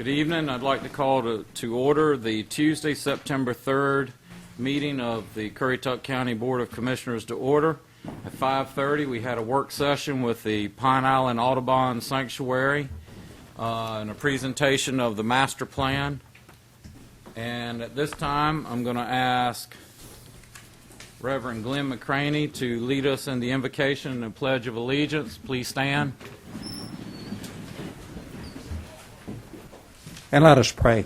Good evening. I'd like to call to order the Tuesday, September 3rd meeting of the Currituck County Board of Commissioners to order. At 5:30, we had a work session with the Pine Island Audubon Sanctuary and a presentation of the master plan. And at this time, I'm going to ask Reverend Glenn McCraney to lead us in the invocation and pledge of allegiance. Please stand. And let us pray.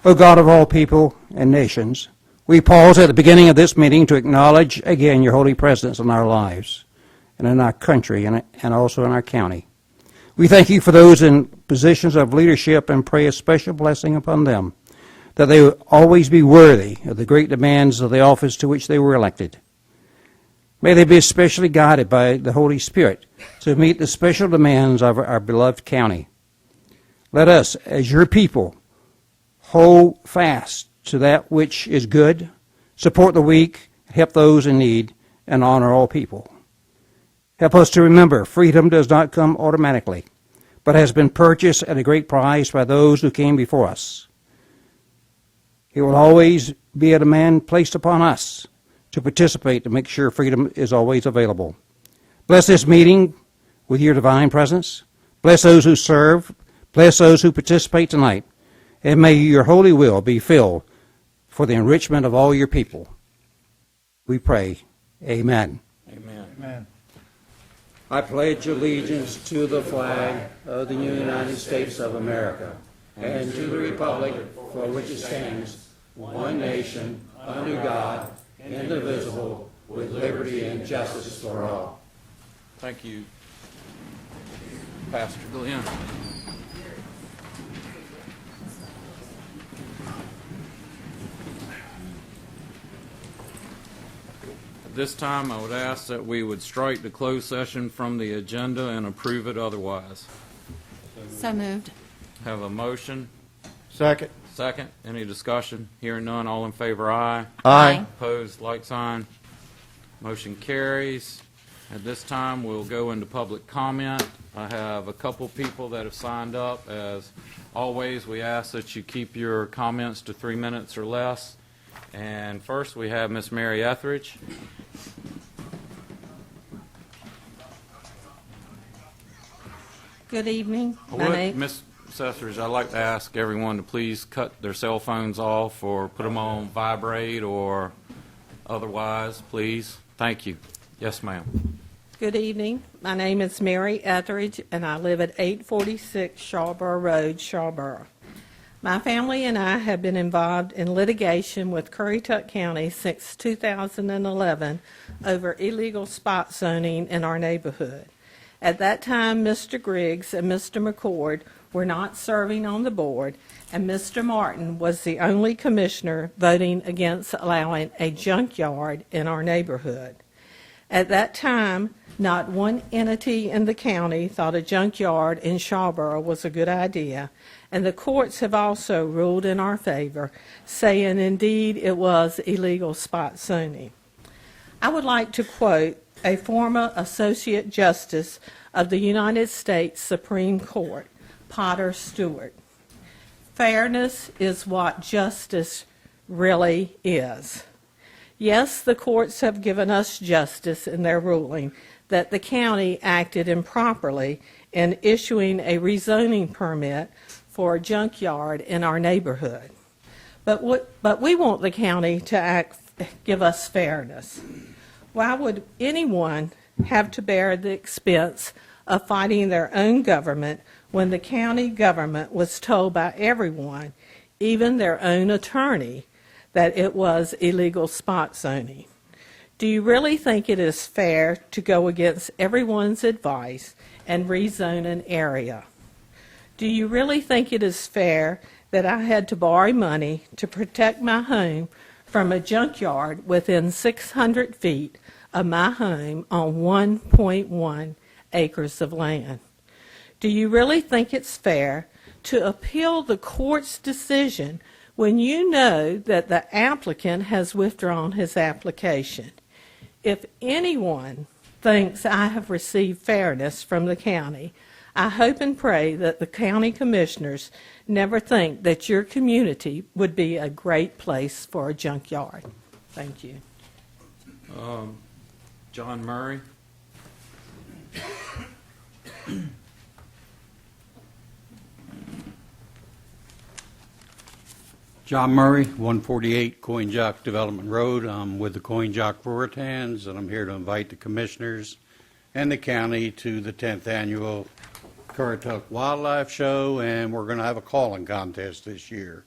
O God of all people and nations, we pause at the beginning of this meeting to acknowledge again your holy presence in our lives and in our country and also in our county. We thank you for those in positions of leadership and pray a special blessing upon them, that they will always be worthy of the great demands of the office to which they were elected. May they be especially guided by the Holy Spirit to meet the special demands of our beloved county. Let us, as your people, hold fast to that which is good, support the weak, help those in need, and honor all people. Help us to remember freedom does not come automatically, but has been purchased at a great price by those who came before us. It will always be a demand placed upon us to participate to make sure freedom is always available. Bless this meeting with your divine presence. Bless those who serve. Bless those who participate tonight, and may your holy will be filled for the enrichment of all your people. We pray. Amen. Amen. Amen. I pledge allegiance to the flag of the United States of America and to the republic for which it stands, one nation, under God, indivisible, with liberty and justice for all. Thank you, Pastor Glenn. At this time, I would ask that we would strike the closed session from the agenda and approve it otherwise. So moved. Have a motion. Second. Second. Any discussion? Hearing none, all in favor, aye. Aye. Opposed, like sign. Motion carries. At this time, we'll go into public comment. I have a couple people that have signed up. As always, we ask that you keep your comments to 3 minutes or less. And first, we have Miss Mary Etheridge. Good evening. Miss Etheridge, I'd like to ask everyone to please cut their cell phones off or put them on vibrate or otherwise, please. Thank you. Yes, ma'am. Good evening. My name is Mary Etheridge, and I live at 846 Shawborough Road, Shawborough. My family and I have been involved in litigation with Currituck County since 2011 over illegal spot zoning in our neighborhood. At that time, Mr. Griggs and Mr. McCord were not serving on the board, and Mr. Martin was the only commissioner voting against allowing a junkyard in our neighborhood. At that time, not one entity in the county thought a junkyard in Shawborough was a good idea, and the courts have also ruled in our favor, saying indeed it was illegal spot zoning. I would like to quote a former Associate Justice of the United States Supreme Court, Potter Stewart. Fairness is what justice really is. Yes, the courts have given us justice in their ruling that the county acted improperly in issuing a rezoning permit for a junkyard in our neighborhood. But we want the county to give us fairness. Why would anyone have to bear the expense of fighting their own government when the county government was told by everyone, even their own attorney, that it was illegal spot zoning? Do you really think it is fair to go against everyone's advice and rezone an area? Do you really think it is fair that I had to borrow money to protect my home from a junkyard within 600 feet of my home on 1.1 acres of land? Do you really think it's fair to appeal the court's decision when you know that the applicant has withdrawn his application? If anyone thinks I have received fairness from the county, I hope and pray that the county commissioners never think that your community would be a great place for a junkyard. Thank you. John Murray. John Murray, 148 Coin Jock Development Road. I'm with the Coin Jock Roartans, and I'm here to invite the commissioners and the county to the 10th annual Currituck Wildlife Show, and we're going to have a calling contest this year.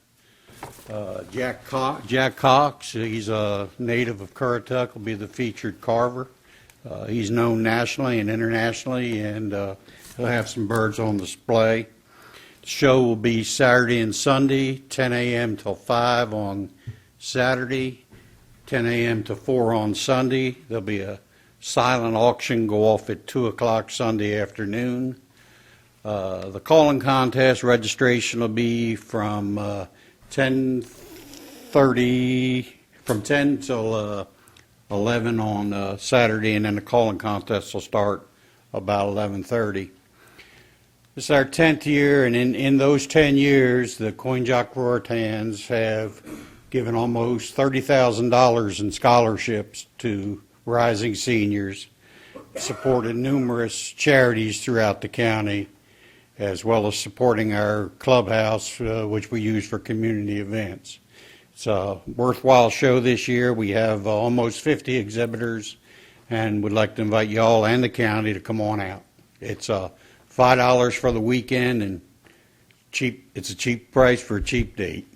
Jack Cox, he's a native of Currituck, will be the featured carver. He's known nationally and internationally, and he'll have some birds on display. The show will be Saturday and Sunday, 10 a.m. till 5 on Saturday, 10 a.m. to 4 on Sunday. There'll be a silent auction go off at 2 o'clock Sunday afternoon. The calling contest registration will be from 10 till 11 on Saturday, and then the calling contest will start about 11:30. This is our 10th year, and in those 10 years, the Coin Jock Roartans have given almost $30,000 in scholarships to rising seniors, supported numerous charities throughout the county, as well as supporting our clubhouse, which we use for community events. It's a worthwhile show this year. We have almost 50 exhibitors, and would like to invite you all and the county to come on out. It's $5 for the weekend, and cheap. It's a cheap price for a cheap date.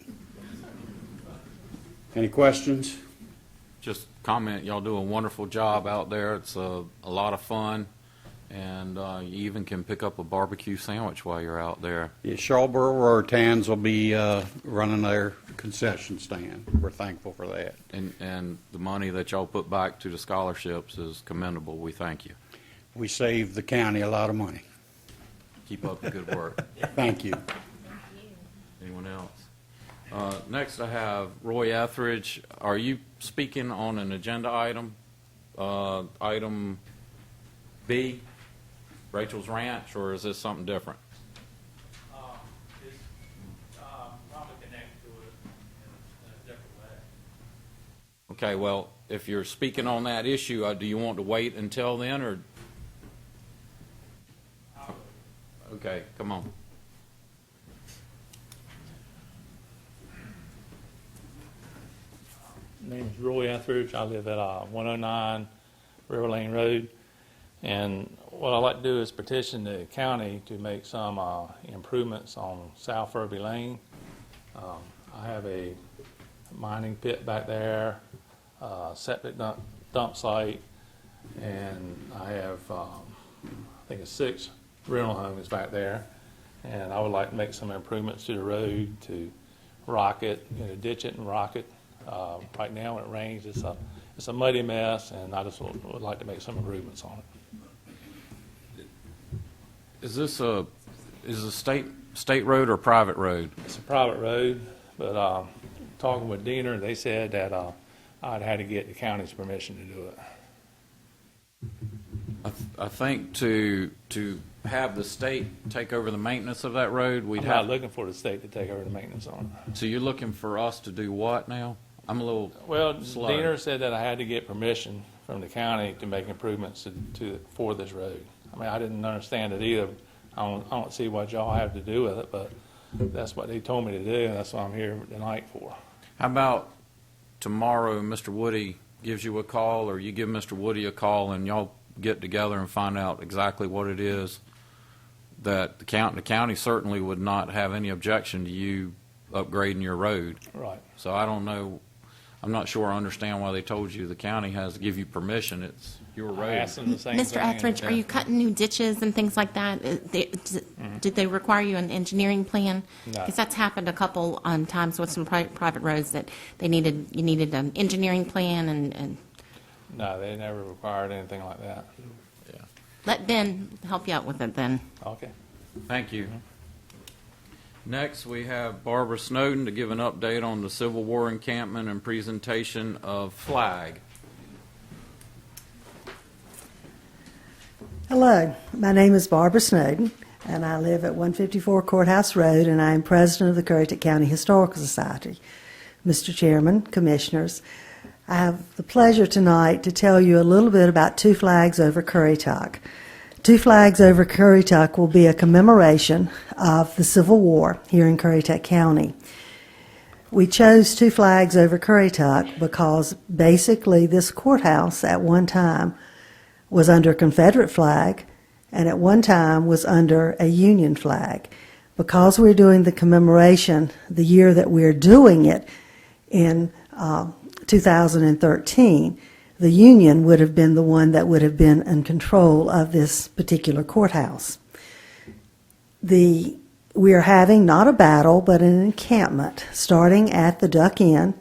Any questions? Just comment, y'all do a wonderful job out there. It's a lot of fun, and you even can pick up a barbecue sandwich while you're out there. Yeah, Charlesboro Roartans will be running their concession stand. We're thankful for that. And the money that y'all put back to the scholarships is commendable. We thank you. We save the county a lot of money. Keep up the good work. Thank you. Anyone else? Next, I have Roy Etheridge. Are you speaking on an agenda item? Item B, Rachel's Ranch, or is this something different? It's probably connected to it in a different way. Okay, well, if you're speaking on that issue, do you want to wait until then, or? Okay, come on. My name is Roy Etheridge. I live at 109 River Lane Road. And what I'd like to do is petition the county to make some improvements on South Irby Lane. I have a mining pit back there, septic dump site, and I have, I think it's 6 rental homes back there. And I would like to make some improvements to the road to rock it, ditch it and rock it. Right now when it rains, it's a muddy mess, and I just would like to make some improvements on it. Is this a state road or private road? It's a private road, but talking with Diener, they said that I'd had to get the county's permission to do it. I think to have the state take over the maintenance of that road, we'd I'm have. not looking for the state to take over the maintenance on it. So you're looking for us to do what now? I'm a little Well, slow. Diener said that I had to get permission from the county to make improvements for this road. I mean, I didn't understand it either. I don't see what y'all have to do with it, but that's what they told me to do, and that's what I'm here tonight for. How about tomorrow Mr. Woody gives you a call, or you give Mr. Woody a call, and y'all get together and find out exactly what it is that the county certainly would not have any objection to you upgrading your road. Right. So I don't know. I'm not sure I understand why they told you the county has to give you permission. It's your road. I asked them the same Mr. thing. Etheridge, are you cutting new ditches and things like that? Did they require you an engineering plan? No. Because that's happened a couple times with some private roads that you needed an engineering plan and No, they never required anything like that. Yeah. let Ben help you out with it then. Okay. Thank you. Next, we have Barbara Snowden to give an update on the Civil War Encampment and presentation of flag. Hello, my name is Barbara Snowden, and I live at 154 Courthouse Road, and I am president of the Currituck County Historical Society. Mr. Chairman, Commissioners, I have the pleasure tonight to tell you a little bit about Two Flags Over Currituck. Two Flags Over Currituck will be a commemoration of the Civil War here in Currituck County. We chose Two Flags Over Currituck because basically this courthouse at one time was under a Confederate flag and at one time was under a Union flag. Because we're doing the commemoration the year that we're doing it in 2013, the Union would have been the one that would have been in control of this particular courthouse. We are having not a battle, but an encampment starting at the Duck Inn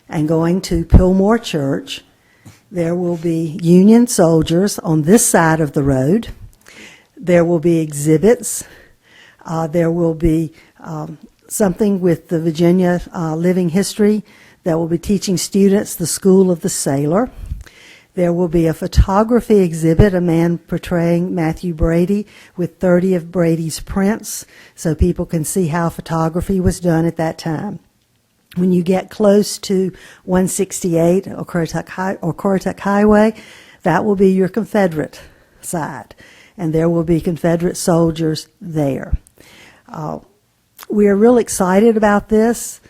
and going to Pillmore Church. There will be Union soldiers on this side of the road. There will be exhibits. There will be something with the Virginia Living History that will be teaching students the School of the Sailor. There will be a photography exhibit, a man portraying Matthew Brady with 30 of Brady's prints, so people can see how photography was done at that time. When you get close to 168 or Currituck Highway, that will be your Confederate side, and there will be Confederate soldiers there. We are real excited about this.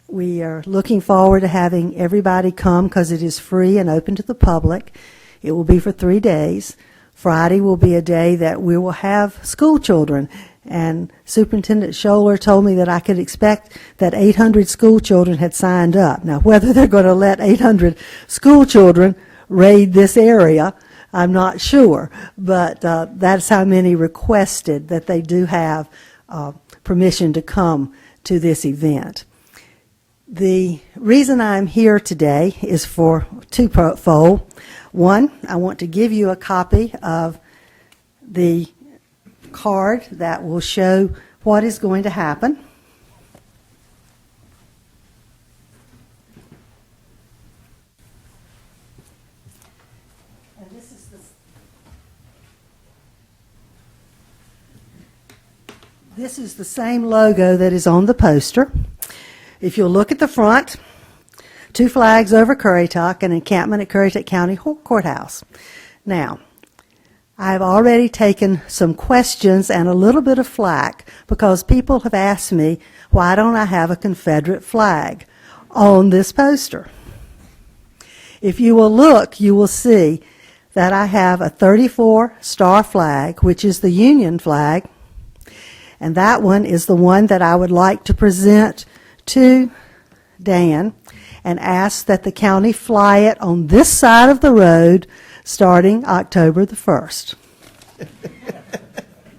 We are looking forward to having everybody come because it is free and open to the public. It will be for 3 days. Friday will be a day that we will have school children, and Superintendent Scholler told me that I could expect that 800 school children had signed up. Now, whether they're going to let 800 school children raid this area, I'm not sure, but that's how many requested that they do have permission to come to this event. The reason I'm here today is for twofold. One, I want to give you a copy of the card that will show what is going to happen. And this is the same logo that is on the poster. If you'll look at the front, Two Flags Over Currituck, an encampment at Currituck County Courthouse. Now, I've already taken some questions and a little bit of flack because people have asked me, why don't I have a Confederate flag on this poster? If you will look, you will see that I have a 34-star flag, which is the Union flag, and that one is the one that I would like to present to Dan and ask that the county fly it on this side of the road starting October the 1st.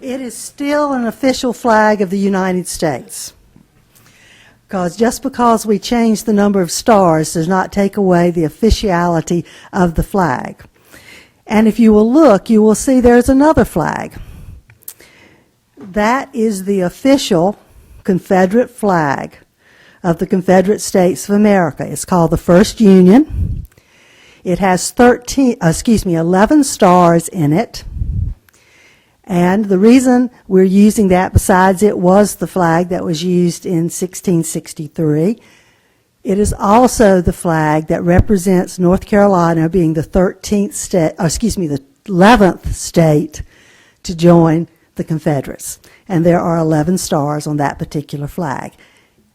It is still an official flag of the United States. Just because we changed the number of stars does not take away the officiality of the flag. And if you will look, you will see there's another flag. That is the official Confederate flag of the Confederate States of America. It's called the First Union. It has 11 stars in it. And the reason we're using that, besides it was the flag that was used in 1663, it is also the flag that represents North Carolina being the 11th state to join the Confederates. And there are 11 stars on that particular flag.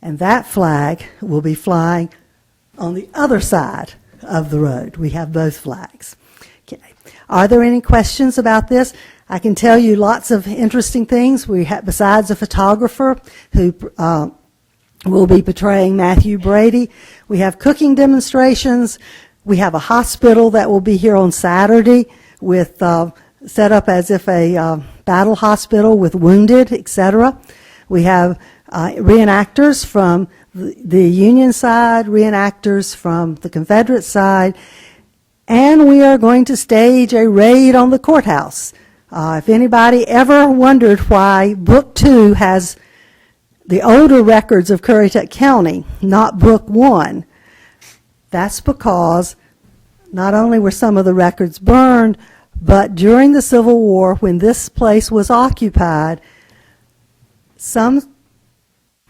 And that flag will be flying on the other side of the road. We have both flags. Okay. Are there any questions about this? I can tell you lots of interesting things. We have, besides a photographer who will be portraying Matthew Brady, we have cooking demonstrations. We have a hospital that will be here on Saturday with set up as if a battle hospital with wounded, etc. We have reenactors from the Union side, reenactors from the Confederate side, and we are going to stage a raid on the courthouse. If anybody ever wondered why Book 2 has the older records of Currituck County, not Book 1, that's because not only were some of the records burned, But during the Civil War, when this place was occupied, some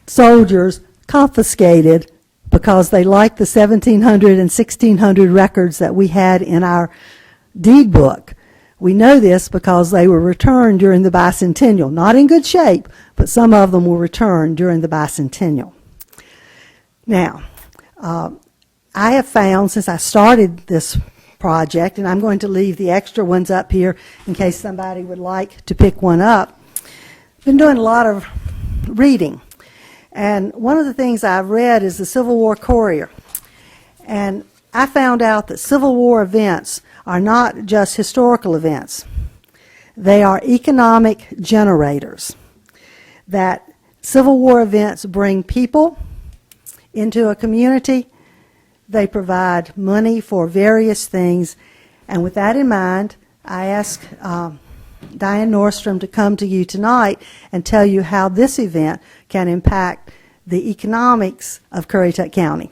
soldiers confiscated, because they liked the 1700 and 1600 records that we had in our deed book. We know this because they were returned during the bicentennial. Not in good shape, but some of them were returned during the bicentennial. Now, I have found, since I started this project, and I'm going to leave the extra ones up here in case somebody would like to pick one up, I've been doing a lot of reading. And one of the things I've read is the Civil War Courier. And I found out that Civil War events are not just historical events. They are economic generators. That Civil War events bring people into a community. They provide money for various things. And with that in mind, I asked Diane Nordstrom to come to you tonight and tell you how this event can impact the economics of Currituck County.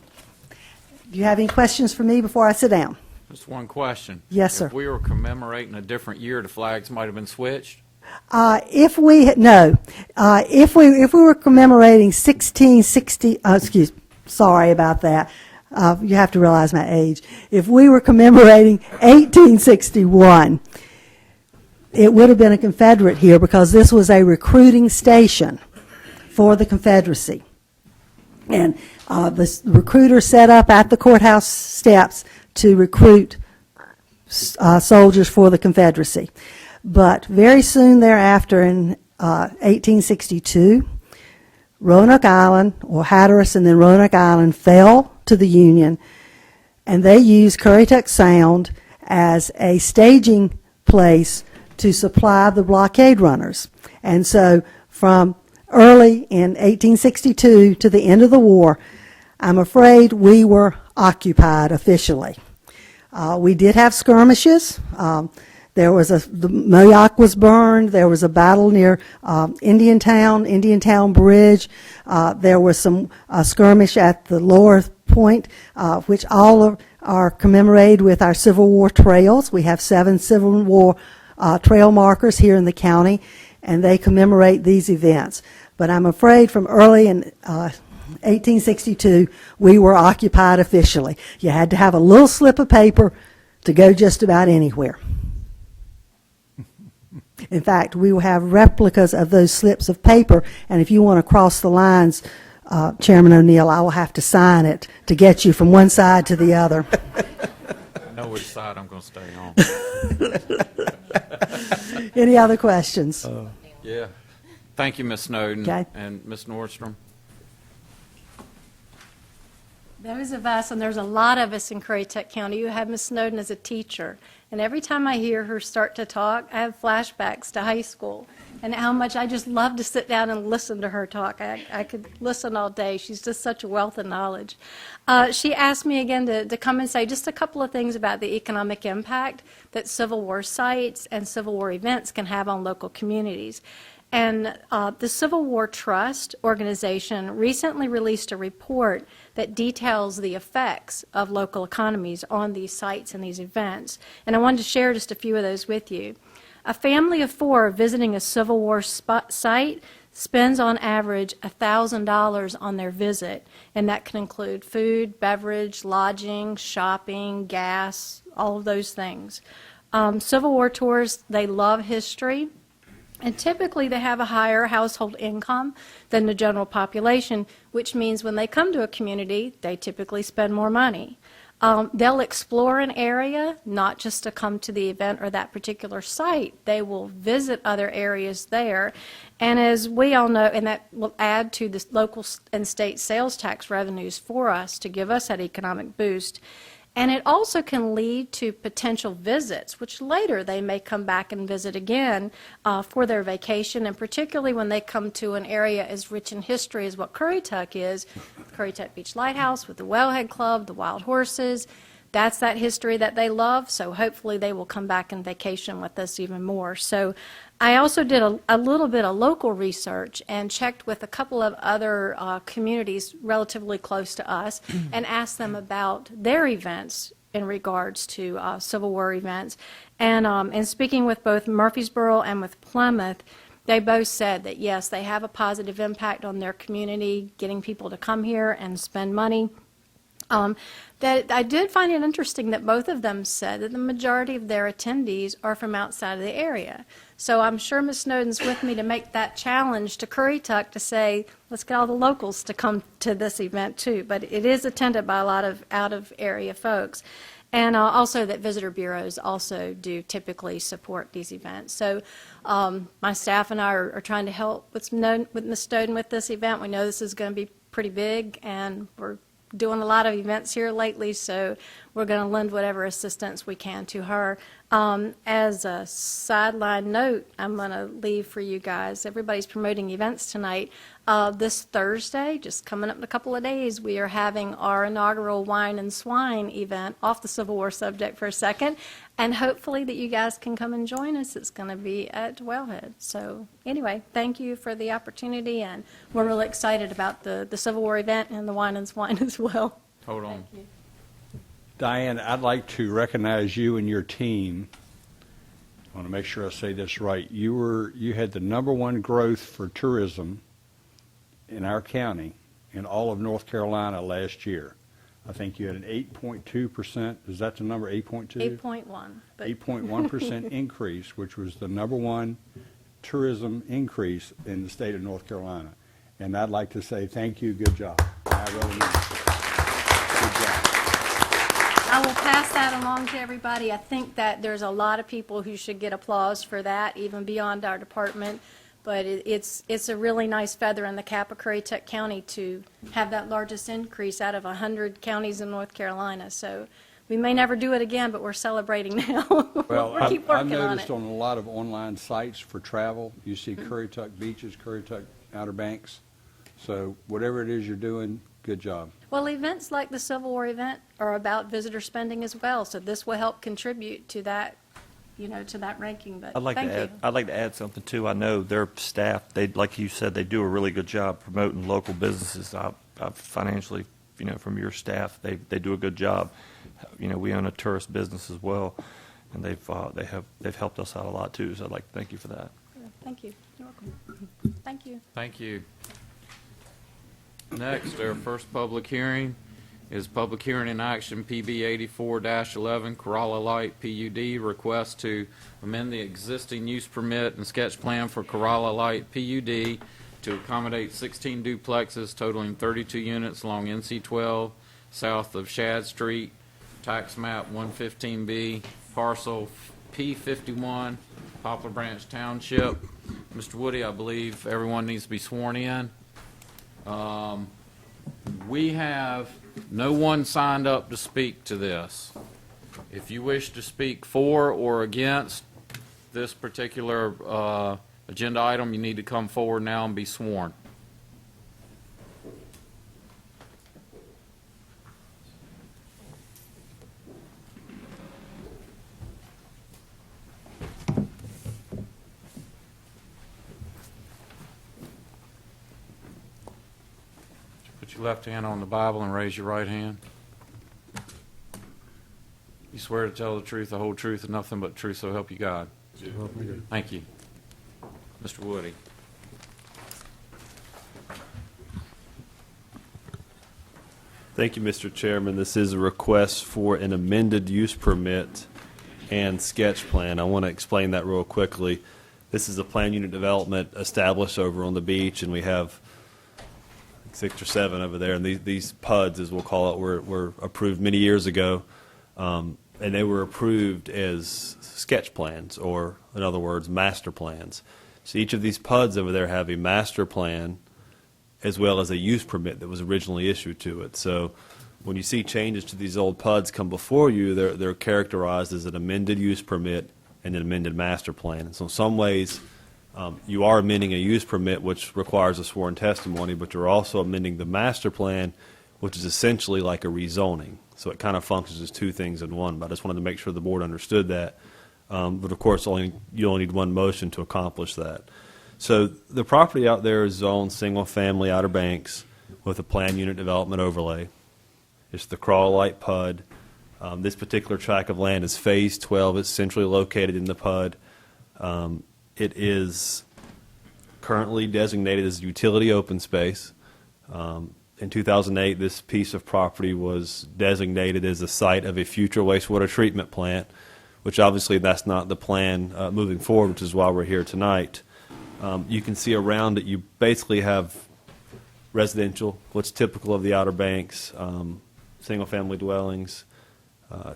Do you have any questions for me before I sit down? Just one question. Yes, sir. If we were commemorating a different year, the flags might have been switched? If we were commemorating 1660, sorry about that. You have to realize my age. If we were commemorating 1861, it would have been a Confederate here because this was a recruiting station for the Confederacy. And the recruiter set up at the courthouse steps to recruit soldiers for the Confederacy. But very soon thereafter, in 1862, Roanoke Island, or Hatteras and then Roanoke Island, fell to the Union, and they used Currituck Sound as a staging place to supply the blockade runners. And so from early in 1862 to the end of the war, I'm afraid we were occupied officially. We did have skirmishes. There was the Moyock was burned. There was a battle near Indiantown Bridge. There was some skirmish at the lower point, which all are commemorated with our Civil War trails. We have 7 Civil War trail markers here in the county, and they commemorate these events. But I'm afraid from early in 1862, we were occupied officially. You had to have a little slip of paper to go just about anywhere. In fact, we will have replicas of those slips of paper, and if you want to cross the lines, Chairman O'Neill, I will have to sign it to get you from one side to the other. I know which side I'm going to stay on. Any other questions? Yeah. Thank you, Ms. Snowden. Okay. And Ms. Nordstrom. Those of us, and there's a lot of us in Currituck County, who have Ms. Snowden as a teacher. And every time I hear her start to talk, I have flashbacks to high school and how much I just love to sit down and listen to her talk. I could listen all day. She's just such a wealth of knowledge. She asked me again to come and say just a couple of things about the economic impact that Civil War sites and Civil War events can have on local communities. And the Civil War Trust organization recently released a report that details the effects of local economies on these sites and these events. And I wanted to share just a few of those with you. A family of 4 visiting a Civil War site spends on average $1,000 on their visit, and that can include food, beverage, lodging, shopping, gas, all of those things. Civil War tours, they love history. And typically they have a higher household income than the general population, which means when they come to a community, they typically spend more money. They'll explore an area, not just to come to the event or that particular site. They will visit other areas there. And as we all know, and that will add to the local and state sales tax revenues for us to give us that economic boost. And it also can lead to potential visits, which later they may come back and visit again for their vacation, and particularly when they come to an area as rich in history as what Currituck is, Currituck Beach Lighthouse with the Wellhead Club, the wild horses. That's that history that they love, so hopefully they will come back and vacation with us even more. So I also did a little bit of local research and checked with a couple of other communities relatively close to us and asked them about their events in regards to Civil War events. And speaking with both Murfreesboro and with Plymouth, they both said that, yes, they have a positive impact on their community, getting people to come here and spend money. That I did find it interesting that both of them said that the majority of their attendees are from outside of the area. So I'm sure Ms. Snowden's with me to make that challenge to Currituck to say, let's get all the locals to come to this event too. But it is attended by a lot of out-of-area folks. And also that visitor bureaus also do typically support these events. So my staff and I are trying to help with Ms. Snowden with this event. We know this is going to be pretty big, and we're doing a lot of events here lately, so we're going to lend whatever assistance we can to her. As a sideline note, I'm going to leave for you guys. Everybody's promoting events tonight. This Thursday, just coming up in a couple of days, we are having our inaugural Wine and Swine event, off the Civil War subject for a second, and hopefully that you guys can come and join us. It's going to be at Wellhead. So anyway, thank you for the opportunity, and we're really excited about the Civil War event and the Wine and Swine as well. Hold on. Thank you. Diane, I'd like to recognize you and your team. I want to make sure I say this right. You had the #1 growth for tourism in our county in all of North Carolina last year. I think you had an 8.2%. Is that the number, 8.2? 8.1. 8.1% increase, which was the #1 tourism increase in the state of North Carolina. And I'd like to say thank you. Good job. I really mean it. Good job. I will pass that along to everybody. I think that there's a lot of people who should get applause for that, even beyond our department. But it's a really nice feather in the cap of Currituck County to have that largest increase out of 100 counties in North Carolina. So we may never do it again, but we're celebrating now. Well, we'll keep I've working on noticed it. on a lot of online sites for travel, you see Currituck Beaches, Currituck Outer Banks. So whatever it is you're doing, good job. Well, events like the Civil War event are about visitor spending as well, so this will help contribute to that, to that ranking. But thank you. I'd like to add something too. I know their staff, like you said, they do a really good job promoting local businesses. I've financially, from your staff, they do a good job. We own a tourist business as well, and they've helped us out a lot too. So I'd like to thank you for that. Thank you. You're welcome. Thank you. Thank you. Next, our first public hearing is public hearing in action PB 84-11 Corolla Light PUD request to amend the existing use permit and sketch plan for Corolla Light PUD to accommodate 16 duplexes totaling 32 units along NC 12 south of Shad Street, tax map 115B, parcel P51, Poplar Branch Township. Mr. Woody, I believe everyone needs to be sworn in. We have no one signed up to speak to this. If you wish to speak for or against this particular agenda item, you need to come forward now and be sworn. Put your left hand on the Bible and raise your right hand. You swear to tell the truth, the whole truth, and nothing but the truth, so help you God. Thank you. Mr. Woody. Thank you, Mr. Chairman. This is a request for an amended use permit and sketch plan. I want to explain that real quickly. This is a plan unit development established over on the beach, and we have 6 or 7 over there. And these PUDs, as we'll call it, were approved many years ago, and they were approved as sketch plans, or in other words, master plans. So each of these PUDs over there have a master plan as well as a use permit that was originally issued to it. So when you see changes to these old PUDs come before you, they're characterized as an amended use permit and an amended master plan. And so in some ways, you are amending a use permit, which requires a sworn testimony, but you're also amending the master plan, which is essentially like a rezoning. So it kind of functions as two things in one. But I just wanted to make sure the board understood that. But of course, you only need one motion to accomplish that. So the property out there is zoned single-family Outer Banks with a planned unit development overlay. It's the Crawl Light PUD. This particular tract of land is Phase 12. It's centrally located in the PUD. It is currently designated as utility open space. In 2008, this piece of property was designated as the site of a future wastewater treatment plant, which obviously that's not the plan moving forward, which is why we're here tonight. You can see around it, you basically have residential, what's typical of the Outer Banks, single-family dwellings.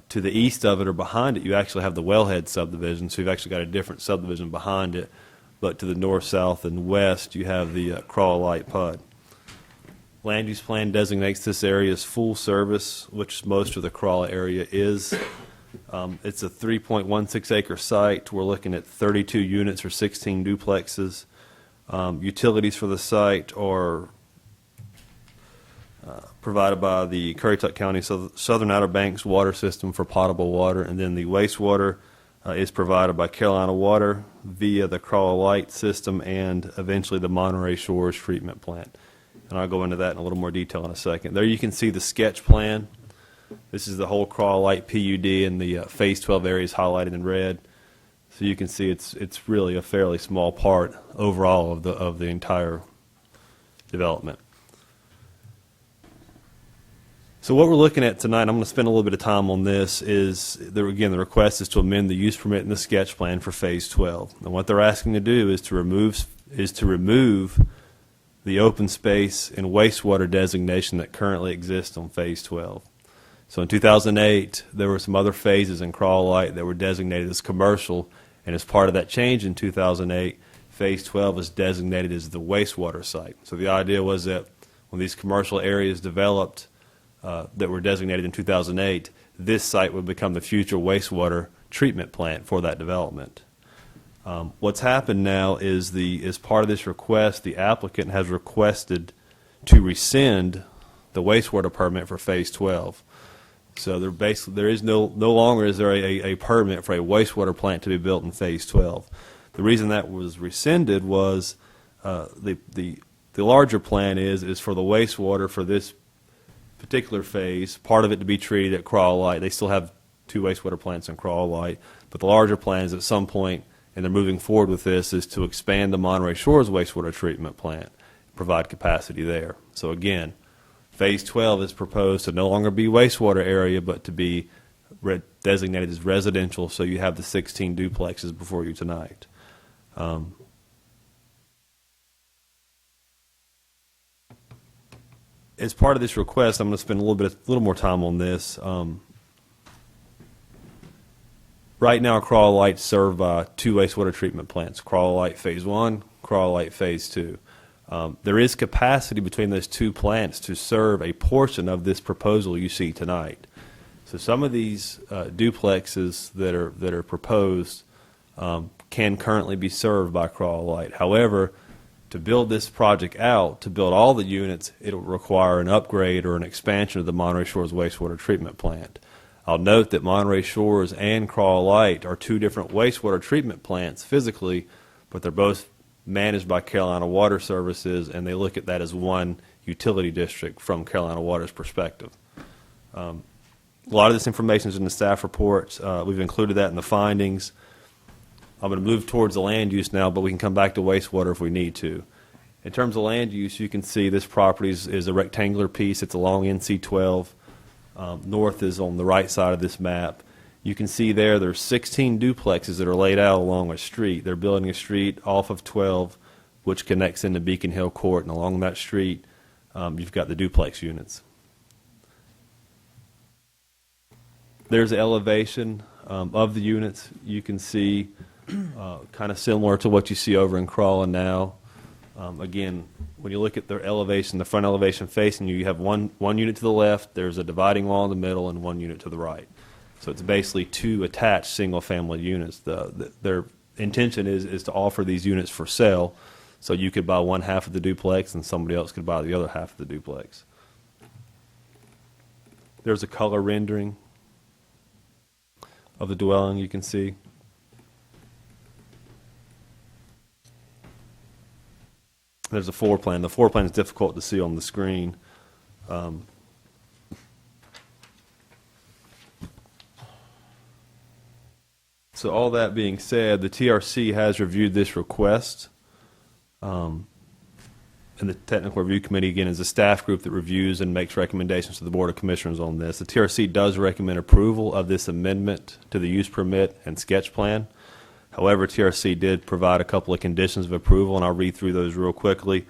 To the east of it or behind it, you actually have the Wellhead subdivision, so you've actually got a different subdivision behind it. But to the north, south, and west, you have the Crawl Light PUD. Land use plan designates this area as full service, which most of the Crawl area is. It's a 3.16 acre site. We're looking at 32 units or 16 duplexes. Utilities for the site are provided by the Currituck County Southern Outer Banks water system for potable water, and then the wastewater is provided by Carolina Water via the Crawl Light system and eventually the Monterey Shores treatment plant. And I'll go into that in a little more detail in a second. There you can see the sketch plan. This is the whole Crawl Light PUD, and the Phase 12 area is highlighted in red. So you can see it's really a fairly small part overall of the entire development. So what we're looking at tonight, I'm going to spend a little bit of time on this, is, again, the request is to amend the use permit and the sketch plan for Phase 12. And what they're asking to do is to remove the open space and wastewater designation that currently exists on Phase 12. So in 2008, there were some other phases in Crawl Light that were designated as commercial, and as part of that change in 2008, Phase 12 was designated as the wastewater site. So the idea was that when these commercial areas developed that were designated in 2008, this site would become the future wastewater treatment plant for that development. What's happened now is as part of this request, the applicant has requested to rescind the wastewater permit for Phase 12. So there is no longer is there a permit for a wastewater plant to be built in Phase 12. The reason that was rescinded was the larger plan is for the wastewater for this particular phase, part of it to be treated at Crawl Light. They still have 2 wastewater plants in Crawl Light, but the larger plan is at some point, and they're moving forward with this, is to expand the Monterey Shores wastewater treatment plant, provide capacity there. So again, Phase 12 is proposed to no longer be wastewater area, but to be designated as residential, so you have the 16 duplexes before you tonight. As part of this request, I'm going to spend a little more time on this. Right now, Crawl Light is served by 2 wastewater treatment plants, Crawl Light Phase 1, Crawl Light Phase 2. There is capacity between those 2 plants to serve a portion of this proposal you see tonight. So some of these duplexes that are proposed can currently be served by Crawl Light. However, to build this project out, to build all the units, it will require an upgrade or an expansion of the Monterey Shores wastewater treatment plant. I'll note that Monterey Shores and Crawl Light are 2 different wastewater treatment plants physically, but they're both managed by Carolina Water Services, and they look at that as one utility district from Carolina Water's perspective. A lot of this information is in the staff reports. We've included that in the findings. I'm going to move towards the land use now, but we can come back to wastewater if we need to. In terms of land use, you can see this property is a rectangular piece. It's along NC 12. North is on the right side of this map. You can see there's 16 duplexes that are laid out along a street. They're building a street off of 12, which connects into Beacon Hill Court, and along that street, you've got the duplex units. There's the elevation of the units. You can see kind of similar to what you see over in Crawlin now. Again, when you look at their elevation, the front elevation facing you, you have one unit to the left, there's a dividing wall in the middle, and 1 unit to the right. So it's basically 2 attached single-family units. Their intention is to offer these units for sale, so you could buy one half of the duplex and somebody else could buy the other half of the duplex. There's a color rendering of the dwelling you can see. There's a floor plan. The floor plan is difficult to see on the screen. So all that being said, the TRC has reviewed this request. And the Technical Review Committee, again, is a staff group that reviews and makes recommendations to the Board of Commissioners on this. The TRC does recommend approval of this amendment to the use permit and sketch plan. However, TRC did provide a couple of conditions of approval, and I'll read through those real quickly.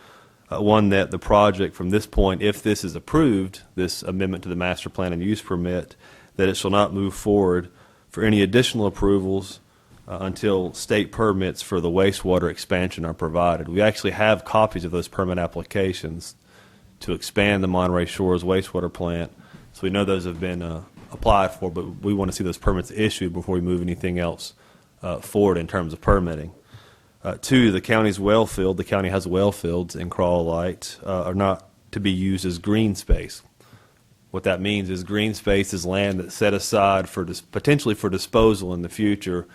One, that the project from this point, if this is approved, this amendment to the master plan and use permit, that it shall not move forward for any additional approvals until state permits for the wastewater expansion are provided. We actually have copies of those permit applications to expand the Monterey Shores wastewater plant, so we know those have been applied for, but we want to see those permits issued before we move anything else forward in terms of permitting. Two, the county's well field, the county has well fields in Crawl Light, are not to be used as green space. What that means is green space is land that's set aside for potentially for disposal in the future,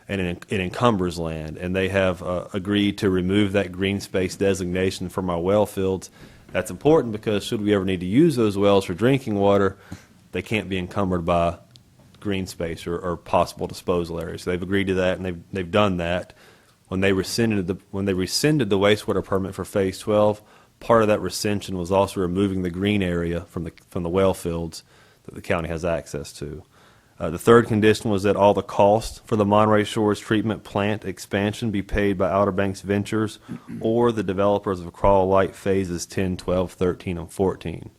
and it encumbers land. And they have agreed to remove that green space designation from our well fields. That's important because should we ever need to use those wells for drinking water, they can't be encumbered by green space or possible disposal areas. So they've agreed to that, and they've done that. When they rescinded the wastewater permit for Phase 12, part of that rescission was also removing the green area from the well fields that the county has access to. The third condition was that all the costs for the Monterey Shores treatment plant expansion be paid by Outer Banks Ventures or the developers of Crawl Light phases 10, 12, 13, and 14.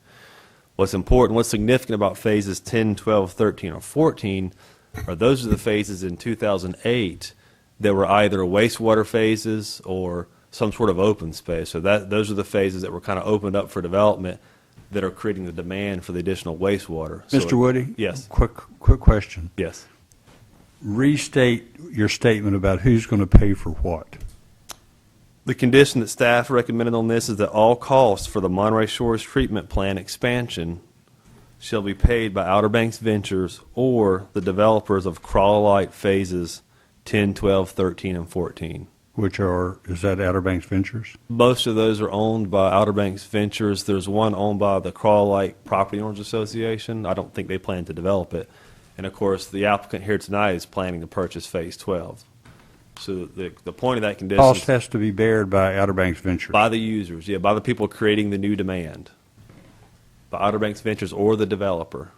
What's important, what's significant about phases 10, 12, 13, or 14 are those are the phases in 2008 that were either wastewater phases or some sort of open space. So those are the phases that were kind of opened up for development that are creating the demand for the additional wastewater. Mr. Woody? Yes. Quick question. Yes. Restate your statement about who's going to pay for what. The condition that staff recommended on this is that all costs for the Monterey Shores treatment plant expansion shall be paid by Outer Banks Ventures or the developers of Crawl Light phases 10, 12, 13, and 14. Is that Outer Banks Ventures? Most of those are owned by Outer Banks Ventures. There's one owned by the Crawl Light Property Owners Association. I don't think they plan to develop it. And, of course, the applicant here tonight is planning to purchase Phase 12. So the point of that condition Cost has to be bared by Outer Banks Ventures. by the users, by the people creating the new demand, by Outer Banks Ventures or the developer.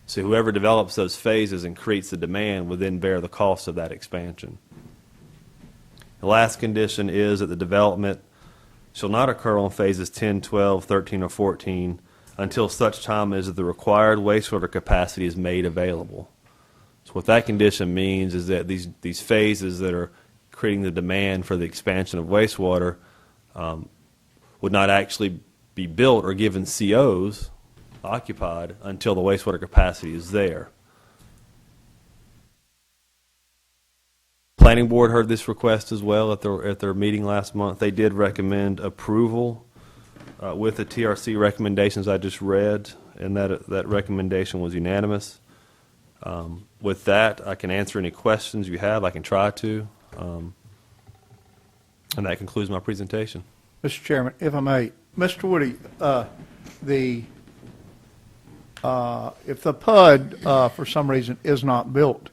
So whoever develops those phases and creates the demand would then bear the cost of that expansion. The last condition is that the development shall not occur on phases 10, 12, 13, or 14 until such time as the required wastewater capacity is made available. So what that condition means is that these phases that are creating the demand for the expansion of wastewater would not actually be built or given COs occupied until the wastewater capacity is there. Planning Board heard this request as well at their meeting last month. They did recommend approval with the TRC recommendations I just read, and that recommendation was unanimous. With that, I can answer any questions you have. I can try to. And that concludes my presentation. Mr. Chairman, if I may, Mr. Woody, if the PUD, for some reason, is not built,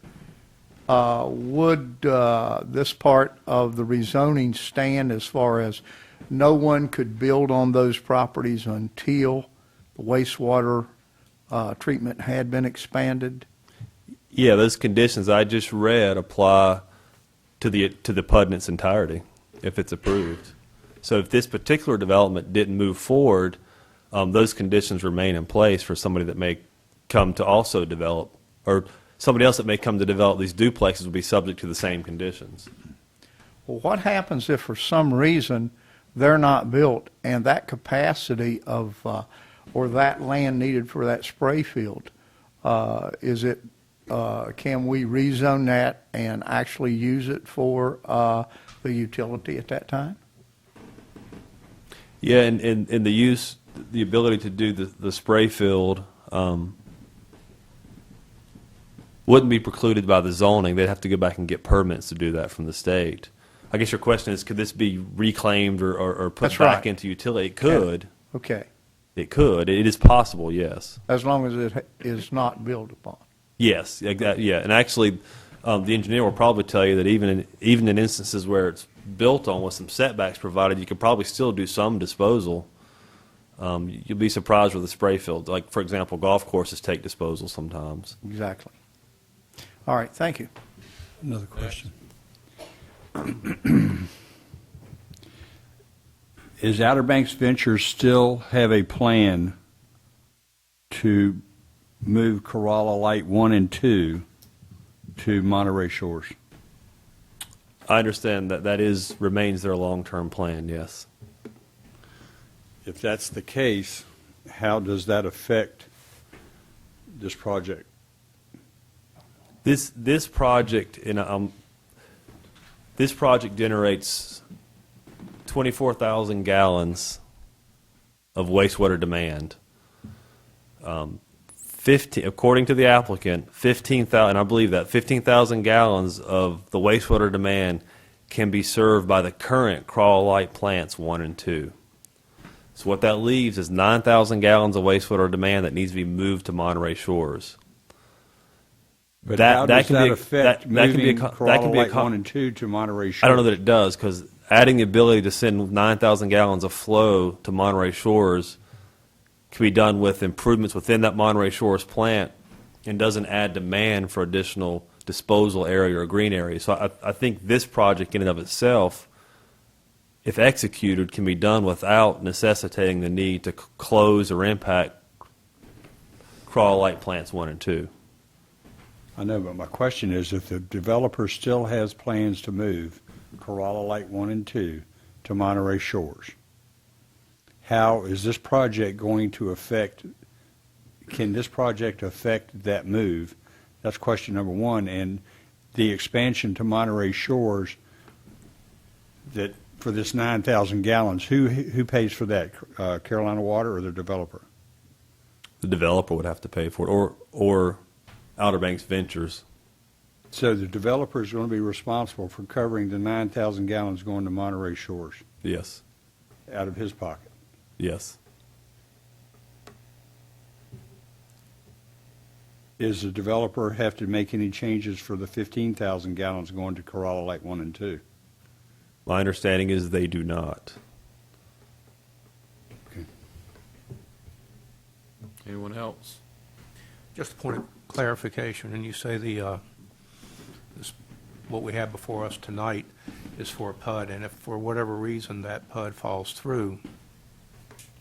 would this part of the rezoning stand as far as no one could build on those properties until the wastewater treatment had been expanded? Yeah, those conditions I just read apply to the PUD in its entirety, if it's approved. So if this particular development didn't move forward, those conditions remain in place for somebody that may come to also develop, or somebody else that may come to develop these duplexes will be subject to the same conditions. Well, what happens if for some reason they're not built and that capacity of, or that land needed for that spray field, can we rezone that and actually use it for the utility at that time? Yeah, and the use, the ability to do the spray field wouldn't be precluded by the zoning. They'd have to go back and get permits to do that from the state. I guess your question is, could this be reclaimed or put That's back right. into utility? It could. Yeah. Okay. It could. It is possible, yes. As long as it is not built upon. Yes, yeah, and actually, The engineer will probably tell you that even in instances where it's built on with some setbacks provided, you could probably still do some disposal. You'll be surprised with the spray field. Like, for example, golf courses take disposal sometimes. Exactly. All right, thank you. Another question. Is Outer Banks Ventures still have a plan to move Corolla Light 1 and 2 to Monterey Shores? I understand that remains their long-term plan, yes. If that's the case, how does that affect this project? This project this project generates 24,000 gallons of wastewater demand. 15, according to the applicant, 15,000, I believe that 15,000 gallons of the wastewater demand can be served by the current Crawl Light plants 1 and 2. So what that leaves is 9,000 gallons of wastewater demand that needs to be moved to Monterey Shores. But how does that affect moving Corolla Light 1 and 2 to Monterey Shores? I don't know that it does, because adding the ability to send 9,000 gallons of flow to Monterey Shores can be done with improvements within that Monterey Shores plant and doesn't add demand for additional disposal area or green area. So I think this project in and of itself, if executed, can be done without necessitating the need to close or impact Crawl Light plants 1 and 2. I know, but my question is, if the developer still has plans to move Corolla Light 1 and 2 to Monterey Shores, how is this project going to affect, can this project affect that move? That's question number one. And the expansion to Monterey Shores, that for this 9,000 gallons, who pays for that? Carolina Water or the developer? The developer would have to pay for it, or Outer Banks Ventures. So the developer is going to be responsible for covering the 9,000 gallons going to Monterey Shores Yes. out of his pocket. Yes. Does the developer have to make any changes for the 15,000 gallons going to Corolla Light 1 and 2? My understanding is they do not. Okay. Anyone else? Just a point of clarification, and you say what we have before us tonight is for a PUD, and if for whatever reason that PUD falls through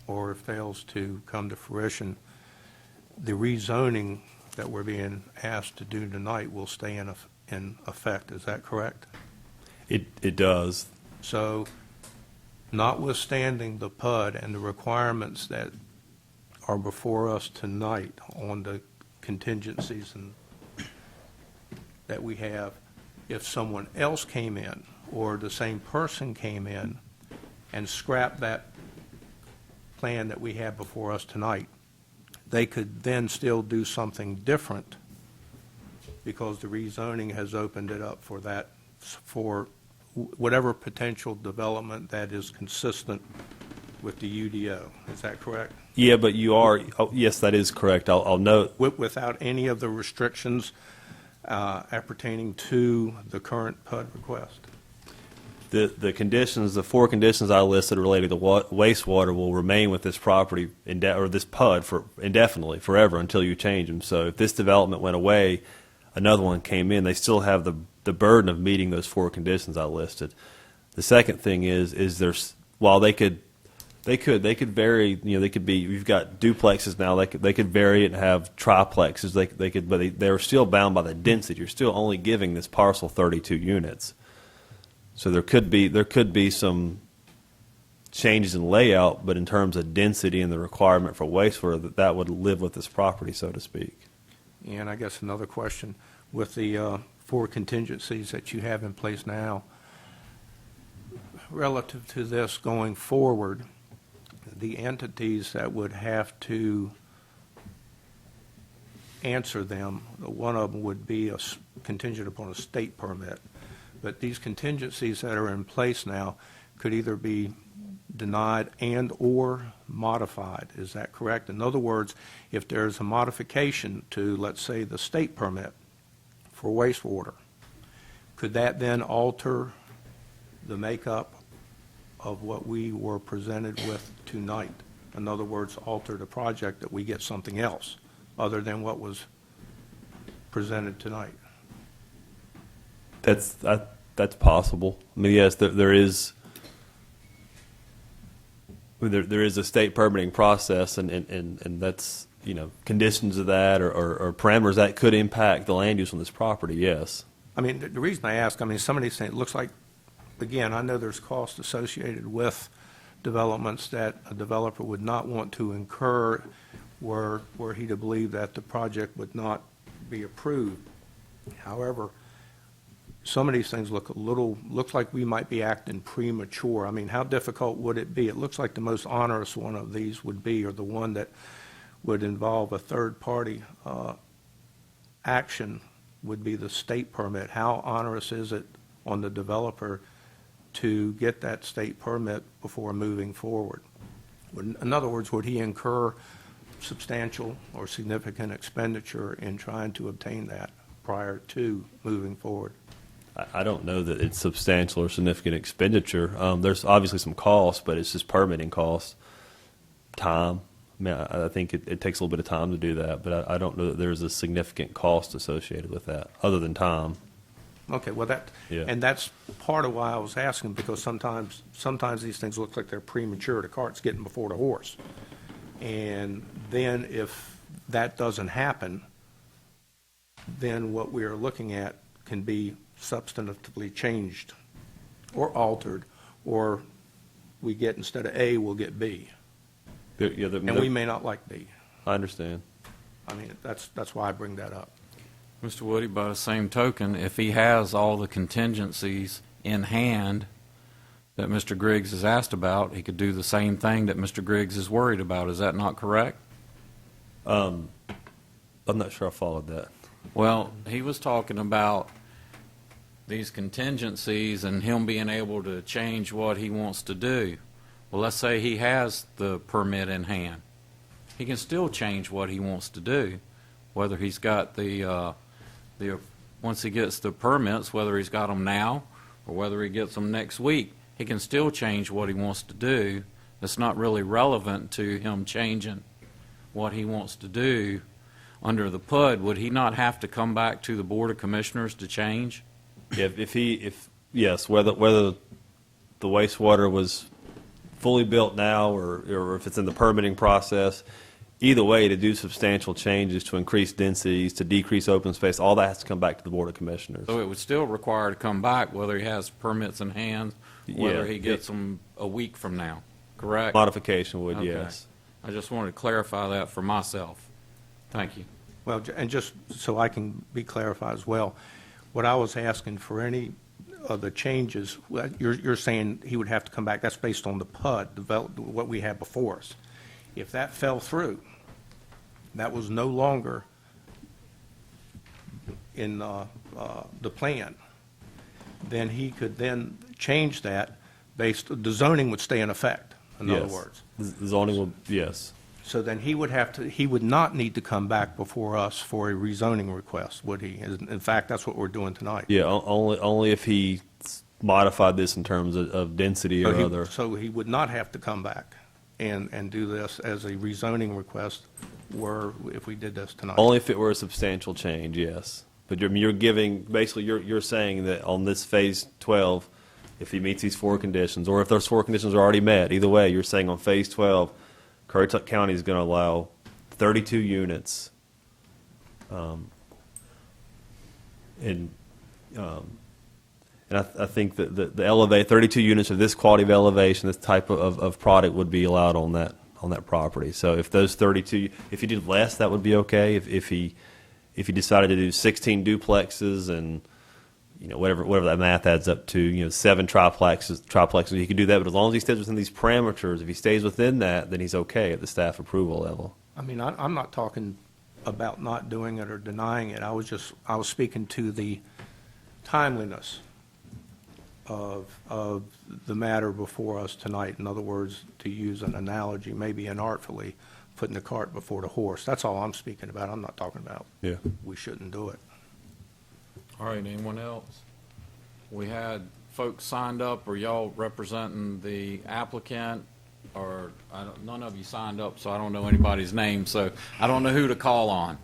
or fails to come to fruition, the rezoning that we're being asked to do tonight will stay in effect. Is that correct? It does. So, notwithstanding the PUD and the requirements that are before us tonight on the contingencies that we have, if someone else came in or the same person came in and scrapped that plan that we have before us tonight, they could then still do something different because the rezoning has opened it up for that, for whatever potential development that is consistent with the UDO. Is that correct? Yeah, but you are, yes, that is correct. I'll note. Without any of the restrictions appertaining to the current PUD request? The conditions, the 4 conditions I listed related to wastewater will remain with this property, or this PUD, for indefinitely, forever, until you change them. So if this development went away, another one came in, they still have the burden of meeting those 4 conditions I listed. The second thing is there's, while they could vary, they could be, you've got duplexes now, they could vary it and have triplexes, but they're still bound by the density. You're still only giving this parcel 32 units. So there could be some changes in layout, but in terms of density and the requirement for wastewater, that would live with this property, so to speak. And I guess another question, with the 4 contingencies that you have in place now, relative to this going forward, the entities that would have to answer them, one of them would be contingent upon a state permit. But these contingencies that are in place now could either be denied and or modified. Is that correct? In other words, if there's a modification to, let's say, the state permit for wastewater, Could that then alter the makeup of what we were presented with tonight? In other words, alter the project, that we get something else other than what was presented tonight? That's possible. I mean, yes, there is a state permitting process, and that's, conditions of that or parameters that could impact the land use on this property. Yes. I mean, the reason I ask, some of these things, it looks like, again, I know there's cost associated with developments that a developer would not want to incur were he to believe that the project would not be approved. However, some of these things looks like we might be acting premature. I mean, how difficult would it be? It looks like the most onerous one of these would be, or the one that would involve a third-party action, would be the state permit. How onerous is it on the developer to get that state permit before moving forward? In other words, would he incur substantial or significant expenditure in trying to obtain that prior to moving forward? I don't know that it's substantial or significant expenditure. There's obviously some costs, but it's just permitting costs, time. I mean, I think it takes a little bit of time to do that, but I don't know that there's a significant cost associated with that, other than time. Okay, well, Yeah. and that's part of why I was asking, because sometimes these things look like they're premature. The cart's getting before the horse. And then if that doesn't happen, then what we are looking at can be substantively changed or altered, or we get, instead of A, we'll get B. And we may not like B. I understand. I mean, that's why I bring that up. Mr. Woody, by the same token, if he has all the contingencies in hand that Mr. Griggs has asked about, he could do the same thing that Mr. Griggs is worried about. Is that not correct? I'm not sure I followed that. Well, he was talking about these contingencies and him being able to change what he wants to do. Well, let's say he has the permit in hand. He can still change what he wants to do, whether he's got once he gets the permits, whether he's got them now or whether he gets them next week, he can still change what he wants to do. It's not really relevant to him changing what he wants to do under the PUD. Would he not have to come back to the Board of Commissioners to change? Yeah, yes, whether the wastewater was fully built now or if it's in the permitting process, either way, to do substantial changes, to increase densities, to decrease open space, all that has to come back to the Board of Commissioners. So it would still require to come back whether he has permits in hand, whether Yeah, he gets them a week from now, correct? Modification would, Okay. yes. I just wanted to clarify that for myself. Thank you. Well, and just so I can be clarified as well, what I was asking for any of the changes, you're saying he would have to come back, that's based on the PUD, what we had before us. If that fell through, that was no longer in the plan, then he could then change that the zoning would stay in effect, in other Yes. words. The zoning will, yes. So then he would not need to come back before us for a rezoning request, would he? In fact, that's what we're doing tonight. Yeah, only if he modified this in terms of density or other. So he would not have to come back and do this as a rezoning request if we did this tonight. Only if it were a substantial change, yes. But you're giving, basically, you're saying that on this Phase 12, if he meets these 4 conditions, or if those 4 conditions are already met, either way, you're saying on Phase 12, Currituck County is going to allow 32 units. And I think that the 32 units of this quality of elevation, this type of product would be allowed on that property. So if those 32, if he did less, that would be okay. If he decided to do 16 duplexes and whatever that math adds up to, 7 triplexes, he could do that. But as long as he stays within these parameters, if he stays within that, then he's okay at the staff approval level. I mean, I'm not talking about not doing it or denying it. I was speaking to the timeliness of the matter before us tonight. In other words, to use an analogy, maybe inartfully, putting the cart before the horse. That's all I'm speaking about. I'm not talking about Yeah. we shouldn't do it. All right, anyone else? we had folks signed up. Are y'all representing the applicant? Or none of you signed up, so I don't know anybody's name, so I don't know who to call on.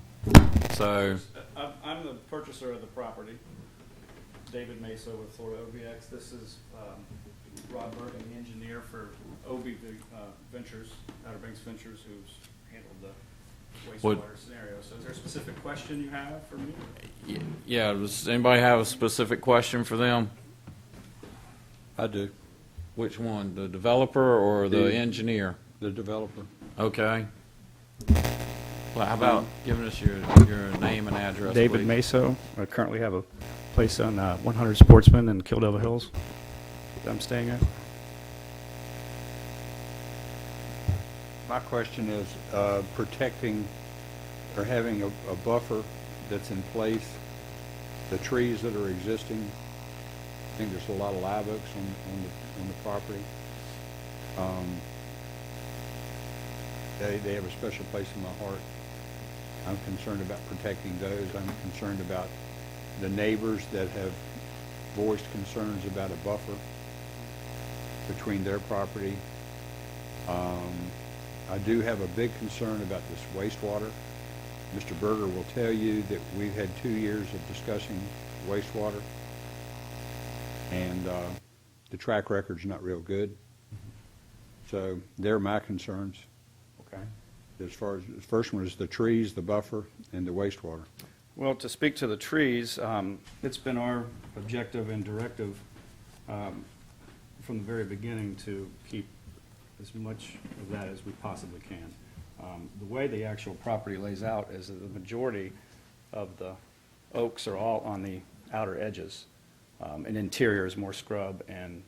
So, I'm the purchaser of the property, David Mesa with Florida OBX. This is Rod Bergen, the engineer for OB Ventures, Outer Banks Ventures, who's handled the wastewater scenario. So is there a specific question you have for me? yeah, does anybody have a specific question for them? I do. Which one, the developer or the engineer? The developer. Okay. Well, how about giving us your name and address, David please? Mesa. I currently have a place on 100 Sportsman in Kildare Hills that I'm staying at. My question is protecting or having a buffer that's in place, the trees that are existing. I think there's a lot of live oaks on the property. They have a special place in my heart. I'm concerned about protecting those. I'm concerned about the neighbors that have voiced concerns about a buffer between their property. I do have a big concern about this wastewater. Mr. Berger will tell you that we've had 2 years of discussing wastewater, and the track record's not real good. So they're my concerns. Okay. As far as, the first one is the trees, the buffer, and the wastewater. Well, to speak to the trees, it's been our objective and directive from the very beginning to keep as much of that as we possibly can. The way the actual property lays out is that the majority of the oaks are all on the outer edges, and interior is more scrub and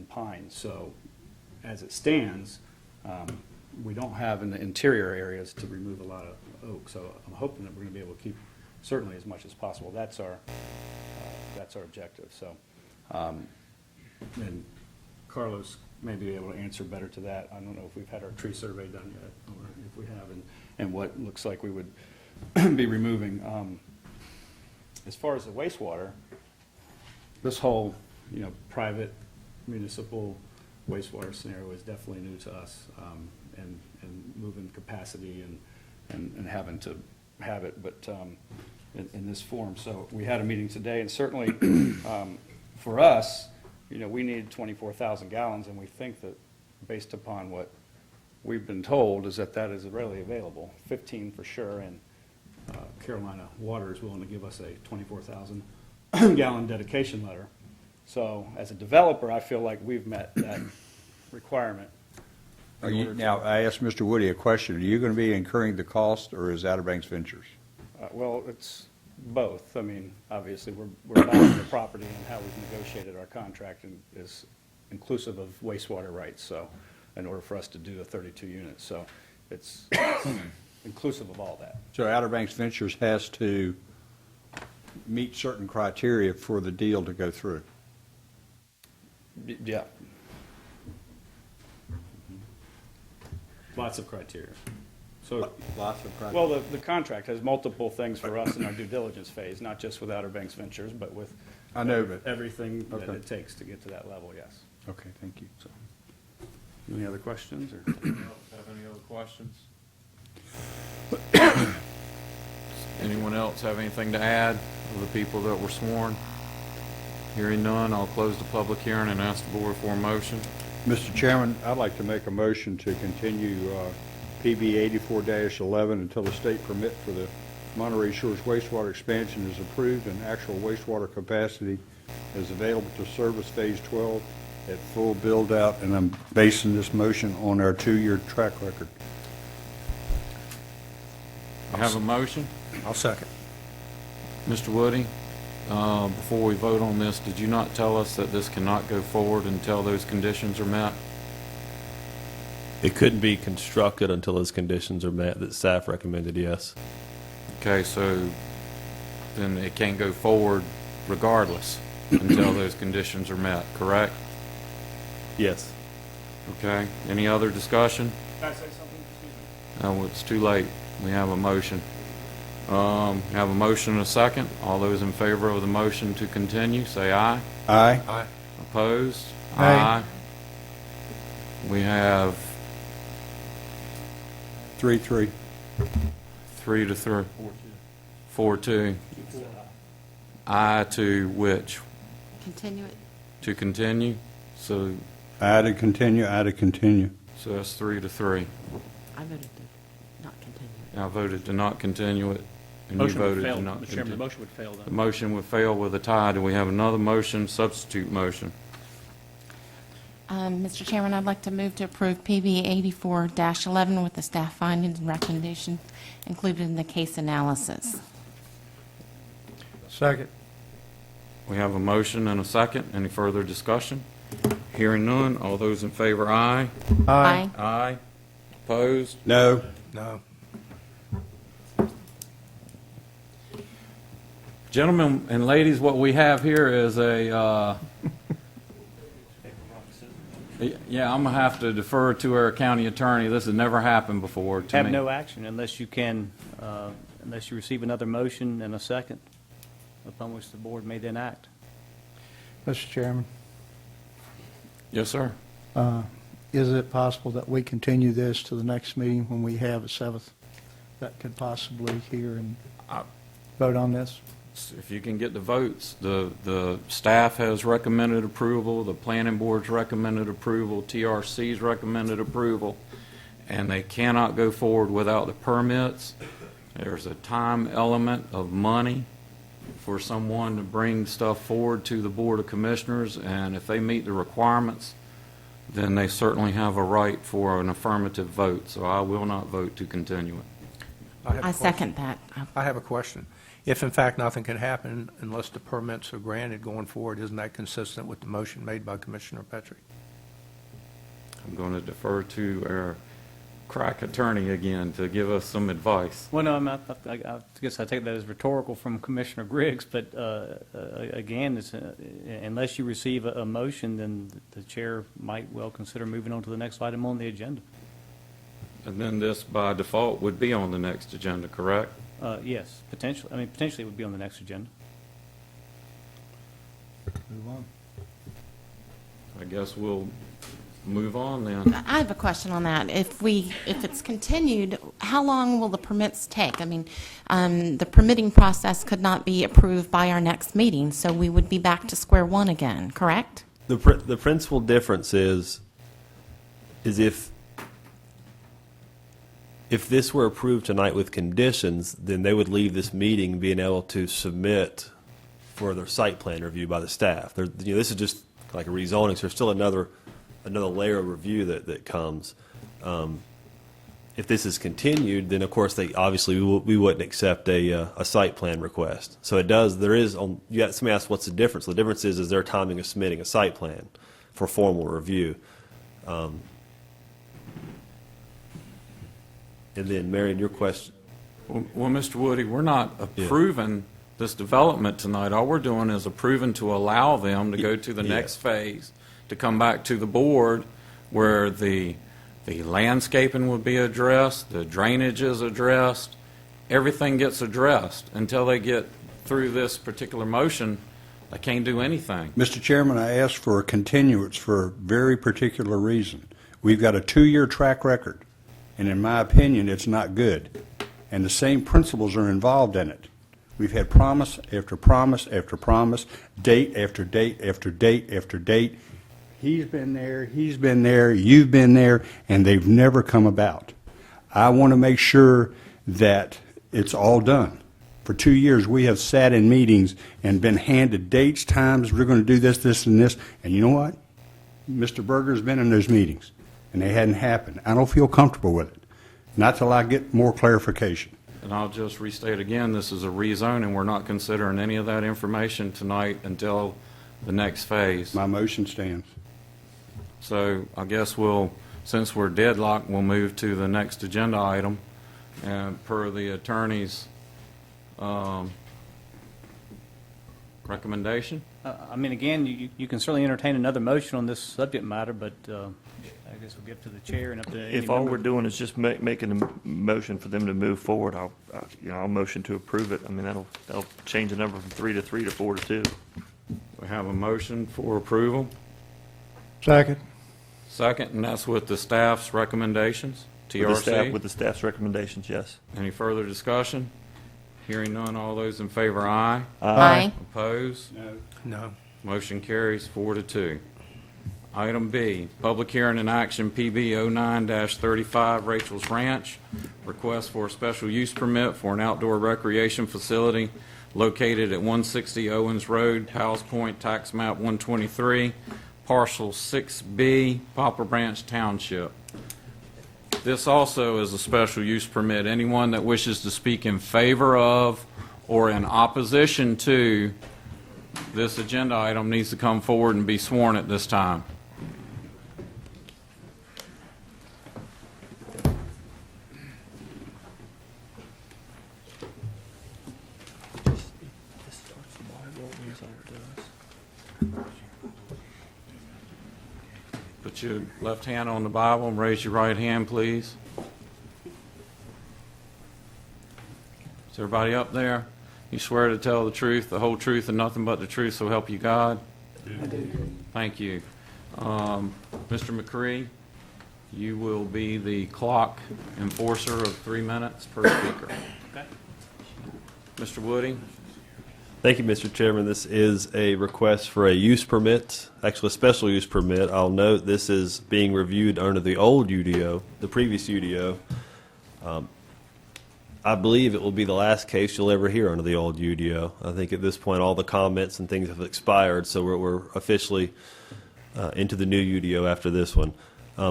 pine. So as it stands, we don't have in the interior areas to remove a lot of oak. So I'm hoping that we're going to be able to keep certainly as much as possible. That's our objective. So, and Carlos may be able to answer better to that. I don't know if we've had our tree survey done yet, or if we have, and what looks like we would be removing. As far as the wastewater, this whole, private municipal wastewater scenario is definitely new to us, and moving capacity and having to have it, but in this form. So we had a meeting today, and certainly for us, we need 24,000 gallons, and we think that based upon what we've been told is that is readily available, 15 for sure, and Carolina Water is willing to give us a 24,000 gallon dedication letter. So as a developer, I feel like we've met that requirement. Now, I asked Mr. Woody a question. Are you going to be incurring the cost, or is Outer Banks Ventures? Well, it's both. I mean, obviously, we're buying the property, and how we've negotiated our contract is inclusive of wastewater rights, so in order for us to do the 32 units. So it's inclusive of all that. So Outer Banks Ventures has to meet certain criteria for the deal to go through. Yeah. Lots of criteria. So, Lots of criteria. well, the contract has multiple things for us in our due diligence phase, not just with Outer Banks Ventures, but with I know, but everything that Okay. it takes to get to that level, yes. okay, thank you. So, any other questions? Or? Have any other questions? Anyone else have anything to add of the people that were sworn? Hearing none, I'll close the public hearing and ask the board for a motion. Mr. Chairman, I'd like to make a motion to continue PB 84-11 until the state permit for the Monterey Shores wastewater expansion is approved and actual wastewater capacity is available to service Phase 12 at full build-out, and I'm basing this motion on our 2-year track record. I have a motion. I'll second. Mr. Woody, before we vote on this, did you not tell us that this cannot go forward until those conditions are met? It couldn't be constructed until those conditions are met that staff recommended, yes. Okay, so then it can't go forward regardless until those conditions are met, correct? Yes. Okay, any other discussion? Can I say something? Excuse me. No, it's too late. We have a motion. Have a motion and a second. All those in favor of the motion to continue, say aye. Aye. Aye. Opposed? Aye. We have 3-3. 3-3. 4-2. Aye to which? Continue it. To continue? So Aye to continue, aye to continue. that's 3-3. I voted to not continue. I voted to not continue it, and you Motion would voted fail, to not Mr. Chairman, the continue. motion would fail The then. motion would fail with a tie. Do we have another motion, substitute motion? Mr. Chairman, I'd like to move to approve PB 84-11 with the staff findings and recommendations included in the case analysis. Second. We have a motion and a second. Any further discussion? Hearing none. All those in favor, aye. Aye. Aye. Opposed? No. No. Gentlemen and ladies, what we have here is a, yeah, I'm going to have to defer to our county attorney. This has never happened before to me. Have no action unless you can, unless you receive another motion and a second, upon which the board may then act. Mr. Chairman, Yes, sir. is it possible that we continue this to the next meeting when we have a 7th that could possibly hear and vote on this? If you can get the votes, the staff has recommended approval, the planning board's recommended approval, TRC's recommended approval, and they cannot go forward without the permits. There's a time element of money for someone to bring stuff forward to the Board of Commissioners, and if they meet the requirements, then they certainly have a right for an affirmative vote, so I will not vote to continue it. I second that. I have a question. If in fact nothing can happen unless the permits are granted going forward, isn't that consistent with the motion made by Commissioner Petrie? I'm going to defer to our crack attorney again to give us some advice. Well, no, I guess I take that as rhetorical from Commissioner Griggs, but again, it's, unless you receive a motion, then the chair might well consider moving on to the next item on the agenda. And then this, by default, would be on the next agenda, correct? Yes, potentially. I mean, potentially it would be on the next agenda. Move on. I guess we'll move on then. I have a question on that. If it's continued, how long will the permits take? I mean, the permitting process could not be approved by our next meeting, so we would be back to square one again, correct? The principal difference is if this were approved tonight with conditions, then they would leave this meeting being able to submit for their site plan review by the staff. This is just like a rezoning, so there's still another layer of review that comes. If this is continued, then of course we wouldn't accept a site plan request. So somebody asked what's the difference. The difference is their timing of submitting a site plan for formal review. And then, Marion, your question. Well, Mr. Woody, we're not approving this development tonight. All we're doing is approving to allow them to go to the next phase, to come back to the board where the landscaping would be addressed, the drainage is addressed, everything gets addressed. Until they get through this particular motion, they can't do anything. Mr. Chairman, I asked for a continuance for a very particular reason. We've got a 2-year track record, and in my opinion, it's not good. And the same principles are involved in it. We've had promise after promise after promise, date after date after date after date. He's been there, you've been there, and they've never come about. I want to make sure that it's all done. For 2 years, we have sat in meetings and been handed dates, times, we're going to do this, this, and this. And you know what? Mr. Berger's been in those meetings, and they hadn't happened. I don't feel comfortable with it, not till I get more clarification. And I'll just restate again, this is a rezoning. We're not considering any of that information tonight until the next phase. My motion stands. So I guess since we're deadlocked, we'll move to the next agenda item. And per the attorney's recommendation, I mean, again, you can certainly entertain another motion on this subject matter, but I guess we'll give it to the chair and up to any If all member. we're doing is just making a motion for them to move forward, I'll motion to approve it. I mean, that'll change the number from 3 to 3 to 4 to 2. We have a motion for approval. Second. Second, and that's with the staff's recommendations, TRC. With the staff's recommendations, yes. Any further discussion? Hearing none, all those in favor, aye. Aye. Opposed? No. Motion carries 4 to 2. Item B, public hearing and action PB 09-35 Rachel's Ranch. Request for a special use permit for an outdoor recreation facility located at 160 Owens Road, Powell's Point, tax map 123, parcel 6B, Poplar Branch Township. This also is a special use permit. Anyone that wishes to speak in favor of or in opposition to this agenda item needs to come forward and be sworn at this time. Put your left hand on the Bible and raise your right hand, please. Is everybody up there? You swear to tell the truth, the whole truth, and nothing but the truth, so help you God? I do. Thank you. Mr. McCree, you will be the clock enforcer of 3 minutes per speaker. Okay. Mr. Woody? Thank you, Mr. Chairman. This is a request for a use permit, actually a special use permit. I'll note this is being reviewed under the old UDO, the previous UDO. I believe it will be the last case you'll ever hear under the old UDO. I think at this point all the comments and things have expired, so we're officially into the new UDO after this one.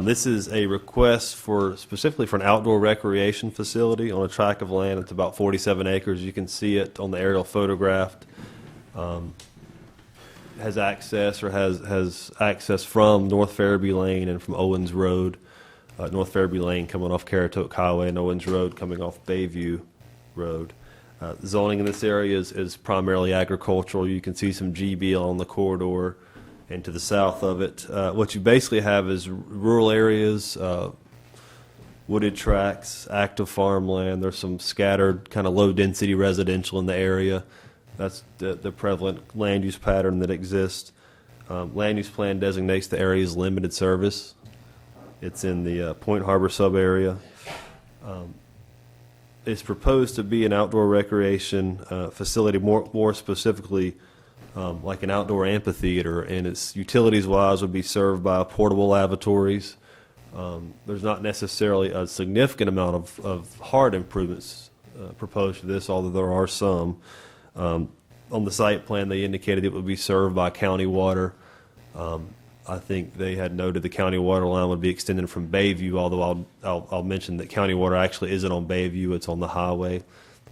This is a request specifically for an outdoor recreation facility on a tract of land. It's about 47 acres. You can see it on the aerial photograph. Has access or has access from North Farabee Lane and from Owens Road. North Farabee Lane coming off Currituck Highway and Owens Road coming off Bayview Road. Zoning in this area is primarily agricultural. You can see some GB along the corridor and to the south of it. What you basically have is rural areas, wooded tracts, active farmland. There's some scattered kind of low-density residential in the area. That's the prevalent land use pattern that exists. Land use plan designates the area as limited service. It's in the Point Harbor sub-area. It's proposed to be an outdoor recreation facility, more specifically like an outdoor amphitheater, and its utilities-wise would be served by portable lavatories. There's not necessarily a significant amount of hard improvements proposed to this, although there are some. On the site plan, they indicated it would be served by county water. I think they had noted the county water line would be extended from Bayview, although I'll mention that county water actually isn't on Bayview, it's on the highway.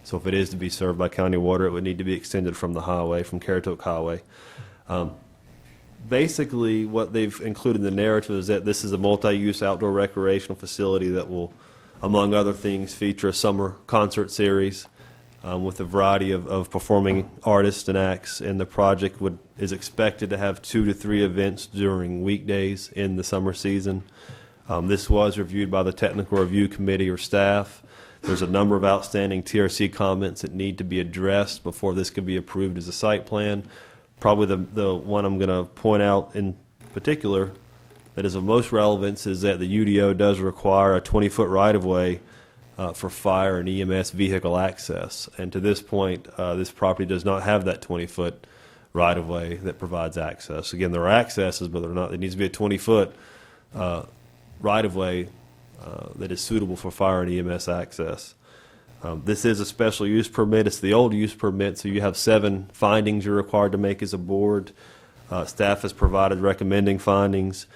So if it is to be served by county water, it would need to be extended from the highway, from Currituck Highway. Basically, what they've included in the narrative is that this is a multi-use outdoor recreational facility that will, among other things, feature a summer concert series with a variety of performing artists and acts, and the project is expected to have 2 to 3 events during weekdays in the summer season. This was reviewed by the Technical Review Committee or staff. There's a number of outstanding TRC comments that need to be addressed before this could be approved as a site plan. Probably the one I'm going to point out in particular that is of most relevance is that the UDO does require a 20-foot right-of-way for fire and EMS vehicle access. And to this point, this property does not have that 20-foot right-of-way that provides access. Again, there are accesses, but there needs to be a 20-foot right-of-way that is suitable for fire and EMS access. This is a special use permit. It's the old use permit, so you have 7 findings you're required to make as a board. Staff has provided recommending findings.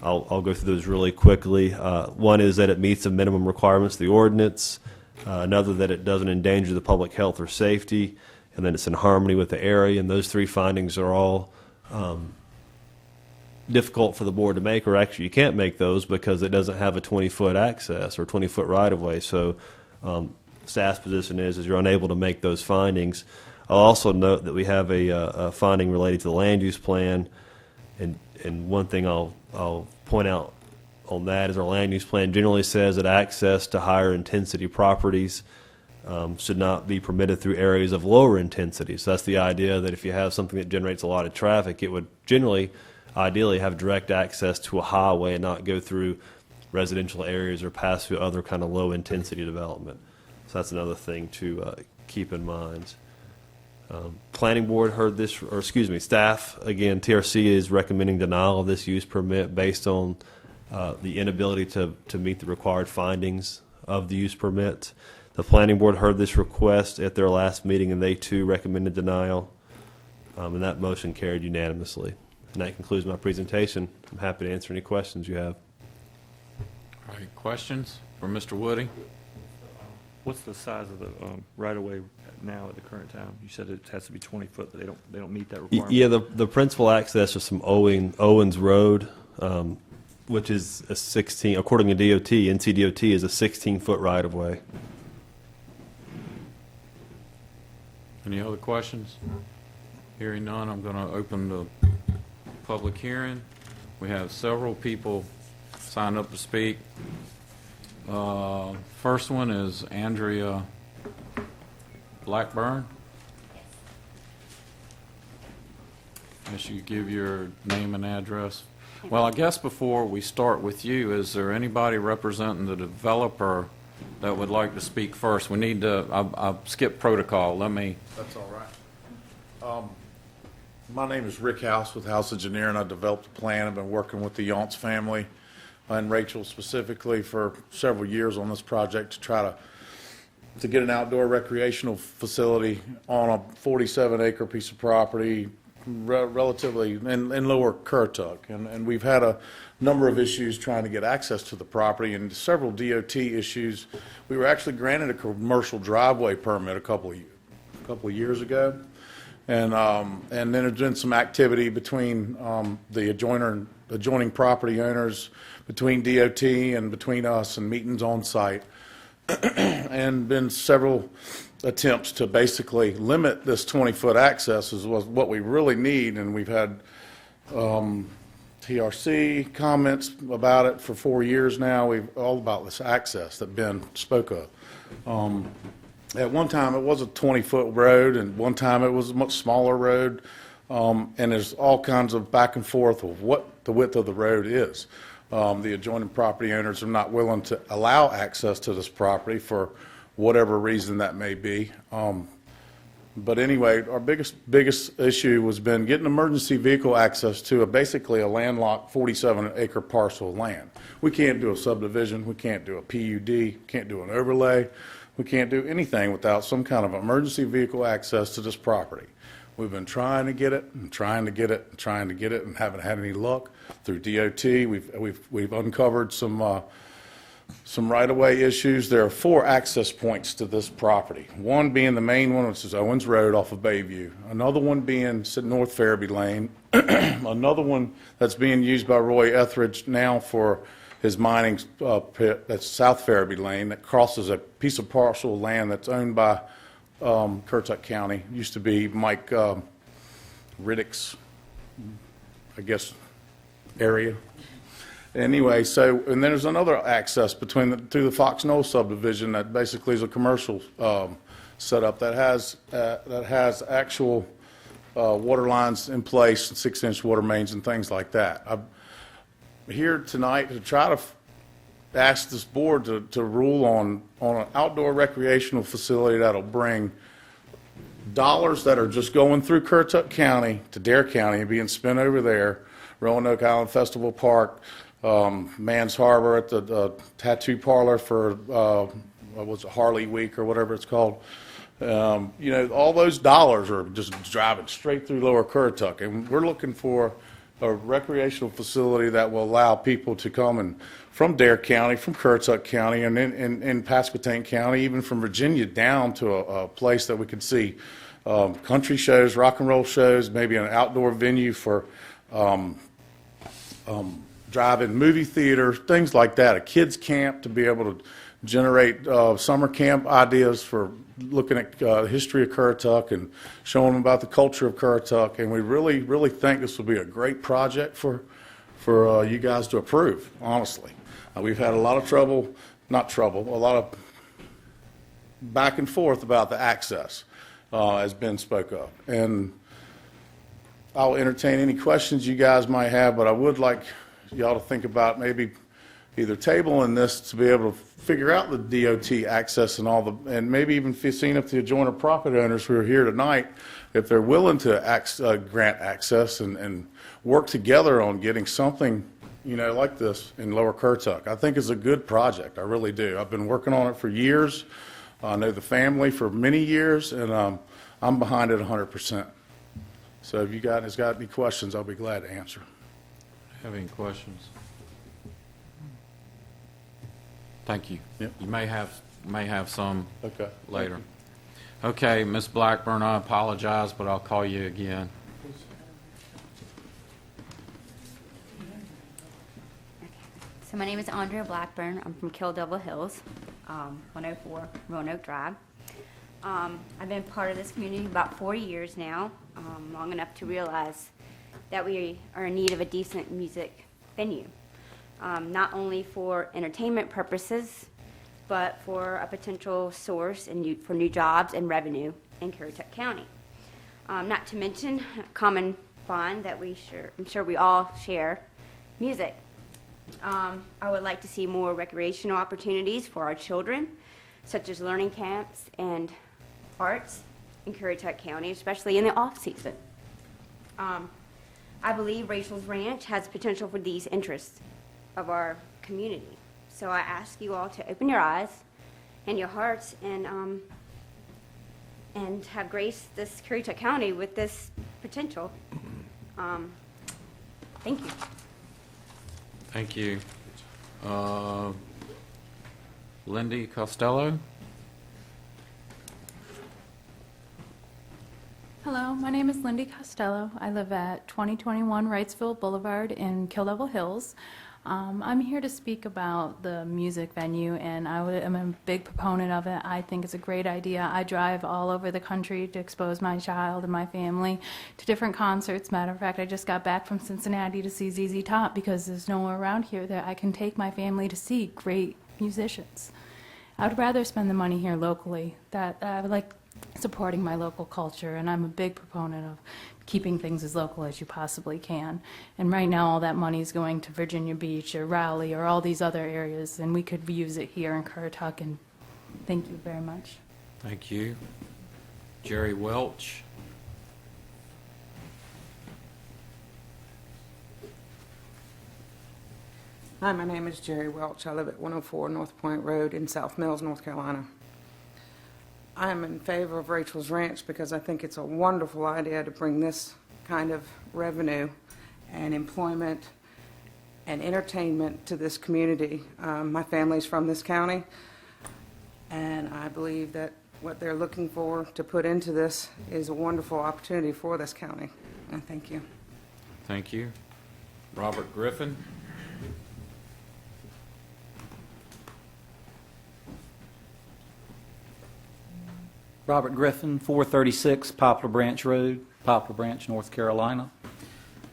I'll go through those really quickly. One is that it meets the minimum requirements of the ordinance. Another, that it doesn't endanger the public health or safety. And then it's in harmony with the area. And those 3 findings are all difficult for the board to make, or actually you can't make those because it doesn't have a 20-foot access or 20-foot right-of-way. So staff's position is you're unable to make those findings. I'll also note that we have a finding related to the land use plan, and one thing I'll point out on that is our land use plan generally says that access to higher intensity properties should not be permitted through areas of lower intensity. So that's the idea that if you have something that generates a lot of traffic, it would generally, ideally, have direct access to a highway and not go through residential areas or pass through other kind of low intensity development. So that's another thing to keep in mind. Planning board heard this, or excuse me, staff, again, TRC is recommending denial of this use permit based on the inability to meet the required findings of the use permit. The planning board heard this request at their last meeting, and they too recommended denial, and that motion carried unanimously. And that concludes my presentation. I'm happy to answer any questions you have. All right, questions for Mr. Woody? What's the size of the right-of-way now at the current time? You said it has to be 20 foot, but they don't meet that requirement. Yeah, the principal access is from Owens Road, which is a 16, according to DOT, NCDOT is a 16-foot right-of-way. Any other questions? Hearing none, I'm going to open the public hearing. We have several people signed up to speak. First one is Andrea Blackburn. As you give your name and address. Well, I guess before we start with you, is there anybody representing the developer that would like to speak first? We need to, I've skipped protocol. That's all right. My name is Rick House with House Engineering. I developed a plan. I've been working with the Yonts family and Rachel specifically for several years on this project to try to get an outdoor recreational facility on a 47-acre piece of property, relatively in lower Currituck. And we've had a number of issues trying to get access to the property and several DOT issues. We were actually granted a commercial driveway permit a couple of years ago. And then there's been some activity between the adjoining property owners, between DOT and between us, and meetings on site, and been several attempts to basically limit this 20-foot access is what we really need. And we've had TRC comments about it for 4 years now. We've all about this access that Ben spoke of. At one time, it was a 20-foot road, and one time it was a much smaller road, and there's all kinds of back and forth of what the width of the road is. The adjoining property owners are not willing to allow access to this property for whatever reason that may be. But anyway, our biggest issue has been getting emergency vehicle access to basically a landlocked 47-acre parcel of land. We can't do a subdivision. We can't do a PUD. Can't do an overlay. We can't do anything without some kind of emergency vehicle access to this property. We've been trying to get it and trying to get it and trying to get it and haven't had any luck through DOT. We've uncovered some right-of-way issues. There are 4 access points to this property. One being the main one, which is Owens Road off of Bayview. Another one being North Farabee Lane. Another one that's being used by Roy Etheridge now for his mining pit. That's South Farabee Lane that crosses a piece of parcel of land that's owned by Currituck County. Used to be Mike Riddick's, I guess, area. Anyway, and then there's another access through the Fox Knoll subdivision that basically is a commercial setup that has actual water lines in place, 6-inch water mains and things like that. I'm here tonight to try to ask this board to rule on an outdoor recreational facility that'll bring dollars that are just going through Currituck County to Dare County and being spent over there, Roanoke Island Festival Park, Mans Harbor at the tattoo parlor for what was it, Harley Week or whatever it's called. All those dollars are just driving straight through Lower Currituck, and we're looking for a recreational facility that will allow people to come from Dare County, from Currituck County, and in Pasquotank County, even from Virginia down to a place that we could see country shows, rock and roll shows, maybe an outdoor venue for drive-in movie theater, things like that, a kids camp to be able generate summer camp ideas for looking at history of Currituck and showing them about the culture of Currituck. And we really, really think this will be a great project for you guys to approve, honestly. We've had a lot of trouble, a lot of back and forth about the access, as Ben spoke of. And I'll entertain any questions you guys might have, but I would like y'all to think about maybe either tabling this to be able to figure out the DOT access and all the, and maybe even seeing if the adjoining property owners who are here tonight, if they're willing to grant access and work together on getting something, you know, like this in Lower Currituck. I think it's a good project. I really do. I've been working on it for years. I know the family for many years, and I'm behind it 100%. So if you guys got any questions, I'll be glad to answer. Have any questions? Thank you. Yep. You may have some Okay. later. Okay, Ms. Blackburn, I apologize, but I'll call you again. So my name is Andrea Blackburn. I'm from Kill Devil Hills, 104 Roanoke Drive. I've been part of this community about 4 years now, long enough to realize that we are in need of a decent music venue, not only for entertainment purposes, but for a potential source for new jobs and revenue in Currituck County. Not to mention a common bond that I'm sure we all share, music. I would like to see more recreational opportunities for our children, such as learning camps and arts in Currituck County, especially in the off-season. I believe Rachel's Ranch has potential for these interests of our community. So I ask you all to open your eyes and your hearts and have graced this Currituck County with this potential. Thank you. Thank you. Lindy Costello? Hello, my name is Lindy Costello. I live at 2021 Wrightsville Boulevard in Kill Devil Hills. I'm here to speak about the music venue, and I'm a big proponent of it. I think it's a great idea. I drive all over the country to expose my child and my family to different concerts. Matter of fact, I just got back from Cincinnati to see ZZ Top because there's nowhere around here that I can take my family to see great musicians. I would rather spend the money here locally. I would like supporting my local culture, and I'm a big proponent of keeping things as local as you possibly can. And right now all that money is going to Virginia Beach or Raleigh or all these other areas, and we could use it here in Currituck, and thank you very much. Thank you. Jerry Welch? Hi, my name is Jerry Welch. I live at 104 North Point Road in South Mills, North Carolina. I am in favor of Rachel's Ranch because I think it's a wonderful idea to bring this kind of revenue and employment and entertainment to this community. My family's from this county, and I believe that what they're looking for to put into this is a wonderful opportunity for this county. And thank you. Thank you. Robert Griffin? Robert Griffin, 436 Poplar Branch Road, Poplar Branch, North Carolina.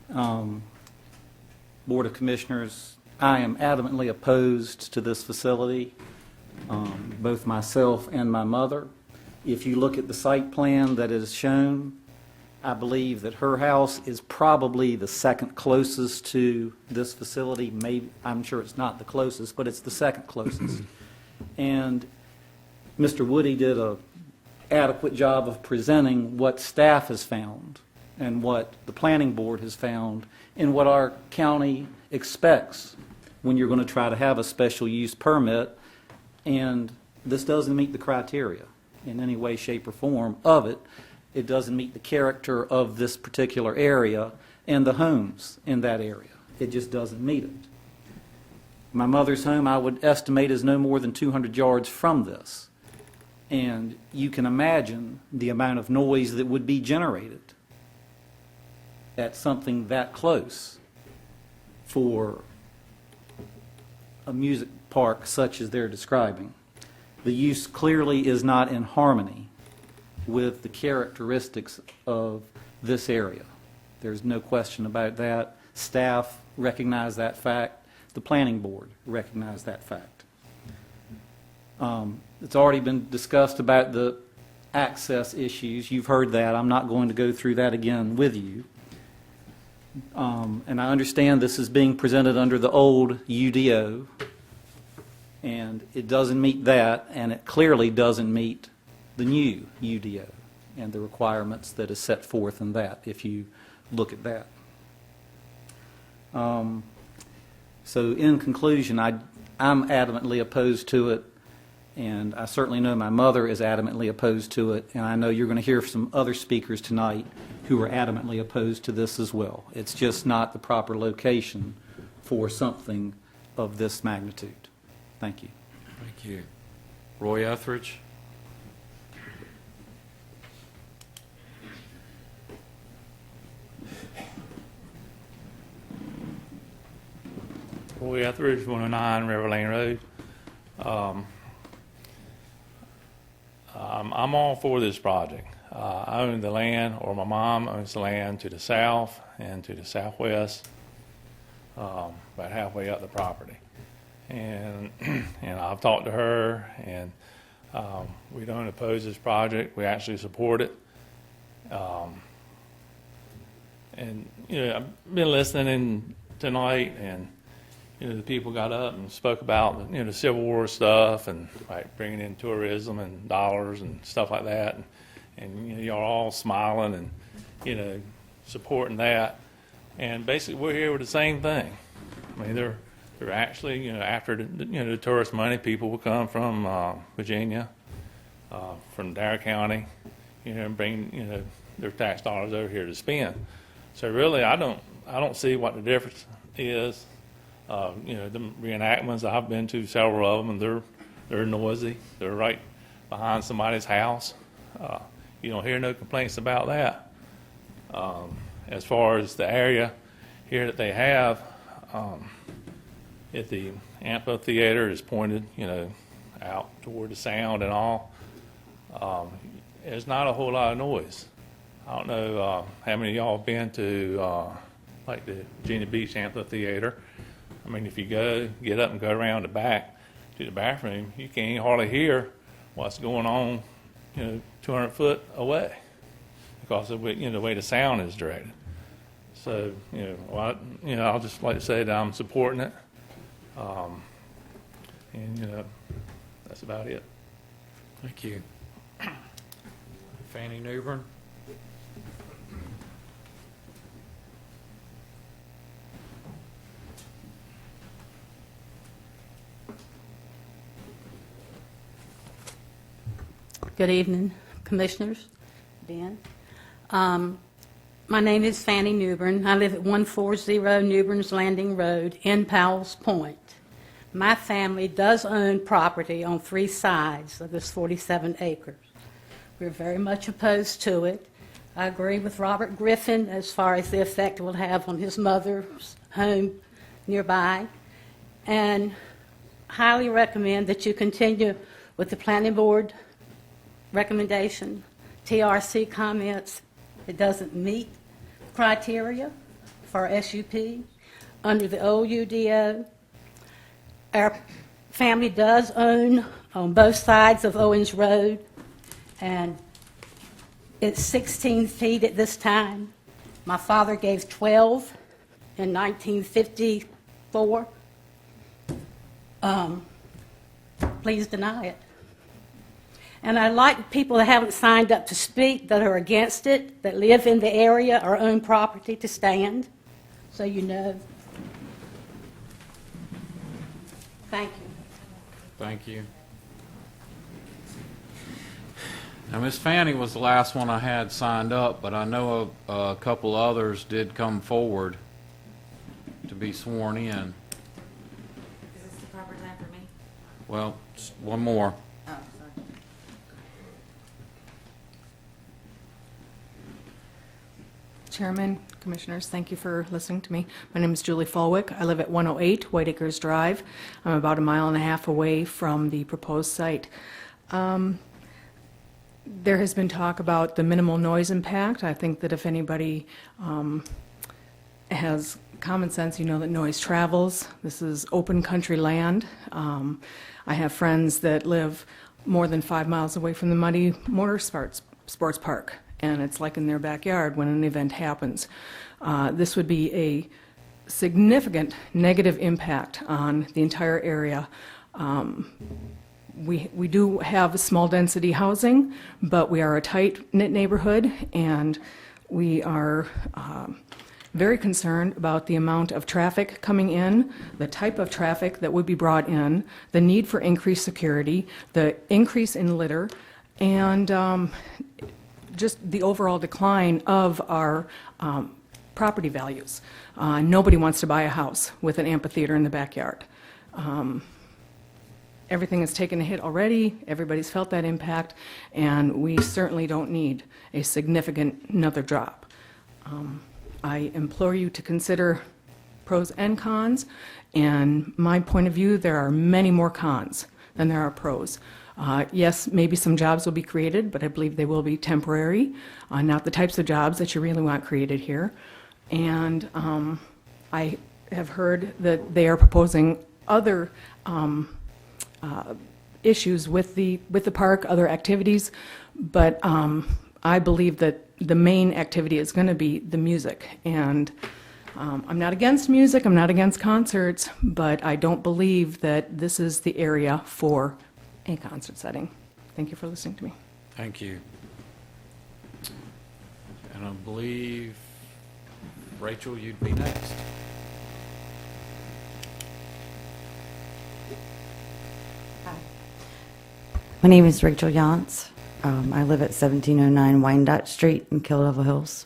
Board of Commissioners, I am adamantly opposed to this facility, both myself and my mother. If you look at the site plan that is shown, I believe that her house is probably the second closest to this facility. Maybe, I'm sure it's not the closest, but it's the second closest. And Mr. Woody did a adequate job of presenting what staff has found and what the planning board has found and what our county expects when you're going to try to have a special use permit, and this doesn't meet the criteria in any way, shape, or form of it. It doesn't meet the character of this particular area and the homes in that area. It just doesn't meet it. My mother's home, I would estimate, is no more than 200 yards from this. And you can imagine the amount of noise that would be generated at something that close for a music park such as they're describing. The use clearly is not in harmony with the characteristics of this area. There's no question about that. Staff recognize that fact. The planning board recognized that fact. It's already been discussed about the access issues. You've heard that. I'm not going to go through that again with you. And I understand this is being presented under the old UDO, and it doesn't meet that, and it clearly doesn't meet the new UDO and the requirements that is set forth in that, if you look at that. So in conclusion, I'm adamantly opposed to it, and I certainly know my mother is adamantly opposed to it, and I know you're going to hear some other speakers tonight who are adamantly opposed to this as well. It's just not the proper location for something of this magnitude. Thank you. Thank you. Roy Etheridge? Roy Etheridge, 109 River Lane Road. I'm all for this project. I own the land, or my mom owns the land to the south and to the southwest, about halfway up the property. And I've talked to her, and we don't oppose this project. We actually support it. And I've been listening tonight, and the people got up and spoke about the Civil War stuff and like bringing in tourism and dollars and stuff like that, and y'all are all smiling and supporting that. And basically, we're here with the same thing. I mean, they're actually after the tourist money, people will come from Virginia, from Dare County, and bring their tax dollars over here to spend. So really, I don't see what the difference is. The reenactments, I've been to several of them, and they're noisy. They're right behind somebody's house. You don't hear no complaints about that. As far as the area here that they have, if the amphitheater is pointed, out toward the sound and all, there's not a whole lot of noise. I don't know how many of y'all have been to like the Virginia Beach Amphitheater. I mean, if you get up and go around the back to the bathroom, you can't hardly hear what's going on, 200 foot away, because of the way the sound is directed. So, I'll just like to say that I'm supporting it, and that's about it. Thank you. Fanny Newbern? Good evening, Commissioners, Ben. My name is Fanny Newbern. I live at 140 Newbern's Landing Road in Powell's Point. My family does own property on 3 sides of this 47 acres. We're very much opposed to it. I agree with Robert Griffin as far as the effect it will have on his mother's home nearby, and highly recommend that you continue with the Planning Board recommendation. TRC comments it doesn't meet criteria for SUP under the old UDO. Our family does own on both sides of Owens Road, and it's 16 feet at this time. My father gave 12 in 1954. Please deny it. And I'd like people that haven't signed up to speak, that are against it, that live in the area or own property, to stand, so you know. Thank you. Thank you. Now, Miss Fanny was the last one I had signed up, but I know a couple others did come forward to be sworn in. Is this the proper time for me? Well, just one more. Oh, sorry. Chairman, Commissioners. Thank you for listening to me. My name is Julie Fulwick. I live at 108 White Acres Drive. I'm about a mile and a half away from the proposed site. There has been talk about the minimal noise impact. I think that if anybody has common sense, you know that noise travels. This is open country land. I have friends that live more than 5 miles away from the Muddy Sports Park, and it's like in their backyard when an event happens. This would be a significant negative impact on the entire area. We do have small density housing, but we are a tight-knit neighborhood, and we are very concerned about the amount of traffic coming in, the type of traffic that would be brought in, the need for increased security, the increase in litter, and just the overall decline of our property values. Nobody wants to buy a house with an amphitheater in the backyard. Everything has taken a hit already. Everybody's felt that impact, and we certainly don't need a significant another drop. I implore you to consider pros and cons, and my point of view, there are many more cons than there are pros. Yes, maybe some jobs will be created, but I believe they will be temporary, not the types of jobs that you really want created here. And I have heard that they are proposing other issues with the park, other activities, but I believe that the main activity is going to be the music. And I'm not against music, I'm not against concerts, but I don't believe that this is the area for a concert setting. Thank you for listening to me. Thank you. And I believe, Rachel, you'd be next. My name is Rachel Yance. I live at 1709 Wyandotte Street in Kill Devil Hills.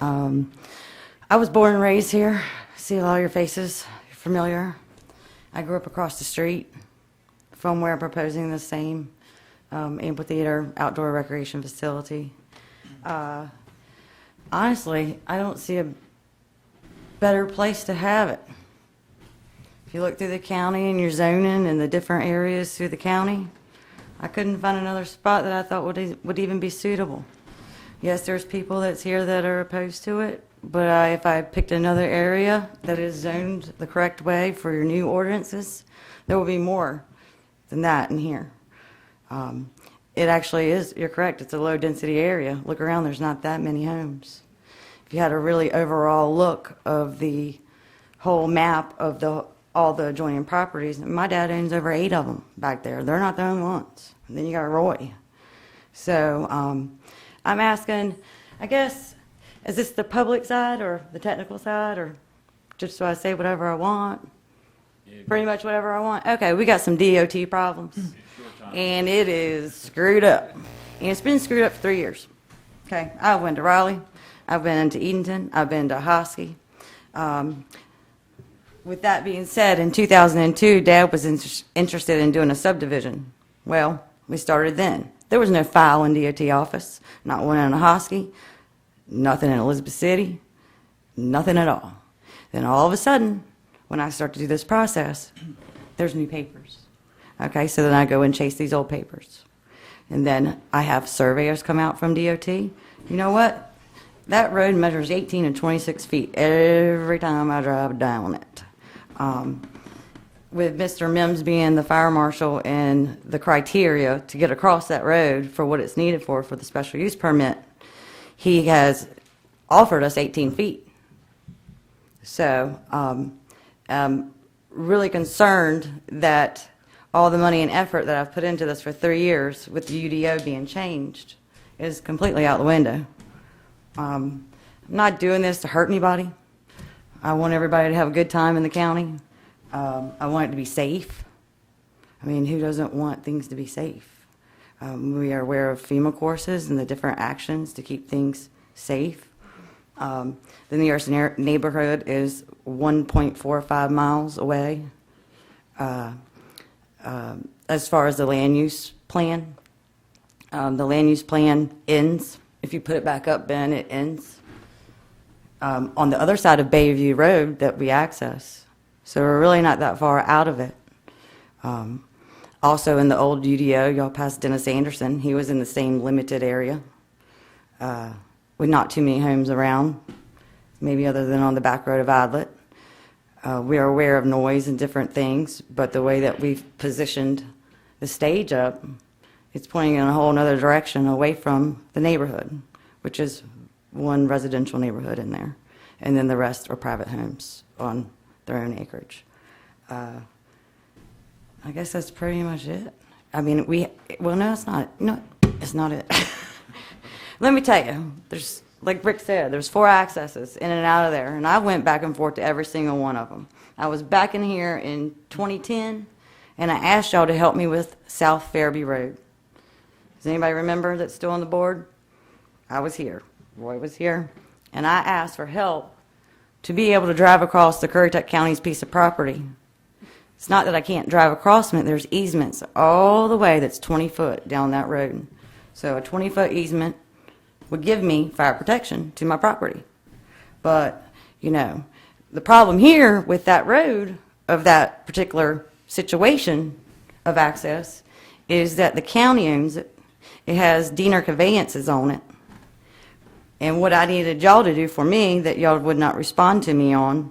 I was born and raised here. See a lot of your faces. You're familiar. I grew up across the street from where I'm proposing the same amphitheater, outdoor recreation facility. Honestly, I don't see a better place to have it. If you look through the county and your zoning and the different areas through the county, I couldn't find another spot that I thought would even be suitable. Yes, there's people that's here that are opposed to it, but if I picked another area that is zoned the correct way for your new ordinances, there will be more than that in here. It actually is, you're correct, it's a low-density area. Look around, there's not that many homes. If you had a really overall look of the whole map of all the adjoining properties, my dad owns over 8 of them back there. They're not the only ones. And then you got Roy. So I'm asking, I guess, is this the public side or the technical side, or just so I say whatever I want? Pretty much whatever I want. Okay, we got some DOT problems, and it is screwed up. And it's been screwed up for 3 years. Okay, I went to Raleigh, I've been to Edenton, I've been to Hosky. With that being said, in 2002, Dad was interested in doing a subdivision. Well, we started then. There was no file in DOT office, not one in Hosky, nothing in Elizabeth City, nothing at all. Then all of a sudden, when I start to do this process, there's new papers. Okay, so then I go and chase these old papers. And then I have surveyors come out from DOT. You know what? That road measures 18 and 26 feet every time I drive down it. With Mr. Mims being the fire marshal and the criteria to get across that road for what it's needed for the special use permit, he has offered us 18 feet. So I'm really concerned that all the money and effort that I've put into this for 3 years with the UDO being changed is completely out the window. I'm not doing this to hurt anybody. I want everybody to have a good time in the county. I want it to be safe. I mean, who doesn't want things to be safe? We are aware of FEMA courses and the different actions to keep things safe. The nearest neighborhood is 1.45 miles away. As far as the land use plan, the land use plan ends. If you put it back up, Ben, it ends on the other side of Bayview Road that we access. So we're really not that far out of it. Also in the old UDO, y'all passed Dennis Anderson. He was in the same limited area with not too many homes around, maybe other than on the back road of Idlet. We are aware of noise and different things, but the way that we've positioned the stage up, it's pointing in a whole other direction away from the neighborhood, which is one residential neighborhood in there. And then the rest are private homes on their own acreage. I guess that's pretty much it. I mean, well, no, it's not. No, it's not it. Let me tell you, there's, like Rick said, there's 4 accesses in and out of there, and I went back and forth to every single one of them. I was back in here in 2010, and I asked y'all to help me with South Fairby Road. Does anybody remember that's still on the board? I was here. Roy was here. And I asked for help to be able to drive across the Currituck County's piece of property. It's not that I can't drive across it. There's easements all the way that's 20 foot down that road. So a 20-foot easement would give me fire protection to my property. But, you know, the problem here with that road of that particular situation of access is that the county owns it. It has Diener conveyances on it. And what I needed y'all to do for me that y'all would not respond to me on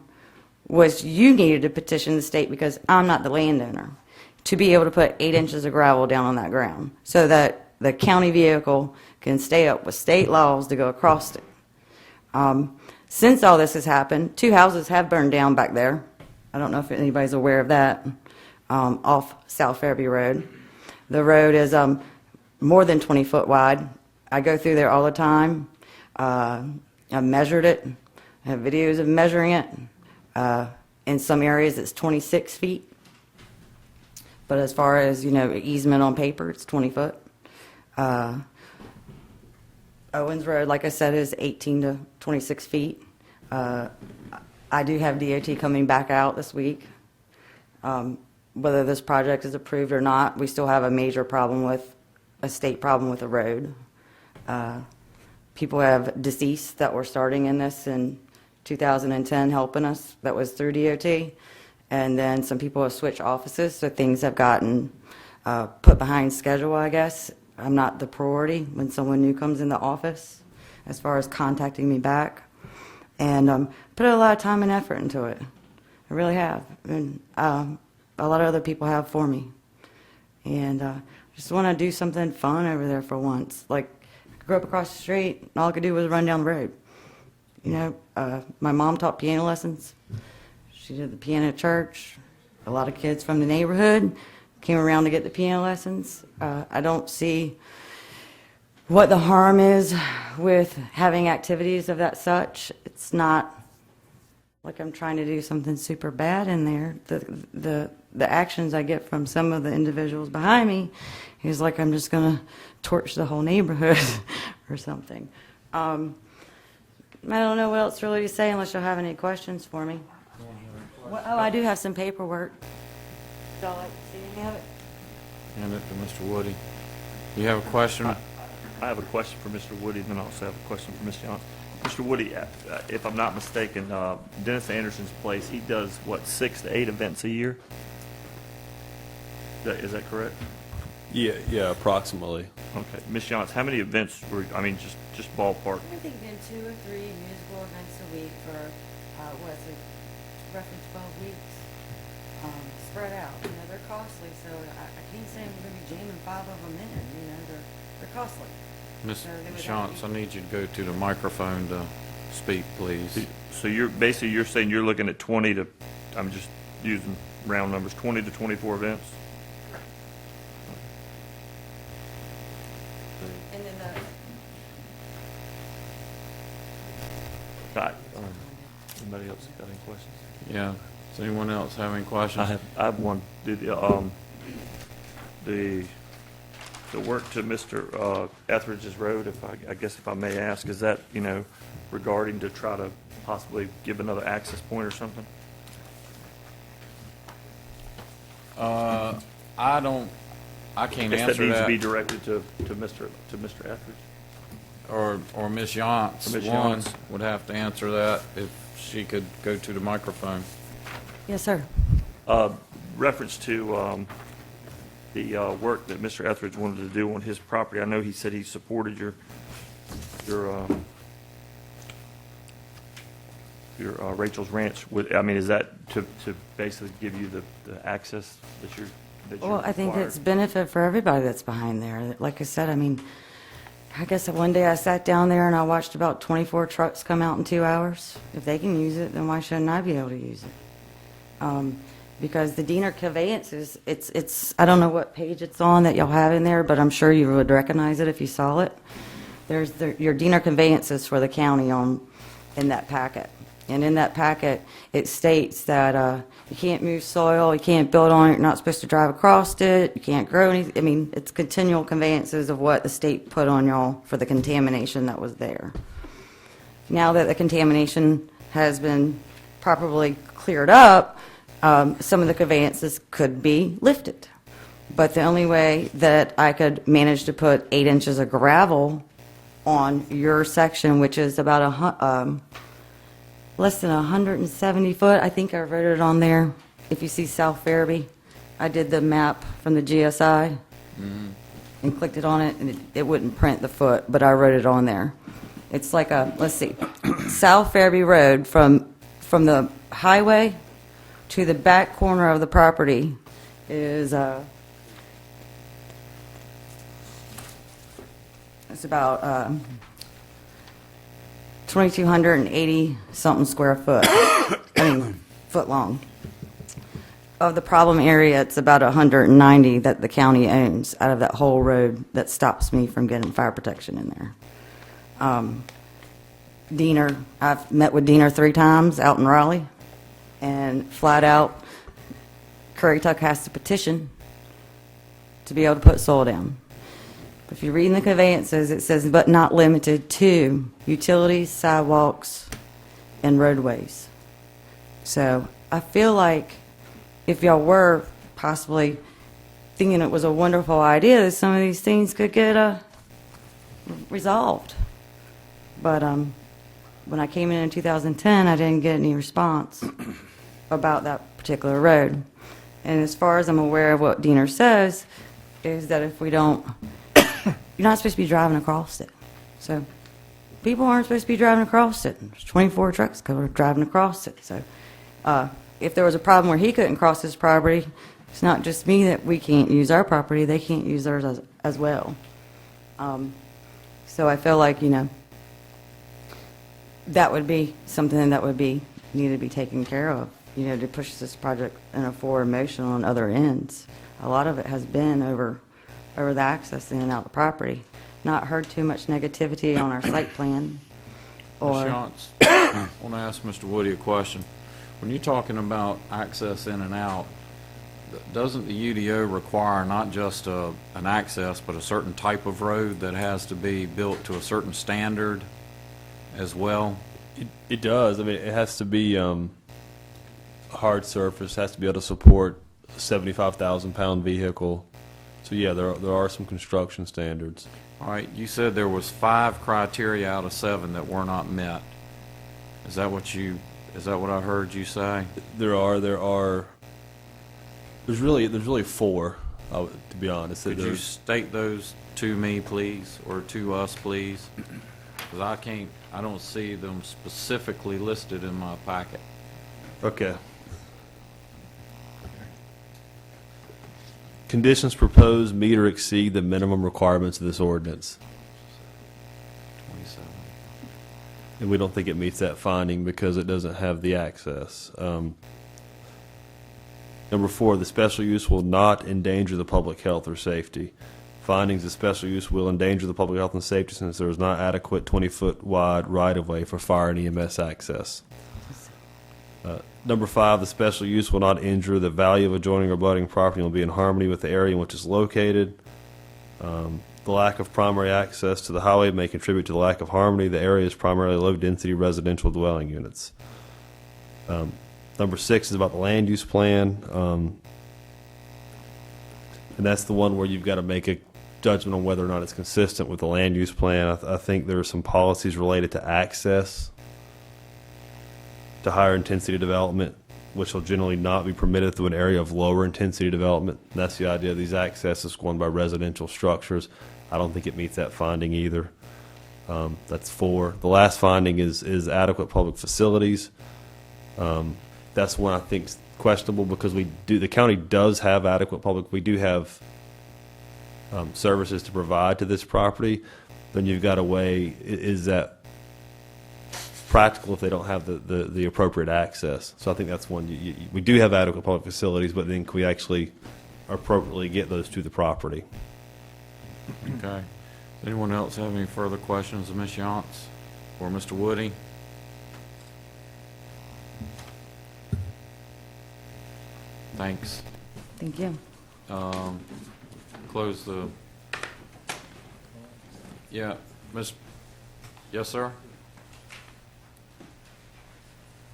was you needed to petition the state, because I'm not the landowner, to be able to put 8 inches of gravel down on that ground so that the county vehicle can stay up with state laws to go across it. Since all this has happened, 2 houses have burned down back there. I don't know if anybody's aware of that, off South Fairby Road. The road is more than 20 foot wide. I go through there all the time. I measured it. I have videos of measuring it. In some areas it's 26 feet. But as far as, you know, easement on paper, it's 20 foot. Owens Road, like I said, is 18 to 26 feet. I do have DOT coming back out this week. Whether this project is approved or not, we still have a major problem with, a state problem with the road. People have deceased that were starting in this in 2010 helping us. That was through DOT. And then some people have switched offices, so things have gotten put behind schedule, I guess. I'm not the priority when someone new comes in the office as far as contacting me back. And put a lot of time and effort into it. I really have. And a lot of other people have for me. And just want to do something fun over there for once. Like, I grew up across the street, and all I could do was run down the road. You know, my mom taught piano lessons. She did the piano at church. A lot of kids from the neighborhood came around to get the piano lessons. I don't see what the harm is with having activities of that such. It's not like I'm trying to do something super bad in there. The actions I get from some of the individuals behind me is like I'm just going to torch the whole neighborhood or something. I don't know what else really to say unless you'll have any questions for me. Well, oh, I do have some paperwork. Would y'all like to see any of it? Hand it to Mr. Woody. You have a question? I have a question for Mr. Woody, and then I also have a question for Mr. Johnson. Mr. Woody, if I'm not mistaken, Dennis Anderson's place, he does, what, 6 to 8 events a year? Is that correct? Yeah, approximately. Okay. Ms. Johnson, how many events were, I mean, just ballpark? I think been 2 or 3 musical events a week for, roughly 12 weeks, spread out. You know, they're costly, so I can't say I'm going to be jamming 5 of them in. You know, they're costly. Ms. So they would Shantz, I need you to go to the microphone to speak, please. So you're saying you're looking at 20 to, I'm just using round numbers, 20 to 24 events? And then Anybody else got any questions? Yeah. Does anyone else have any questions? I have one. Did the work to Mr. Etheridge's road, I guess if I may ask, is that, you know, regarding to try to possibly give another access point or something? I can't answer that needs that. to be directed to Mr. Etheridge. or Ms. Yantz, Ms. one, Yantz. would have to answer that if she could go to the microphone. Yes, sir. Reference to the work that Mr. Etheridge wanted to do on his property. I know he said he supported your Rachel's Ranch. I mean, is that to basically give you the access that you're Well, I think required? it's benefit for everybody that's behind there. Like I said, I mean, I guess that one day I sat down there and I watched about 24 trucks come out in 2 hours. If they can use it, then why shouldn't I be able to use it? Because the Diener conveyances, it's I don't know what page it's on that y'all have in there, but I'm sure you would recognize it if you saw it. There's your Diener conveyances for the county in that packet. And in that packet, it states that you can't move soil, you can't build on it, you're not supposed to drive across it, you can't grow anything. I mean, it's continual conveyances of what the state put on y'all for the contamination that was there. Now that the contamination has been properly cleared up, some of the conveyances could be lifted. But the only way that I could manage to put 8 inches of gravel on your section, which is about less than 170 foot. I think I wrote it on there. If you see South Fairby, I did the map from the GSI and clicked it on it, and it wouldn't print the foot, but I wrote it on there. It's like let's see, South Fairby Road from the highway to the back corner of the property is it's about 2,280 something square foot. I mean, foot long. Of the problem area, it's about 190 that the county owns out of that whole road that stops me from getting fire protection in there. Diener, I've met with Diener 3 times out in Raleigh, and flat out, Currituck has to petition to be able to put soil down. If you read in the conveyances, it says, but not limited to utilities, sidewalks, and roadways. So I feel like if y'all were possibly thinking it was a wonderful idea, that some of these things could get resolved. But when I came in 2010, I didn't get any response about that particular road. And as far as I'm aware of what Diener says, is that if we don't, you're not supposed to be driving across it. So people aren't supposed to be driving across it. There's 24 trucks driving across it. So if there was a problem where he couldn't cross his property, it's not just me that we can't use our property, they can't use theirs as well. So I feel like, that would be something that would be needed to be taken care of, to push this project in a forward motion on other ends. A lot of it has been over the access in and out the property. Not heard too much negativity on our site plan. Ms. Yantz, I want to ask Mr. Woody a question. When you're talking about access in and out, doesn't the UDO require not just an access, but a certain type of road that has to be built to a certain standard as well? It does. I mean, it has to be a hard surface, has to be able to support a 75,000-pound vehicle. So yeah, there are some construction standards. All right, you said there was 5 criteria out of 7 that were not met. Is that what I heard you say? There's really 4, to be honest. Could you state those to me, please, or to us, please? Because I don't see them specifically listed in my packet. Okay. Conditions proposed meet or exceed the minimum requirements of this ordinance. 27. And we don't think it meets that finding because it doesn't have the access. Number 4, the special use will not endanger the public health or safety. Findings of special use will endanger the public health and safety since there is not adequate 20-foot wide right-of-way for fire and EMS access. Number 5, the special use will not injure the value of adjoining or abutting property and will be in harmony with the area in which it's located. The lack of primary access to the highway may contribute to the lack of harmony. The area is primarily low-density residential dwelling units. Number 6 is about the land use plan, and that's the one where you've got to make judgment on whether or not it's consistent with the land use plan. I think there are some policies related to access to higher intensity development, which will generally not be permitted through an area of lower intensity development. And that's the idea of these accesses going by residential structures. I don't think it meets that finding either. That's 4. The last finding is adequate public facilities. That's one I think is questionable because the county does have adequate public. We do have services to provide to this property. Then you've got to weigh, is that practical if they don't have the appropriate access? So I think that's one. We do have adequate public facilities, but then can we actually appropriately get those to the property? Okay. Anyone else have any further questions of Ms. Yance or Mr. Woody? Thanks. Thank you. Close the, yeah, yes, sir?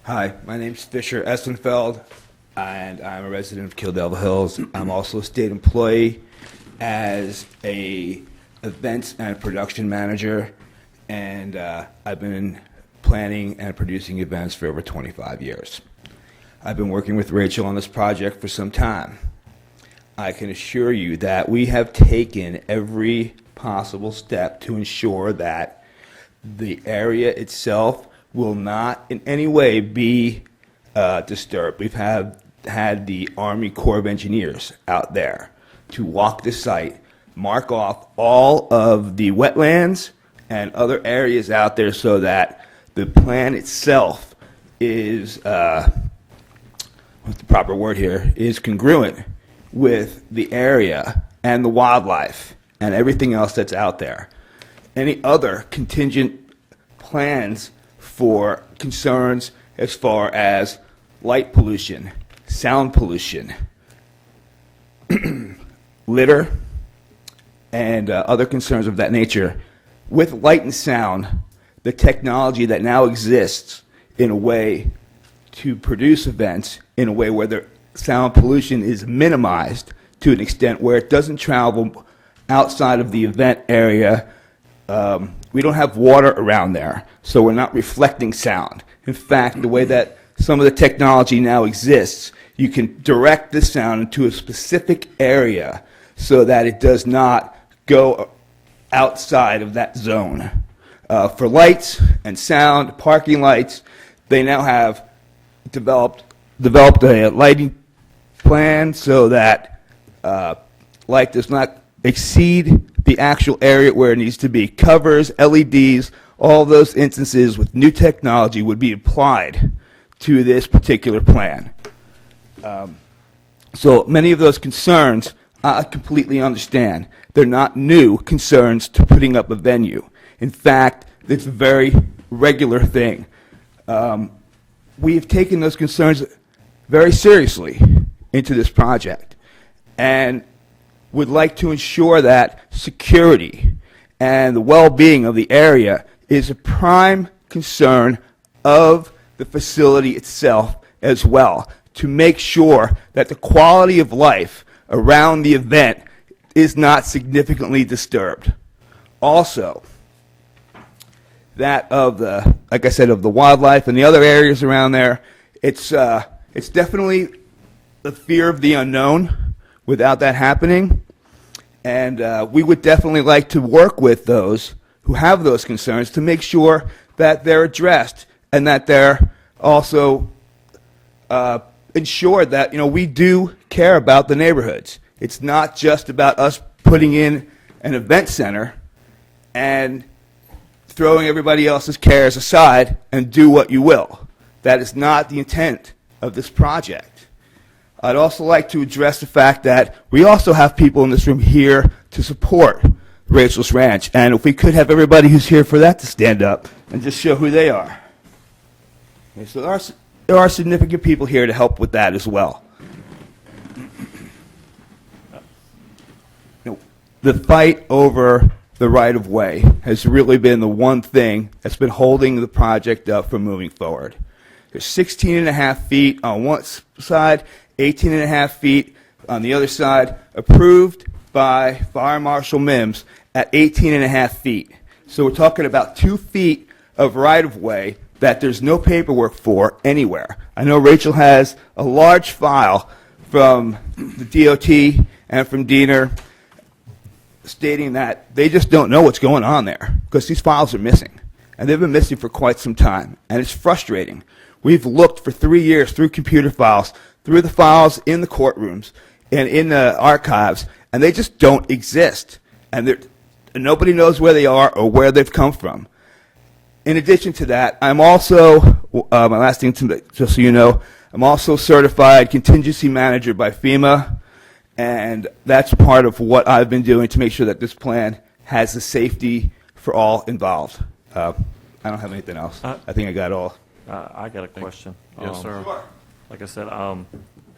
Hi, my name's Fisher Essenfeld, and I'm a resident of Kill Devil Hills. I'm also a state employee as a events and production manager, and I've been planning and producing events for over 25 years. I've been working with Rachel on this project for some time. I can assure you that we have taken every possible step to ensure that the area itself will not in any way be disturbed. We've had the Army Corps of Engineers out there to walk the site, mark off all of the wetlands and other areas out there so that the plan itself is, what's the proper word here, is congruent with the area and the wildlife and everything else that's out there. Any other contingent plans for concerns as far as light pollution, sound pollution, litter, and other concerns of that nature. With light and sound, the technology that now exists in a way to produce events in a way where the sound pollution is minimized to an extent where it doesn't travel outside of the event area. We don't have water around there, so we're not reflecting sound. In fact, the way that some of the technology now exists, you can direct the sound into a specific area so that it does not go outside of that zone. For lights and sound, parking lights, they now have developed a lighting plan so that light does not exceed the actual area where it needs to be. Covers, LEDs, all those instances with new technology would be applied to this particular plan. So many of those concerns I completely understand. They're not new concerns to putting up a venue. In fact, it's a very regular thing. We have taken those concerns very seriously into this project and would like to ensure that security and the well-being of the area is a prime concern of the facility itself as well, to make sure that the quality of life around the event is not significantly disturbed. Also, that of the, like I said, of the wildlife and the other areas around there, it's definitely the fear of the unknown without that happening. And we would definitely like to work with those who have those concerns to make sure that they're addressed and that they're also ensured that, you know, we do care about the neighborhoods. It's not just about us putting in an event center and throwing everybody else's cares aside and do what you will. That is not the intent of this project. I'd also like to address the fact that we also have people in this room here to support Rachel's Ranch, and if we could have everybody who's here for that to stand up and just show who they are. Okay, so there are significant people here to help with that as well. The fight over the right-of-way has really been the one thing that's been holding the project up from moving forward. There's 16 and a half feet on one side, 18 and a half feet on the other side, approved by Fire Marshal Mims at 18.5 feet. So we're talking about 2 feet of right-of-way that there's no paperwork for anywhere. I know Rachel has a large file from the DOT and from Diener stating that they just don't know what's going on there because these files are missing. And they've been missing for quite some time. And it's frustrating. We've looked for 3 years through computer files, through the files in the courtrooms and in the archives, and they just don't exist. And nobody knows where they are or where they've come from. In addition to that, I'm also, my last thing, just so you know, I'm also certified contingency manager by FEMA, and that's part of what I've been doing to make sure that this plan has the safety for all involved. I don't have anything else. I think I got all. I got a question. Yes, sir. Like I said,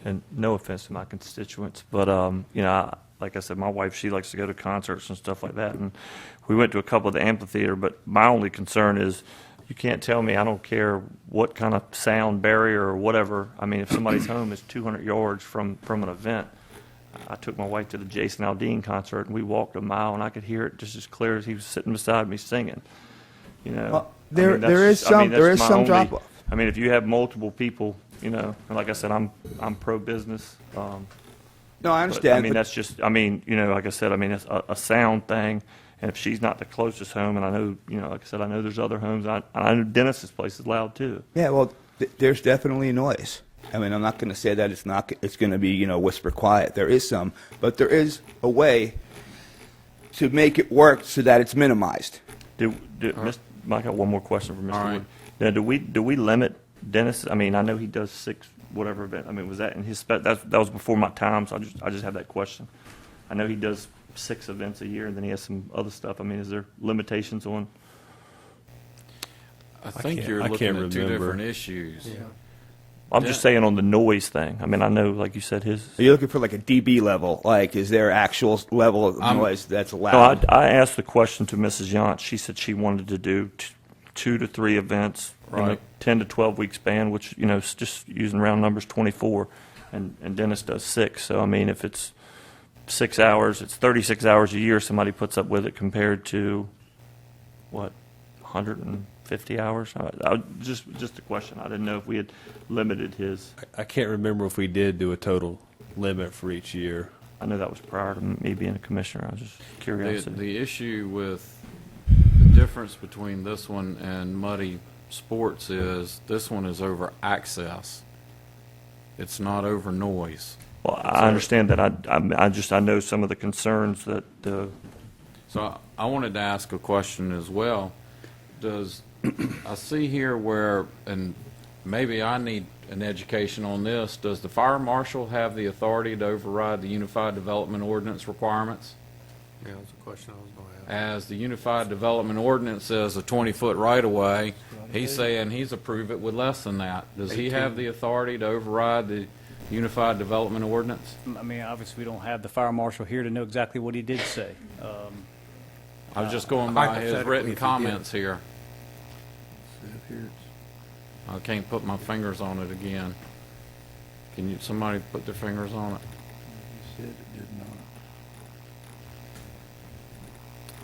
and no offense to my constituents, but you know, like I said, my wife, she likes to go to concerts and stuff like that, and we went to a couple of the amphitheater. But my only concern is, you can't tell me, I don't care what kind of sound barrier or whatever. I mean, if somebody's home is 200 yards from an event, I took my wife to the Jason Aldean concert, and we walked a mile, and I could hear it just as clear as he was sitting beside me singing. You know, There is some drop off. I mean, if you have multiple people, you know, and like I said, I'm pro business. No, I understand. I mean, that's just, I mean, you know, like I said, I mean, it's a sound thing. And if she's not the closest home, and I know, you know, like I said, I know there's other homes. I know Dennis's place is loud too. Yeah, well, there's definitely noise. I mean, I'm not going to say that it's going to be, you know, whisper quiet. There is some, but there is a way to make it work so that it's minimized. Mike, I got one more question for Mr. All right. Wood. Now, do we limit Dennis? I mean, I know he does 6 whatever event. I mean, was that in his that was before my time? So I just have that question. I know he does 6 events a year, and then he has some other stuff. I mean, is there limitations on? I think you're looking at 2 different issues. Yeah. I'm just saying on the noise thing. I mean, I know, like you said, Are you looking for like a dB level? Like, is there actual level of noise that's allowed? No, I asked the question to Mrs. Yant. She said she wanted to do 2 to 3 events in a 10 to 12 week span, which, you know, is just using round numbers, 24, and Dennis does 6. So, I mean, if it's 6 hours, it's 36 hours a year somebody puts up with it compared to, what, 150 hours? Just a question. I didn't know if we had limited his. I can't remember if we did do a total limit for each year. I know that was prior to me being a commissioner. I was just curious. The issue with the difference between this one and Muddy Sports is this one is over access. It's not over noise. Well, I understand that. I know some of the concerns that. So I wanted to ask a question as well. Does I see here where, and maybe I need an education on this, does the fire marshal have the authority to override the Unified Development Ordinance requirements? Yeah, that's a question I was going to ask. As the Unified Development Ordinance says a 20-foot right-of-way, he's saying he's approved it with less than that. Does he have the authority to override the Unified Development Ordinance? I mean, obviously, we don't have the fire marshal here to know exactly what he did say. I was just going by his written comments here. I can't put my fingers on it again. Can somebody put their fingers on it? He said it did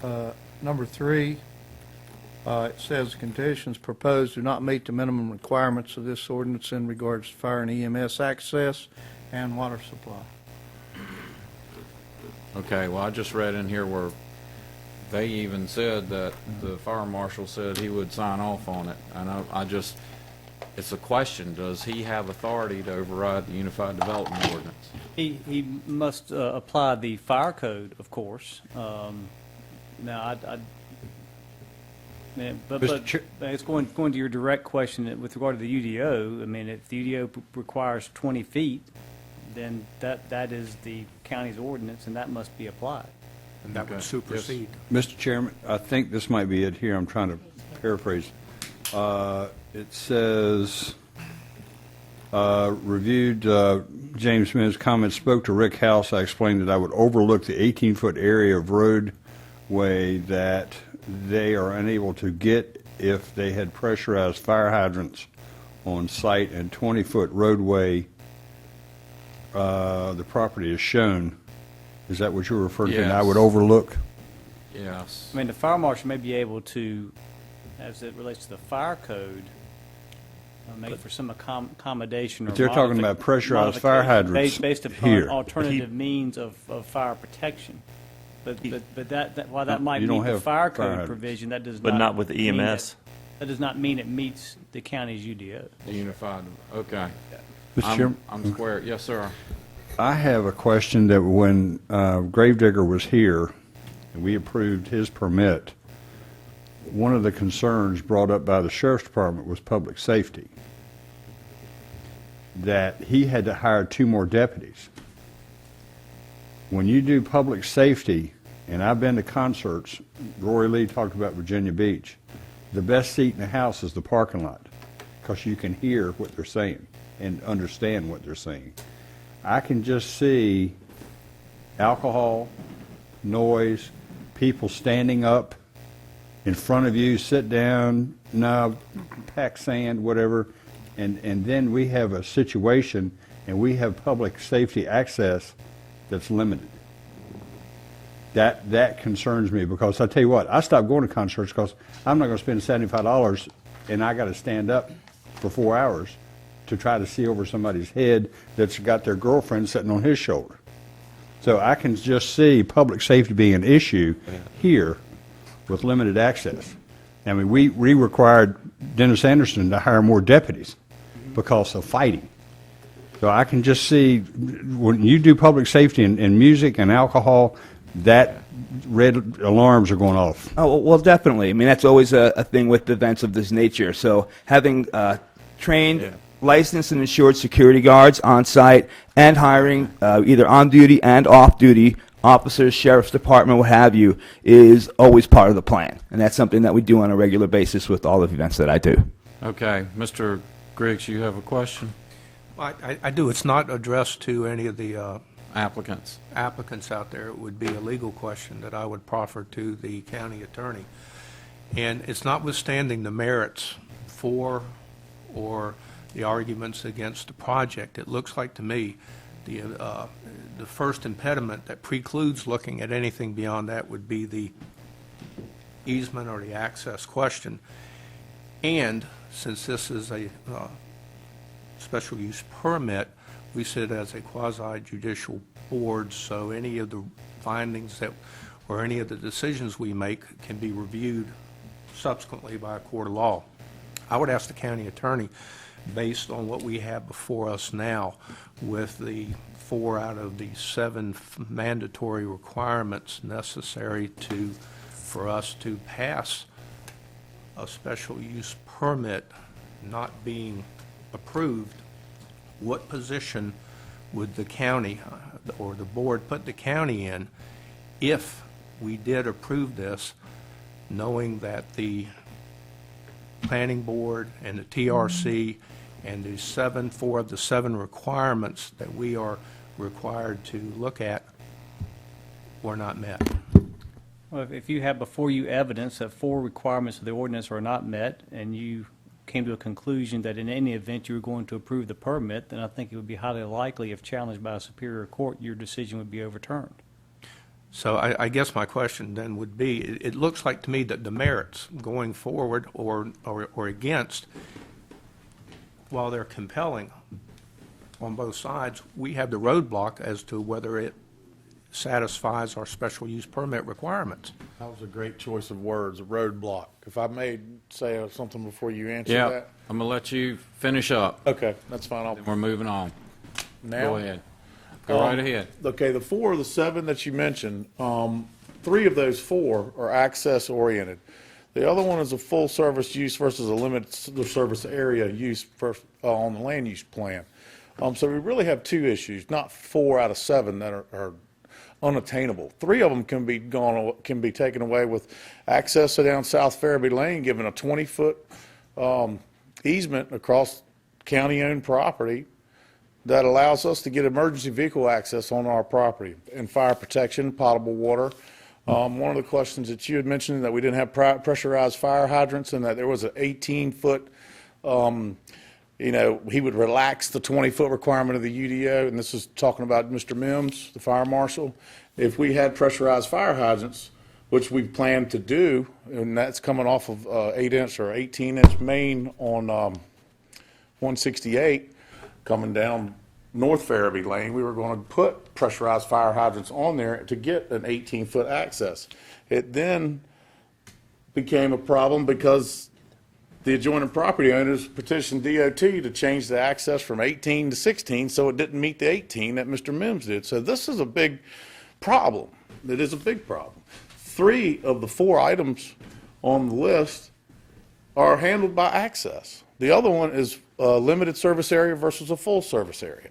not. Number 3, it says conditions proposed do not meet the minimum requirements of this ordinance in regards to fire and EMS access and water supply. Okay, well, I just read in here where they even said that the fire marshal said he would sign off on it. And it's a question, does he have authority to override the Unified Development Ordinance? He must apply the fire code, of course. Now, but it's going to your direct question with regard to the UDO. I mean, if the UDO requires 20 feet, then that is the county's ordinance, and that must be applied. And that would supersede. Mr. Chairman, I think this might be it here. I'm trying to paraphrase. It says, reviewed James Mims' comments, spoke to Rick House. I explained that I would overlook the 18-foot area of roadway that they are unable to get if they had pressurized fire hydrants on site, and 20-foot roadway, the property is shown. Is that what you're referring to? And I Yes. would overlook? Yes. I mean, the fire marshal may be able to, as it relates to the fire code, make for some accommodation or But they're talking about pressurized fire modification hydrants based upon here. alternative means of fire protection. But that while that might You meet don't the have fire fire code hydrants. provision, that does But not. not with mean EMS. That does not mean it meets the county's UDO. The unified, okay. Mr. Chairman? I'm square, yes, sir. I have a question that when Gravedigger was here and we approved his permit, one of the concerns brought up by the sheriff's department was public safety, that he had to hire 2 more deputies. When you do public safety, and I've been to concerts, Roy Lee talked about Virginia Beach, the best seat in the house is the parking lot because you can hear what they're saying and understand what they're saying. I can just see alcohol, noise, people standing up in front of you, sit down, no, pack sand, whatever, and then we have a situation and we have public safety access that's limited. That concerns me because I tell you what, I stopped going to concerts because I'm not going to spend $75 and I got to stand up for 4 hours to try to see over somebody's head that's got their girlfriend sitting on his shoulder. So I can just see public safety being an issue here with limited access. I mean, we required Dennis Anderson to hire more deputies because of fighting. So I can just see when you do public safety and music and alcohol, that red alarms are going off. Oh, well, definitely. I mean, that's always a thing with events of this nature. So having trained, licensed, and insured security guards on site and hiring either on duty and off duty officers, sheriff's department, what have you, is always part of the plan. And that's something that we do on a regular basis with all of the events that I do. Okay, Mr. Griggs, you have a question? I do. It's not addressed to any of the Applicants. applicants out there. It would be a legal question that I would proffer to the county attorney. And it's notwithstanding the merits for or the arguments against the project. It looks like to me the first impediment that precludes looking at anything beyond that would be the easement or the access question. And since this is a special use permit, we sit as a quasi-judicial board, so any of the findings that or any of the decisions we make can be reviewed subsequently by a court of law. I would ask the county attorney, based on what we have before us now, with the 4 out of the 7 mandatory requirements necessary for us to pass a special use permit not being approved, what position would the county or the board put the county in if we did approve this, knowing that the planning board and the TRC and the 4 of the 7 requirements that we are required to look at were not met? Well, if you have before you evidence that 4 requirements of the ordinance are not met, and you came to a conclusion that in any event you were going to approve the permit, then I think it would be highly likely, if challenged by a superior court, your decision would be overturned. So I guess my question then would be, it looks like to me that the merits going forward or against, while they're compelling on both sides, we have the roadblock as to whether it satisfies our special use permit requirements. That was a great choice of words, a roadblock. If I may say something before you answer Yeah, that. I'm going to let you finish up. Okay, that's fine. Then we're moving on. Now? Go ahead. Go right ahead. Okay, the 4 of the 7 that you mentioned, 3 of those 4 are access oriented. The other one is a full service use versus a limited service area use on the land use plan. So we really have 2 issues, not 4 out of 7 that are unattainable. 3 of them can be taken away with access down South Fairby Lane, given a 20-foot easement across county-owned property that allows us to get emergency vehicle access on our property and fire protection, potable water. One of the questions that you had mentioned that we didn't have pressurized fire hydrants and that there was an 18-foot he would relax the 20-foot requirement of the UDO, and this is talking about Mr. Mims, the fire marshal. If we had pressurized fire hydrants, which we plan to do, and that's coming off of 8-inch or 18-inch main on 168, coming down North Farabee Lane, we were going to put pressurized fire hydrants on there to get an 18-foot access. It then became a problem because the adjoining property owners petitioned DOT to change the access from 18 to 16, so it didn't meet the 18 that Mr. Mims did. So this is a big problem. It is a big problem. 3 of the 4 items on the list are handled by access. The other one is a limited service area versus a full service area.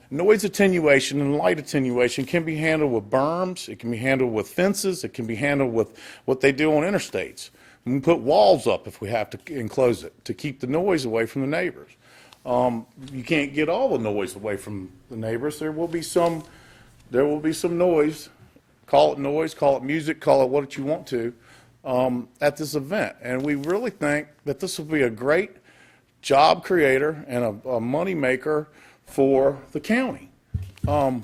Noise attenuation and light attenuation can be handled with berms, it can be handled with fences, it can be handled with what they do on interstates. We can put walls up if we have to enclose it to keep the noise away from the neighbors. You can't get all the noise away from the neighbors. There will be some noise. Call it noise, call it music, call it what you want to at this event. And we really think that this will be a great job creator and a money maker for the county.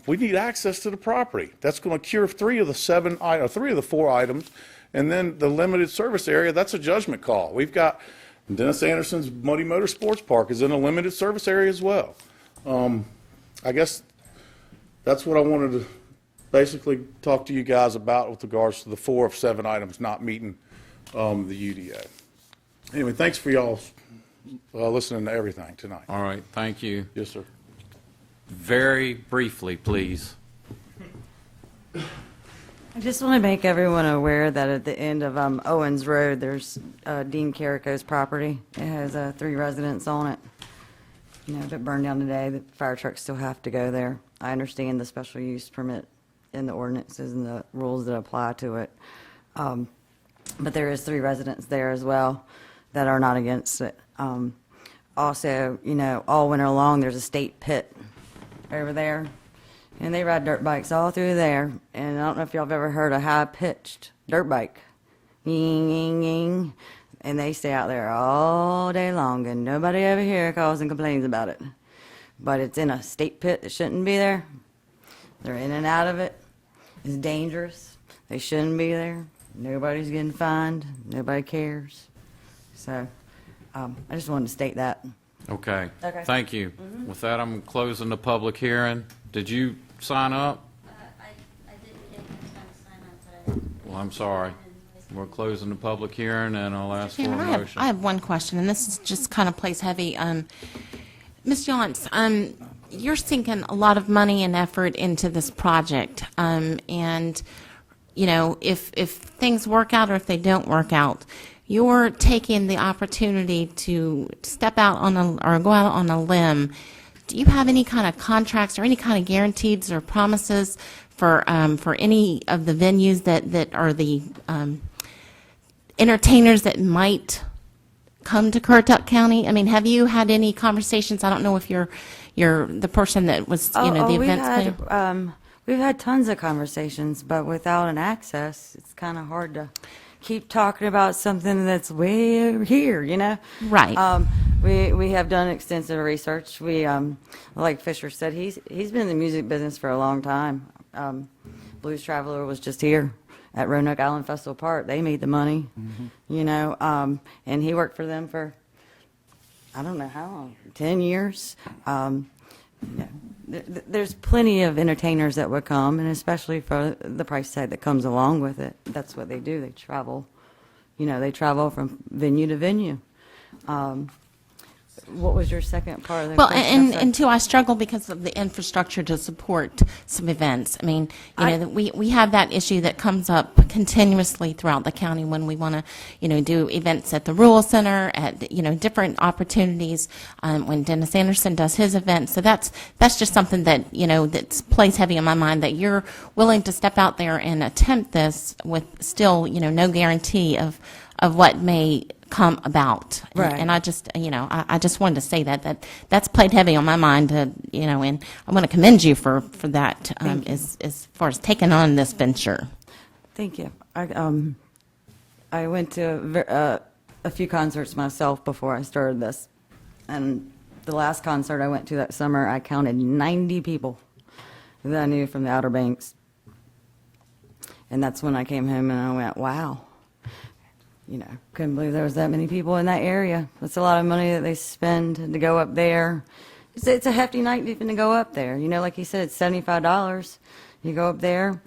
We need access to the property. That's going to cure 3 of the 4 items. And then the limited service area, that's a judgment call. We've got Dennis Anderson's Muddy Motor Sports Park is in a limited service area as well. I guess that's what I wanted to basically talk to you guys about with regards to the 4 of 7 items not meeting the UDO. Anyway, thanks for y'all listening to everything tonight. All right, thank you. Yes, sir. Very briefly, please. I just want to make everyone aware that at the end of Owens Road, there's Dean Carrico's property. It has 3 residents on it. If it burned down today, the fire trucks still have to go there. I understand the special use permit in the ordinances and the rules that apply to it. But there is 3 residents there as well that are not against it. Also, all winter long, there's a state pit over there. And they ride dirt bikes all through there. And I don't know if y'all have ever heard a high-pitched dirt bike. Ying, ying, ying. And they stay out there all day long, and nobody ever here calls and complains about it. But it's in a state pit that shouldn't be there. They're in and out of it. It's dangerous. They shouldn't be there. Nobody's getting fined. Nobody cares. So I just wanted to state that. Okay. Okay. Thank you. With that, I'm closing the public hearing. Did you sign up? I didn't get time to sign up, but Well, I'm sorry. We're closing the public hearing, and I'll ask for a Chairman, motion. I have one question, and this is just kind of plays heavy. Ms. Yonts, you're sinking a lot of money and effort into this project, and if things work out or if they don't work out, you're taking the opportunity to step out or go out on a limb. Do you have any kind of contracts or any kind of guarantees or promises for any of the venues that are the entertainers that might come to Currituck County? I mean, have you had any conversations? I don't know if you're the person that was the events planner. We've had tons of conversations, but without an access, it's kind of hard to keep talking about something that's way over here, Right. We have done extensive research. We, like Fisher said, he's been in the music business for a long time. Blues Traveler was just here at Roanoke Island Festival Park. They made the money, and he worked for them for, I don't know how long, 10 years. There's plenty of entertainers that would come, and especially for the price tag that comes along with it. That's what they do. They travel, they travel from venue to venue. What was your second part of the Well, question? and two, I struggle because of the infrastructure to support some events. I mean, we have that issue that comes up continuously throughout the county when we want to, do events at the Rural Center, at different opportunities. When Dennis Anderson does his events, so that's just something that that plays heavy on my mind. That you're willing to step out there and attempt this with still no guarantee of what may come about. Right. And I just, I just wanted to say that's played heavy on my mind, and I want to commend you for that as far as taking on this venture. Thank you. I went to a few concerts myself before I started this. And the last concert I went to that summer, I counted 90 people that I knew from the Outer Banks. And that's when I came home and I went, wow. You know, couldn't believe there was that many people in that area. That's a lot of money that they spend to go up there. It's a hefty night even to go up there. You know, like you said, it's $75. You go up there,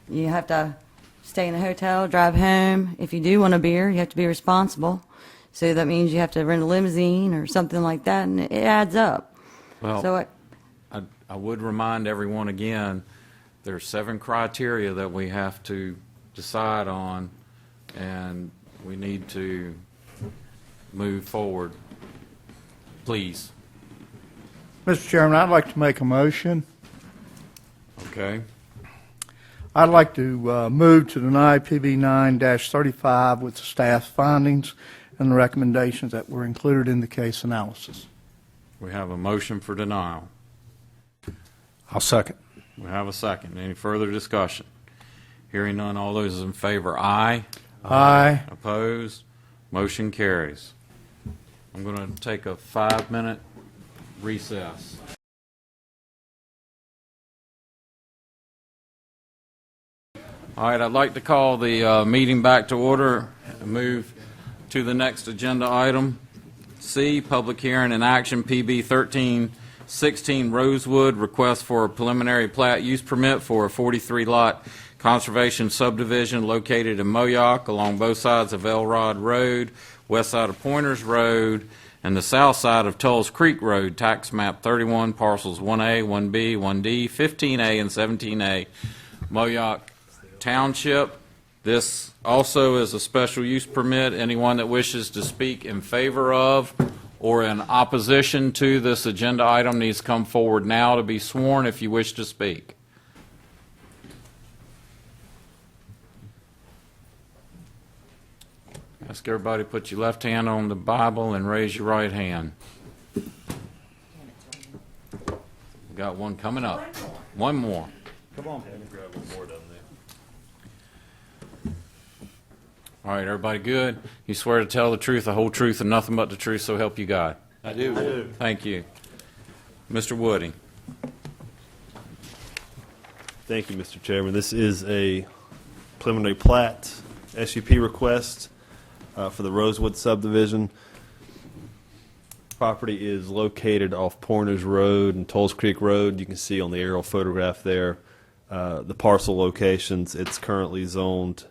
you have to stay in a hotel, drive home. If you do want a beer, you have to be responsible. So that means you have to rent a limousine or something like that, and it adds up. Well, So I would remind everyone again, there's 7 criteria that we have to decide on, and we need to move forward. Please. Mr. Chairman, I'd like to make a motion. Okay. I'd like to move to deny PB 9-35 with the staff's findings and the recommendations that were included in the case analysis. We have a motion for denial. I'll second. We have a second. Any further discussion? Hearing none, all those in favor, aye. Aye. Opposed? Motion carries. I'm going to take a 5-minute recess. All right, I'd like to call the meeting back to order and move to the next agenda item. C, public hearing and action, PB 1316 Rosewood, request for a preliminary plat use permit for a 43-lot conservation subdivision located in Moyock along both sides of Elrod Road, west side of Pointers Road, and the south side of Tulls Creek Road, tax map 31, parcels 1A, 1B, 1D, 15A, and 17A, Moyock Township. This also is a special use permit. Anyone that wishes to speak in favor of or in opposition to this agenda item needs to come forward now to be sworn if you wish to speak. Ask everybody to put your left hand on the Bible and raise your right hand. We got one coming up. One more. Come on, grab one more down there. All right, everybody good? You swear to tell the truth, the whole truth, and nothing but the truth, so help you God. I do. Thank you. Mr. Woody. Thank you, Mr. Chairman. This is a preliminary plat SUP request for the Rosewood subdivision. Property is located off Pointers Road and Tulls Creek Road. You can see on the aerial photograph there the parcel locations. It's currently zoned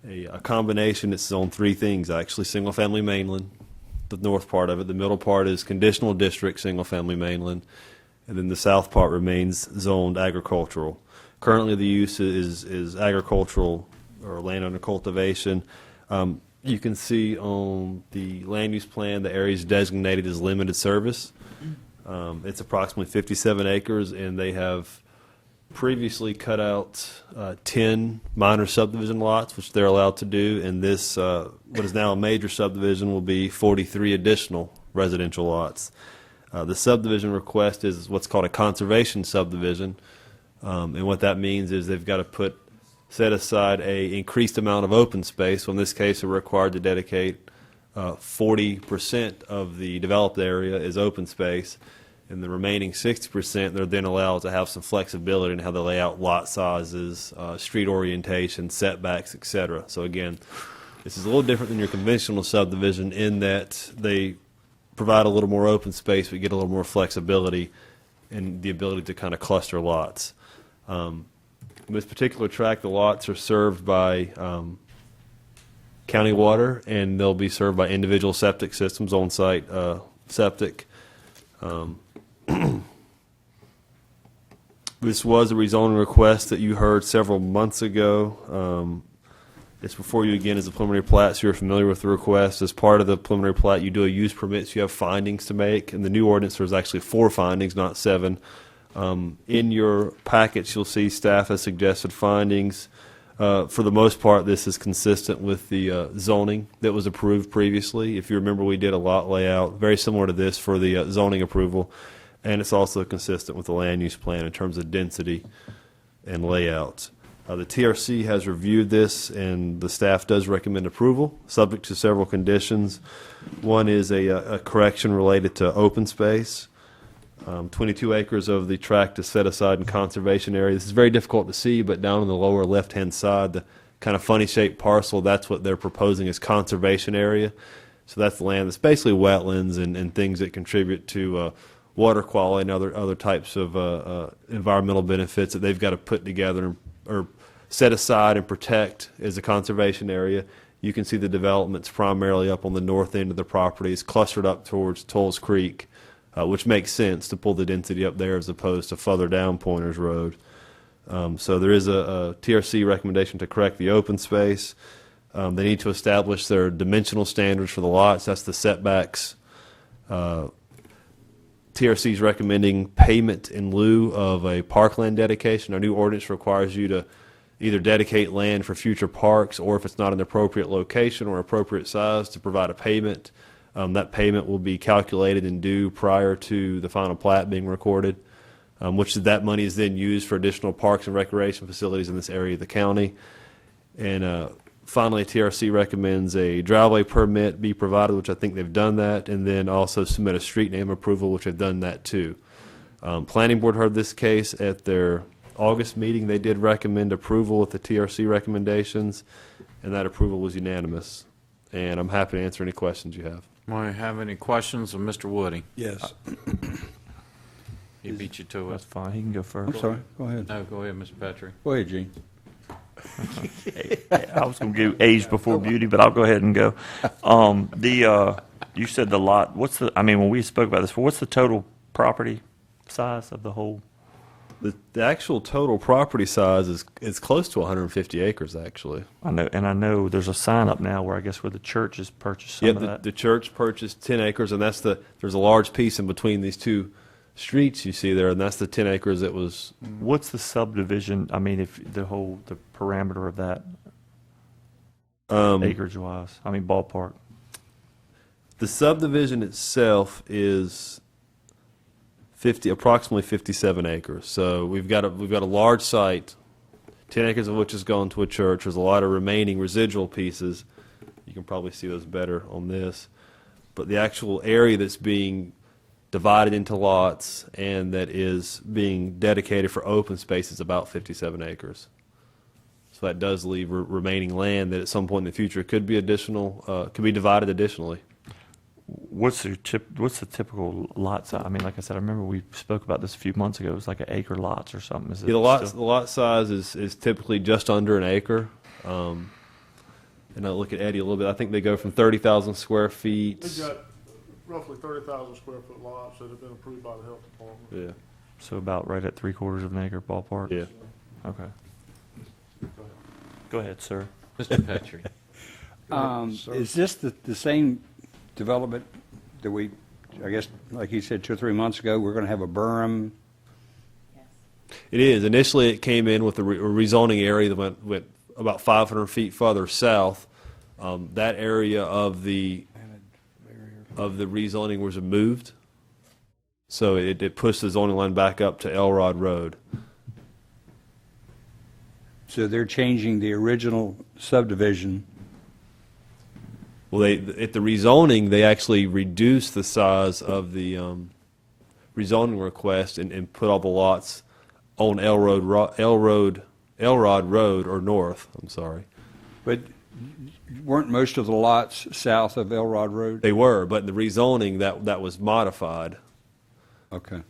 a combination. It's zoned 3 things, actually. Single-family mainland, the north part of it. The middle part is conditional district, single-family mainland. And then the south part remains zoned agricultural. Currently, the use is agricultural or land under cultivation. You can see on the land use plan the area is designated as limited service. It's approximately 57 acres, and they have previously cut out 10 minor subdivision lots, which they're allowed to do, and this, what is now a major subdivision, will be 43 additional residential lots. The subdivision request is what's called a conservation subdivision, and what that means is they've got to set aside a increased amount of open space. So in this case, they're required to dedicate 40% of the developed area is open space, and the remaining 60% they're then allowed to have some flexibility in how they lay out lot sizes, street orientation, setbacks, etc. So again, this is a little different than your conventional subdivision in that they provide a little more open space, but get a little more flexibility and the ability to kind of cluster lots. In this particular tract, the lots are served by county water, and they'll be served by individual septic systems, on-site septic. This was a rezoning request that you heard several months ago. It's before you again as a preliminary plat, so you're familiar with the request. As part of the preliminary plat, you do a use permit, so you have findings to make. In the new ordinance, there's actually 4 findings, not 7. In your packets, you'll see staff has suggested findings. For the most part, this is consistent with the zoning that was approved previously. If you remember, we did a lot layout very similar to this for the zoning approval, and it's also consistent with the land use plan in terms of density and layout. The TRC has reviewed this, and the staff does recommend approval, subject to several conditions. One is a correction related to open space. 22 acres of the tract is set aside in conservation area. This is very difficult to see, but down on the lower left-hand side, the kind of funny-shaped parcel, that's what they're proposing as conservation area. So that's the land that's basically wetlands and things that contribute to water quality and other types of environmental benefits that they've got to put together or set aside and protect as a conservation area. You can see the developments primarily up on the north end of the property. It's clustered up towards Tolls Creek, which makes sense to pull the density up there as opposed to further down Pointers Road. So there is a TRC recommendation to correct the open space. They need to establish their dimensional standards for the lots. That's the setbacks. TRC is recommending payment in lieu of a parkland dedication. Our new ordinance requires you to either dedicate land for future parks, or if it's not an appropriate location or appropriate size, to provide a payment. That payment will be calculated and due prior to the final plat being recorded, which that money is then used for additional parks and recreation facilities in this area of the county. And finally, TRC recommends a driveway permit be provided, which I think they've done that, and then also submit a street name approval, which they've done that too. Planning Board heard this case at their August meeting. They did recommend approval with the TRC recommendations, and that approval was unanimous. And I'm happy to answer any questions you have. Want to have any questions of Mr. Woody? Yes. He beat you to it. That's fine. He can go first. I'm sorry. Go ahead. No, go ahead, Mr. Petrie. Go ahead, Gene. I was going to go age before beauty, but I'll go ahead and go. You said the lot, when we spoke about this, what's the total property size of the whole? The actual total property size is close to 150 acres, actually. I know there's a sign up now where the church has purchased some of that. The church purchased 10 acres, and there's a large piece in between these two streets you see there, and that's the 10 acres that was. What's the subdivision? If the parameter of that, acreage wise, ballpark. The subdivision itself is approximately 57 acres. So we've got a large site, 10 acres of which has gone to a church. There's a lot of remaining residual pieces. You can probably see those better on this. But the actual area that's being divided into lots and that is being dedicated for open space is about 57 acres. So that does leave remaining land that at some point in the future could be could be divided additionally. What's the typical lot size? Like I said, I remember we spoke about this a few months ago. It was like an acre lots or something. The lot size is typically just under an acre. And I'll look at Eddie a little bit. I think they go from 30,000 square feet. They've got roughly 30,000 square foot lots that have been approved by the health department. Yeah. So about right at 3/4 of an acre ballpark? Yeah. Okay. Go ahead, sir. Mr. Petrie. Is this the same development that I guess, like you said 2 or 3 months ago, we're going to have a berm? It is. Initially, it came in with a rezoning area that went about 500 feet further south. That area of the rezoning was removed, so it pushed the zoning line back up to Elrod Road. So they're changing the original subdivision. Well, at the rezoning, they actually reduced the size of the rezoning request and put all the lots on Elrod Road or north. I'm sorry. But weren't most of the lots south of Elrod Road? They were, but in the rezoning that was modified. Okay.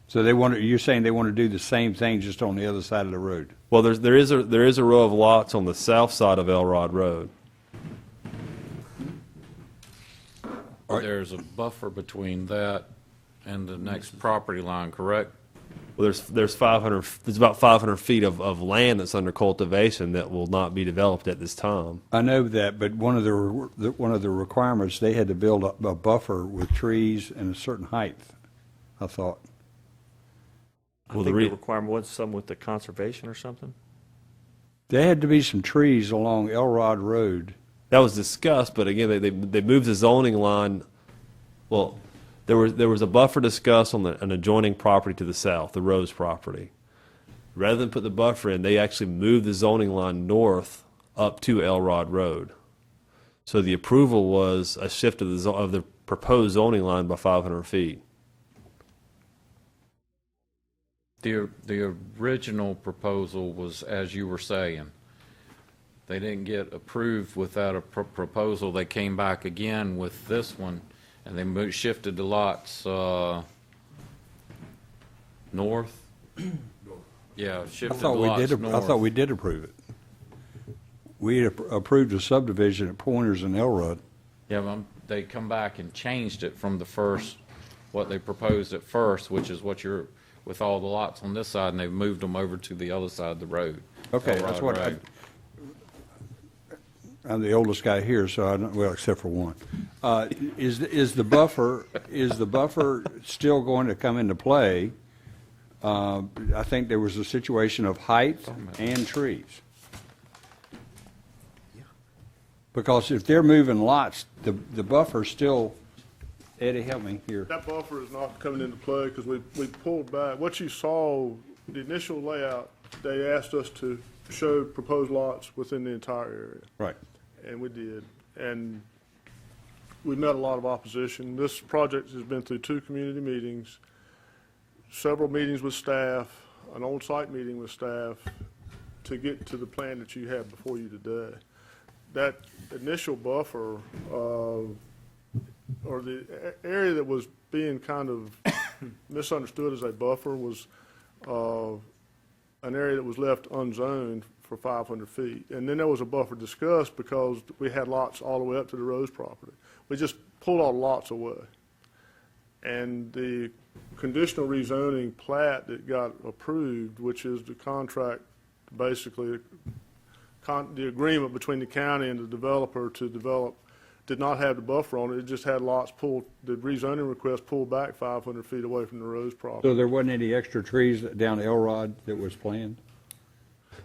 So you're saying they want to do the same thing just on the other side of the road? Well, there is a row of lots on the south side of Elrod Road. There's a buffer between that and the next property line, correct? Well, there's about 500 feet of land that's under cultivation that will not be developed at this time. I know that, but one of the requirements, they had to build a buffer with trees and a certain height, I thought. I think the requirement was some with the conservation or something. There had to be some trees along Elrod Road. That was discussed, but again, they moved the zoning line. Well, there was a buffer discussed on an adjoining property to the south, the Rose property. Rather than put the buffer in, they actually moved the zoning line north up to Elrod Road. So the approval was a shift of the proposed zoning line by 500 feet. The original proposal was, as you were saying, they didn't get approved without a proposal. They came back again with this one, and they shifted the lots north. Yeah, shifted the lots north. I thought we did approve it. We approved a subdivision at Pointers and Elrod. Yeah, they come back and changed it from the first, what they proposed at first, which is what you're, with all the lots on this side, and they've moved them over to the other side of the road. Okay, Elrod that's what Road. I'm the oldest guy here, so I don't, well, except for one. Is the buffer still going to come into play? I think there was a situation of height and trees. Because if they're moving lots, the buffer's still, Eddie, help me here. That buffer is not coming into play because we pulled back. What you saw, the initial layout, they asked us to show proposed lots within the entire area. Right. And we did. And we met a lot of opposition. This project has been through 2 community meetings, several meetings with staff, an on-site meeting with staff to get to the plan that you have before you today. That initial buffer, or the area that was being kind of misunderstood as a buffer, was an area that was left unzoned for 500 feet. And then there was a buffer discussed because we had lots all the way up to the Rose property. We just pulled all the lots away. And the conditional rezoning plat that got approved, which is the contract, basically the agreement between the county and the developer to develop, did not have the buffer on it. It just had lots pulled, the rezoning request pulled back 500 feet away from the Rose property. So there wasn't any extra trees down Elrod that was planned?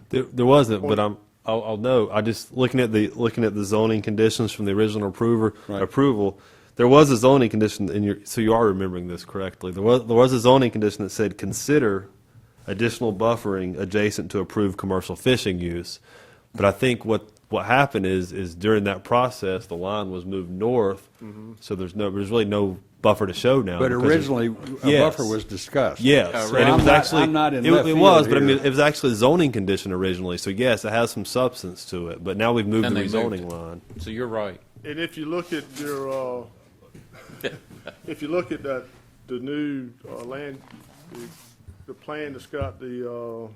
There wasn't, but I'll note. I just looking at the zoning conditions from the original approval. There was a zoning condition in your. So you are remembering this correctly. There was a zoning condition that said consider additional buffering adjacent to approved commercial fishing use. But I think what happened is during that process the line was moved north. So there's really no buffer to show now. But originally, a buffer was discussed. Yes, So and it was actually I'm not in it left was, field but I mean here. it was actually a zoning condition originally. So yes, it has some substance to it. But now we've moved And the they rezoning moved it. line. So you're right. And if you look at your, if you look at that, the new land, the plan that's got the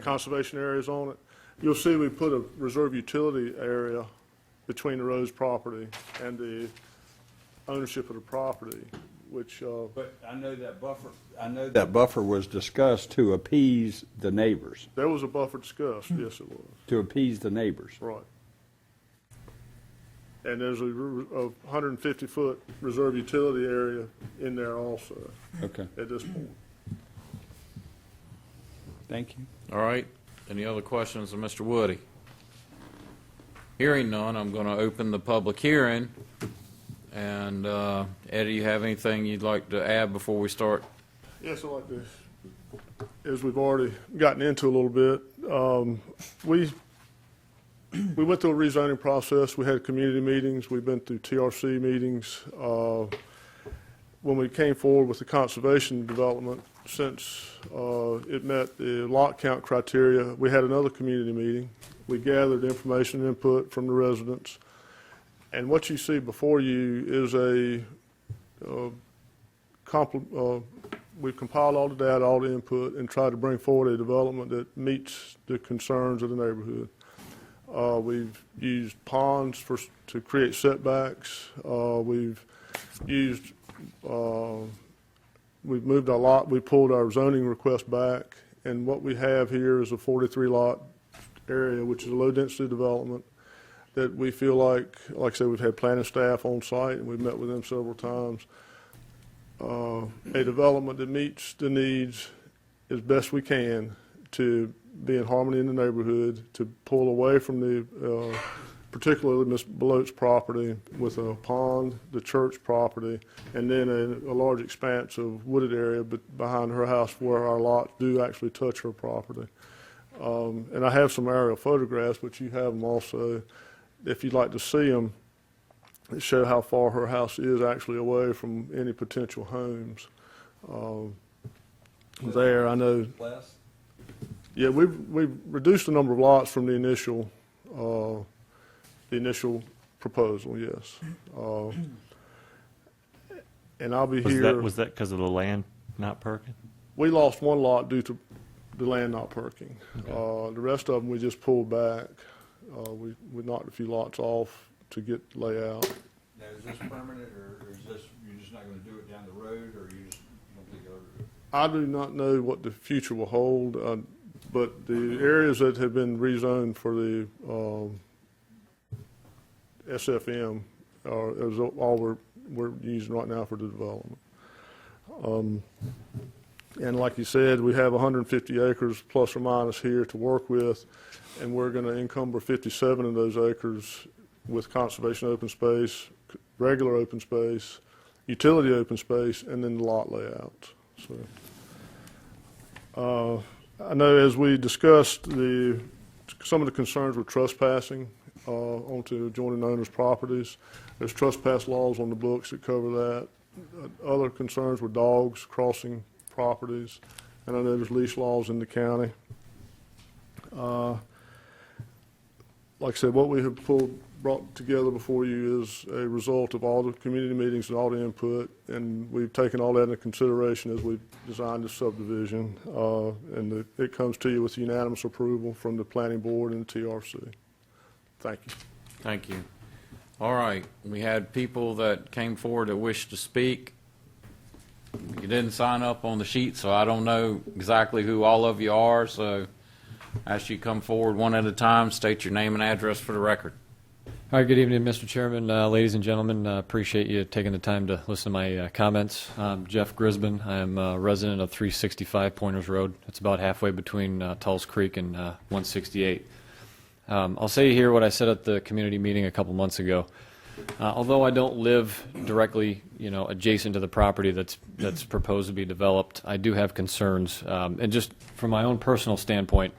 conservation areas on it, you'll see we put a reserve utility area between the Rose property and the ownership of the property, which. But I know that buffer. I know that buffer was discussed to appease the neighbors. There was a buffer discussed, yes it was. To appease the neighbors. Right. And there's a 150-foot reserve utility area in there also. Okay. At this point. Thank you. All right. Any other questions of Mr. Woody? Hearing none, I'm going to open the public hearing. And Eddie, you have anything you'd like to add before we start? Yes, I'd like to, as we've already gotten into a little bit, we went through a rezoning process. We had community meetings. We've been through TRC meetings. When we came forward with the conservation development, since it met the lot count criteria, we had another community meeting. We gathered information and input from the residents. And what you see before you is we've compiled all the data, all the input, and tried to bring forward a development that meets the concerns of the neighborhood. We've used ponds to create setbacks. We've moved our lot. We pulled our zoning request back, and what we have here is a 43-lot area, which is a low-density development that we feel like I said, we've had planning staff on site, and we've met with them several times. A development that meets the needs as best we can to be in harmony in the neighborhood, to pull away from the particularly Ms. Belote's property with a pond, the church property, and then a large expanse of wooded area behind her house where our lots do actually touch her property. And I have some aerial photographs, but you have them also, if you'd like to see them, that show how far her house is actually away from any potential homes. There, I know. Yeah, we've reduced the number of lots from the initial proposal, yes. And I'll be here. Was that because of the land not perking? We lost one lot due to the land not perking. Okay. The rest of them we just pulled back. We knocked a few lots off to get layout. Now, is this permanent, or is this, you're just not going to do it down the road, or you just don't think it'll? I do not know what the future will hold, but the areas that have been rezoned for the SFM is all we're using right now for the development. And like you said, we have 150 acres plus or minus here to work with, and we're going to encumber 57 of those acres with conservation open space, regular open space, utility open space, and then the lot layout. So, I know as we discussed, some of the concerns were trespassing onto adjoining owners' properties. There's trespass laws on the books that cover that. Other concerns were dogs crossing properties, and I know there's leash laws in the county. Like I said, what we have brought together before you is a result of all the community meetings and all the input, and we've taken all that into consideration as we've designed the subdivision, and it comes to you with unanimous approval from the planning board and the TRC. Thank you. Thank you. All right, we had people that came forward that wished to speak. You didn't sign up on the sheet, so I don't know exactly who all of you are, so as you come forward one at a time, state your name and address for the record. All right, good evening, Mr. Chairman, ladies and gentlemen. Appreciate you taking the time to listen to my comments. I'm Jeff Grisbin. I'm a resident of 365 Pointers Road. It's about halfway between Tulls Creek and 168. I'll say here what I said at the community meeting a couple months ago. Although I don't live directly, adjacent to the property that's proposed to be developed, I do have concerns. And just from my own personal standpoint,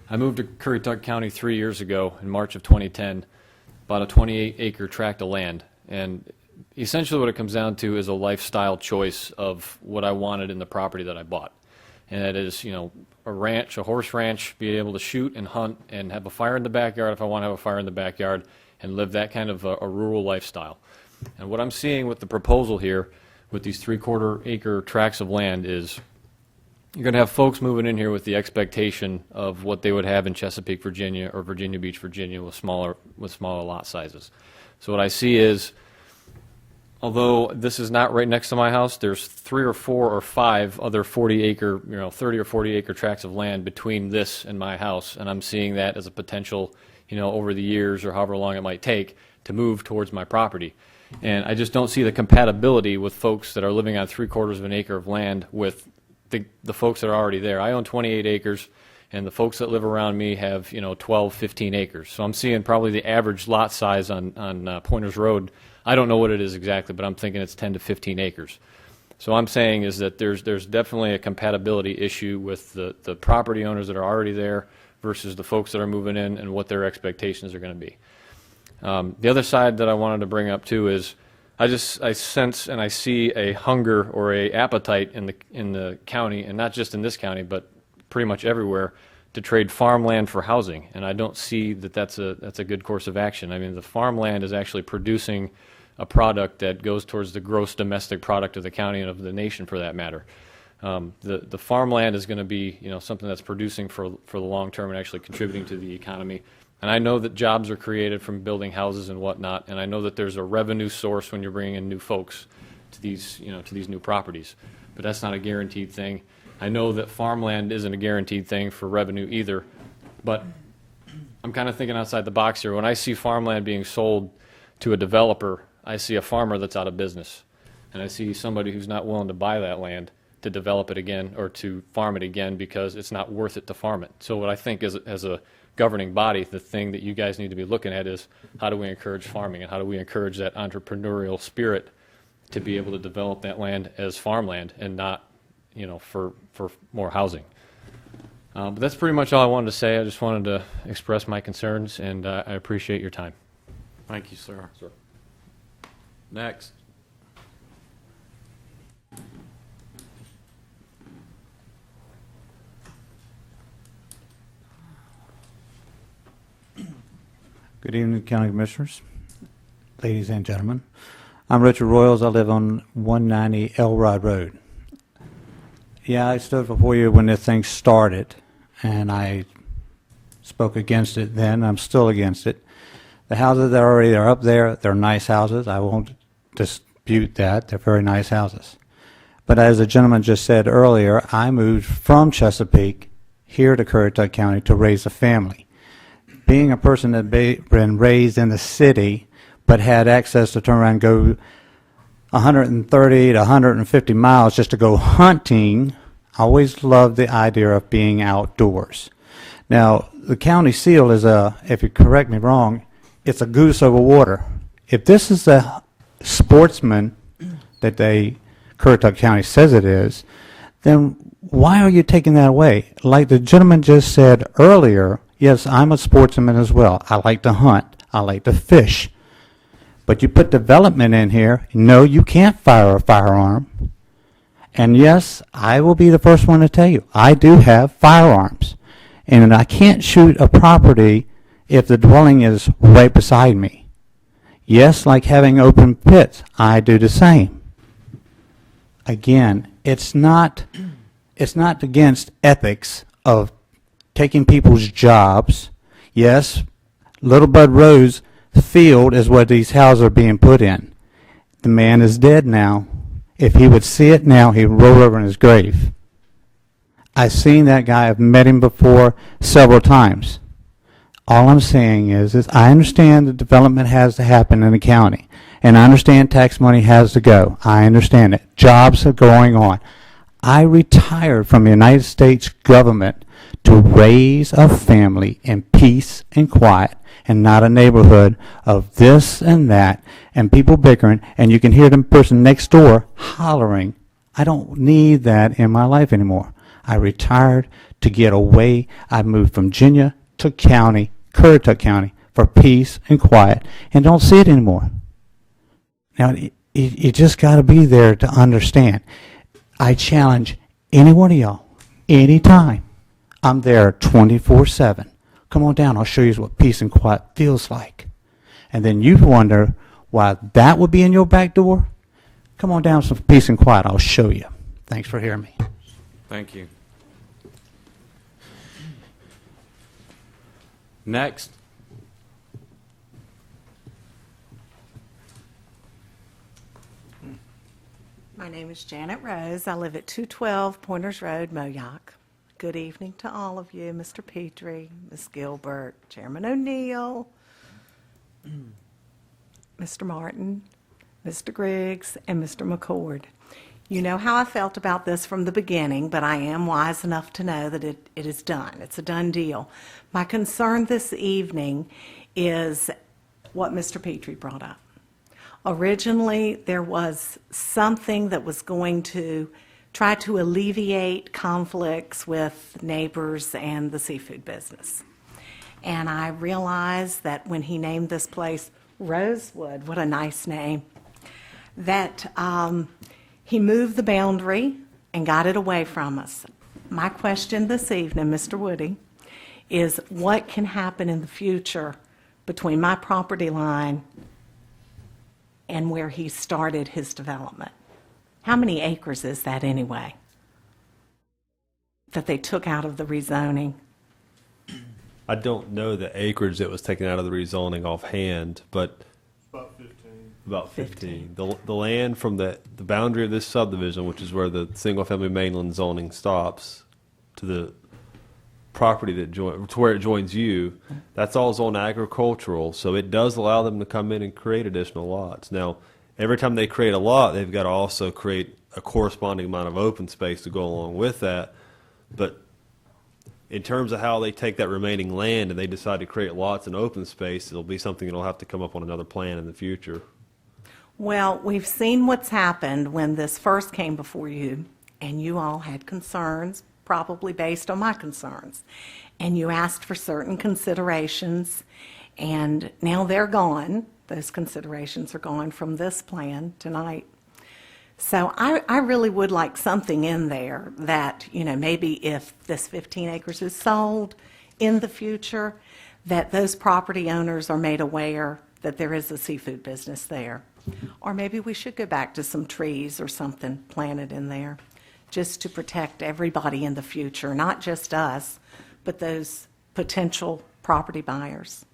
I moved to Currituck County 3 years ago in March of 2010, bought a 28-acre tract of land. And essentially what it comes down to is a lifestyle choice of what I wanted in the property that I bought. And that is, a ranch, a horse ranch, be able to shoot and hunt and have a fire in the backyard if I want to have a fire in the backyard, and live that kind of a rural lifestyle. And what I'm seeing with the proposal here with these 3/4 acre tracts of land is you're going to have folks moving in here with the expectation of what they would have in Chesapeake, Virginia, or Virginia Beach, Virginia, with smaller lot sizes. So what I see is, although this is not right next to my house, there's 3 or 4 or 5 other 40-acre, 30 or 40-acre tracts of land between this and my house, and I'm seeing that as a potential, over the years or however long it might take to move towards my property. And I just don't see the compatibility with folks that are living on 3/4 of an acre of land with the folks that are already there. I own 28 acres, and the folks that live around me have, 12, 15 acres. So I'm seeing probably the average lot size on Pointers Road. I don't know what it is exactly, but I'm thinking it's 10 to 15 acres. So I'm saying is that there's definitely a compatibility issue with the property owners that are already there versus the folks that are moving in and what their expectations are going to be. The other side that I wanted to bring up too is I sense and I see a hunger or a appetite in the county, and not just in this county, but pretty much everywhere, to trade farmland for housing. And I don't see that that's a good course of action. I mean, the farmland is actually producing a product that goes towards the gross domestic product of the county and of the nation, for that matter. The farmland is going to be something that's producing for the long term and actually contributing to the economy. And I know that jobs are created from building houses and whatnot, and I know that there's a revenue source when you're bringing in new folks to these new properties. But that's not a guaranteed thing. I know that farmland isn't a guaranteed thing for revenue either. But I'm kind of thinking outside the box here. When I see farmland being sold to a developer, I see a farmer that's out of business, and I see somebody who's not willing to buy that land to develop it again or to farm it again because it's not worth it to farm it. So what I think as a governing body, the thing that you guys need to be looking at is how do we encourage farming and how do we encourage that entrepreneurial spirit to be able to develop that land as farmland and not, for more housing. But that's pretty much all I wanted to say. I just wanted to express my concerns, and I appreciate your time. Thank you, sir. Next. Good evening, County Commissioners, ladies and gentlemen. I'm Richard Royals. I live on 190 Elrod Road. Yeah, I stood before you when this thing started, and I spoke against it then. I'm still against it. The houses that are up there, they're nice houses. I won't dispute that. They're very nice houses. But as the gentleman just said earlier, I moved from Chesapeake here to Currituck County to raise a family. Being a person that been raised in the city but had access to turn around and go 130 to 150 miles just to go hunting, I always loved the idea of being outdoors. Now, the county seal is if you correct me wrong, it's a goose over water. If this is a sportsman that Currituck County says it is, then why are you taking that away? Like the gentleman just said earlier, yes, I'm a sportsman as well. I like to hunt. I like to fish. But you put development in here. No, you can't fire a firearm. And yes, I will be the first one to tell you, I do have firearms. And I can't shoot a property if the dwelling is right beside me. Yes, like having open pits, I do the same. Again, it's not against ethics of taking people's jobs. Yes, Little Bud Rose field is what these houses are being put in. The man is dead now. If he would see it now, he'd roll over in his grave. I've seen that guy. I've met him before several times. All I'm saying is I understand the development has to happen in the county, and I understand tax money has to go. I understand it. Jobs are going on. I retired from the United States government to raise a family in peace and quiet and not a neighborhood of this and that and people bickering, and you can hear the person next door hollering. I don't need that in my life anymore. I retired to get away. I moved from Virginia to Currituck County, for peace and quiet, and don't see it anymore. Now, you just got to be there to understand. I challenge any one of y'all, anytime. I'm there 24/7. Come on down. I'll show you what peace and quiet feels like. And then you wonder why that would be in your back door? Come on down some peace and quiet. I'll show you. Thanks for hearing me. Thank you. Next. My name is Janet Rose. I live at 212 Pointers Road, Moyock. Good evening to all of you, Mr. Petrie, Ms. Gilbert, Chairman O'Neill, Mr. Martin, Mr. Griggs, and Mr. McCord. You know how I felt about this from the beginning, but I am wise enough to know that it is done. It's a done deal. My concern this evening is what Mr. Petrie brought up. Originally, there was something that was going to try to alleviate conflicts with neighbors and the seafood business. And I realized that when he named this place Rosewood, what a nice name, that he moved the boundary and got it away from us. My question this evening, Mr. Woody, is what can happen in the future between my property line and where he started his development? How many acres is that anyway that they took out of the rezoning? I don't know the acreage that was taken out of the rezoning offhand, but About 15. about 15. The land from the boundary of this subdivision, which is where the single-family mainland zoning stops, to the property to where it joins you, that's all zoned agricultural, so it does allow them to come in and create additional lots. Now, every time they create a lot, they've got to also create a corresponding amount of open space to go along with that. But in terms of how they take that remaining land and they decide to create lots and open space, it'll be something that'll have to come up on another plan in the future. Well, we've seen what's happened when this first came before you, and you all had concerns, probably based on my concerns. And you asked for certain considerations, and now they're gone. Those considerations are gone from this plan tonight. So I really would like something in there that, maybe if this 15 acres is sold in the future, that those property owners are made aware that there is a seafood business there. Or maybe we should go back to some trees or something planted in there, just to protect everybody in the future, not just us, but those potential property buyers.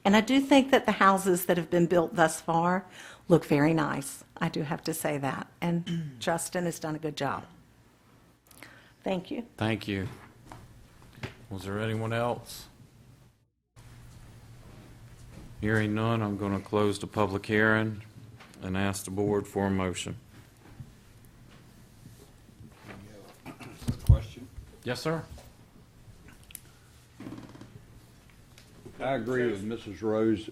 And I do think that the houses that have been built thus far look very nice. I do have to say that. And Justin has done a good job. Thank you. Thank you. Was there anyone else? Hearing none, I'm going to close the public hearing and ask the board for a motion. Question? Yes, sir. I agree with Mrs. Rose.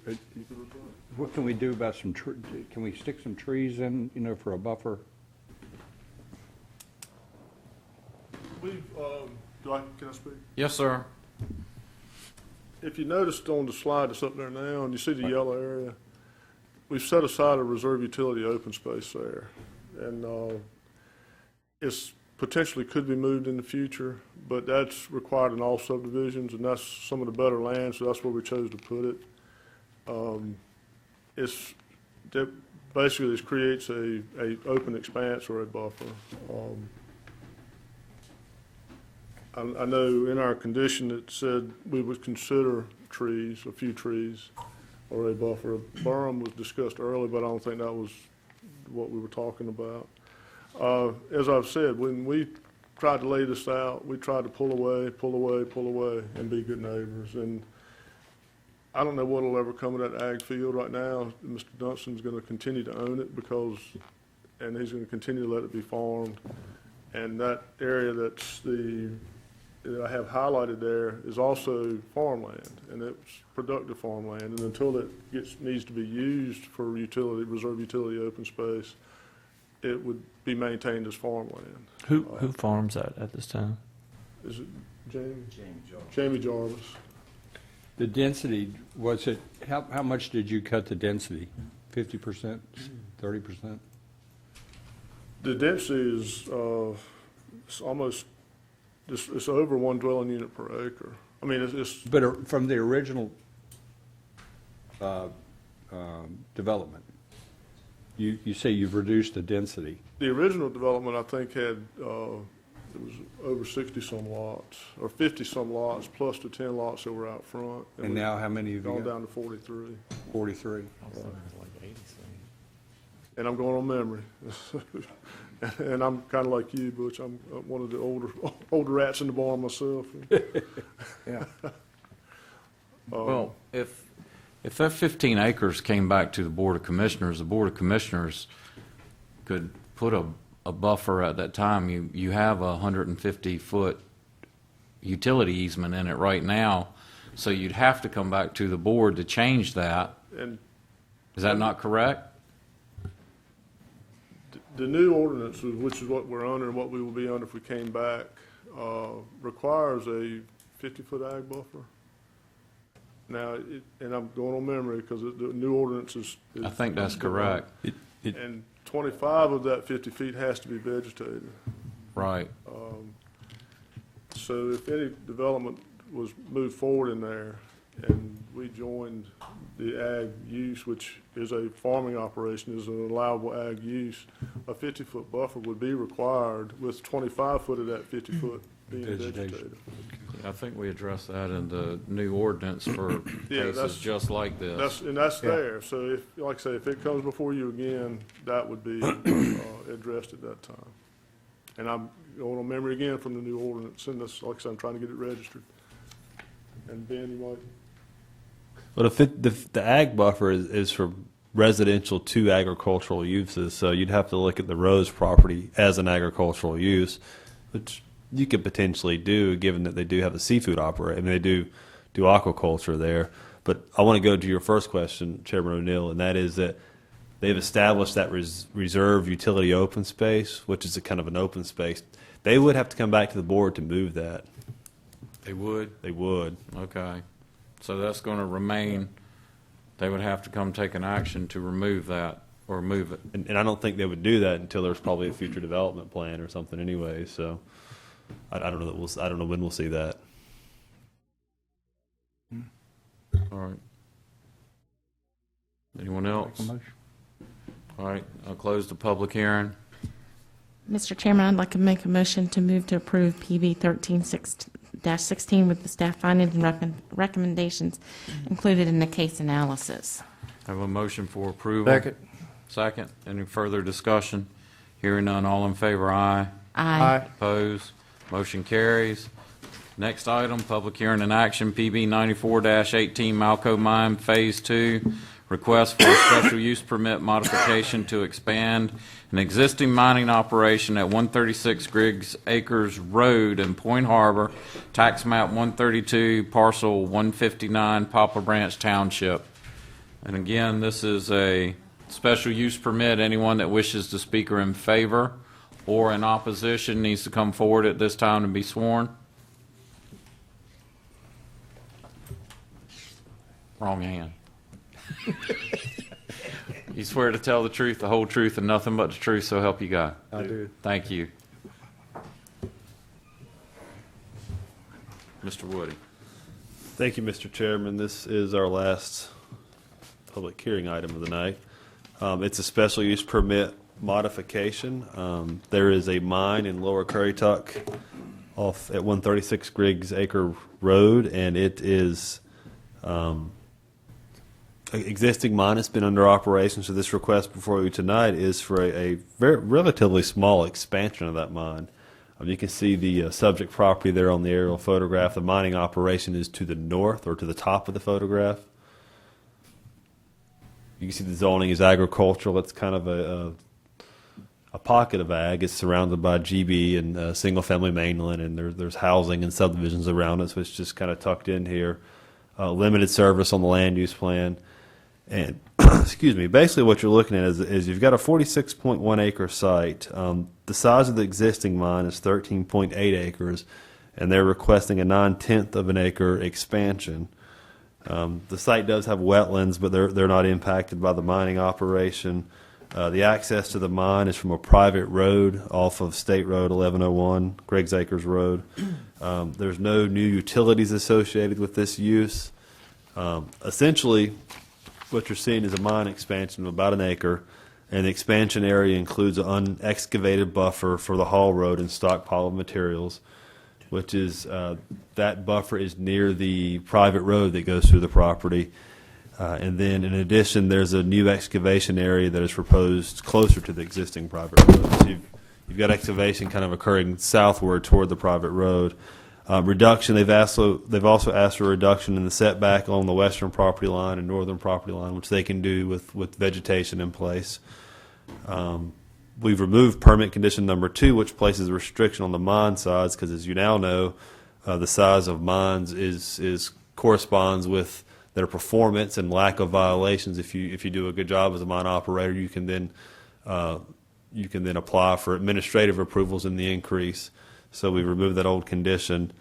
What can we do about can we stick some trees in, for a buffer? We've, can I speak? Yes, sir. If you noticed on the slide that's up there now, and you see the yellow area, we've set aside a reserve utility open space there. And it's potentially could be moved in the future, but that's required in all subdivisions, and that's some of the better land, so that's where we chose to put it. Basically, this creates a open expanse or a buffer. I know in our condition it said we would consider trees, a few trees, or a buffer. A berm was discussed earlier, but I don't think that was what we were talking about. As I've said, when we tried to lay this out, we tried to pull away, and be good neighbors. And I don't know what will ever come of that ag field right now. Mr. Dunston's going to continue to own it and he's going to continue to let it be farmed. And that area that I have highlighted there is also farmland, and it's productive farmland. And until it needs to be used for reserve utility open space, it would be maintained as farmland. Who farms that at this time? Is it Jamie? Jamie Jarvis. The density, was it, how much did you cut the density? 50%, 30%? The density is it's almost, it's over 1 dwelling unit per acre. I mean, it's But from the original development, you say you've reduced the density. the original development, I think, had it was over 60-some lots, or 50-some lots, plus the 10 lots that were out front. And now how many have you gone got? down to 43. 43. And I'm going on memory. And I'm kind of like you, Butch. I'm one of the older rats in the barn myself. Yeah. Well, if that 15 acres came back to the Board of Commissioners, the Board of Commissioners could put a buffer at that time. You have a 150-foot utility easement in it right now, so you'd have to come back to the board to change that. And is that not correct? the new ordinance, which is what we're under and what we will be under if we came back, requires a 50-foot ag buffer. Now, and I'm going on memory because the new ordinance is I think that's correct. And 25 of that 50 feet has to be vegetated. Right. So if any development was moved forward in there and we joined the ag use, which is a farming operation, is an allowable ag use, a 50-foot buffer would be required with 25 foot of that 50 foot being vegetated. I think we addressed that in the new ordinance for cases just like this. That's there. So if, like I say, if it comes before you again, that would be addressed at that time. And I'm going on memory again from the new ordinance, and that's, like I said, I'm trying to get it registered. And Ben, you might. But if the ag buffer is for residential to agricultural uses. So you'd have to look at the Rose property as an agricultural use, which you could potentially do, given that they do have a seafood operate. I mean, they do aquaculture there. But I want to go to your first question, Chairman O'Neill, and that is that they've established that reserve utility open space, which is a kind of an open space. They would have to come back to the board to move that. They would? They would. Okay. So that's going to remain, they would have to come take an action to remove that or move it. And I don't think they would do that until there's probably a future development plan or something anyway. So I don't know that I don't know when we'll see that. All right. Anyone else? All right, I'll close the public hearing. Mr. Chairman, I'd like to make a motion to move to approve PB 13-16 with the staff findings and recommendations included in the case analysis. I have a motion for approval. Second. Second. Any further discussion? Hearing none, all in favor, aye. Aye. Opposed? Motion carries. Next item, public hearing and action, PB 94-18, Malco Mine Phase 2. Request for a special use permit modification to expand an existing mining operation at 136 Griggs Acres Road in Point Harbor, tax map 132, parcel 159, Poplar Branch Township. And again, this is a special use permit. Anyone that wishes to speak or in favor or in opposition needs to come forward at this time and be sworn. Wrong hand. You swear to tell the truth, the whole truth, and nothing but the truth, so help you God. I do. Thank you. Mr. Woody. Thank you, Mr. Chairman. This is our last public hearing item of the night. It's a special use permit modification. There is a mine in Lower Currituck off at 136 Griggs Acre Road, and it is existing mine has been under operation, so this request before you tonight is for a very relatively small expansion of that mine. You can see the subject property there on the aerial photograph. The mining operation is to the north or to the top of the photograph. You can see the zoning is agricultural. It's kind of a pocket of ag. It's surrounded by GB and single-family mainland, and there's housing and subdivisions around it, so it's just kind of tucked in here. Limited service on the land use plan. And, excuse me, basically what you're looking at is you've got a 46.1 acre site. The size of the existing mine is 13.8 acres, and they're requesting a 9/10 of an acre expansion. The site does have wetlands, but they're not impacted by the mining operation. The access to the mine is from a private road off of State Road 1101, Griggs Acres Road. There's no new utilities associated with this use. Essentially, what you're seeing is a mine expansion of about an acre, and the expansion area includes an unexcavated buffer for the haul road and stockpile of materials, which is that buffer is near the private road that goes through the property. And then, in addition, there's a new excavation area that is proposed closer to the existing private road. So you've got excavation kind of occurring southward toward the private road. Reduction, they've also asked for a reduction in the setback along the western property line and northern property line, which they can do with vegetation in place. We've removed permit condition number 2, which places a restriction on the mine size, because as you now know, the size of mines corresponds with their performance and lack of violations. If you do a good job as a mine operator, you can then apply for administrative approvals in the increase. So we removed that old condition.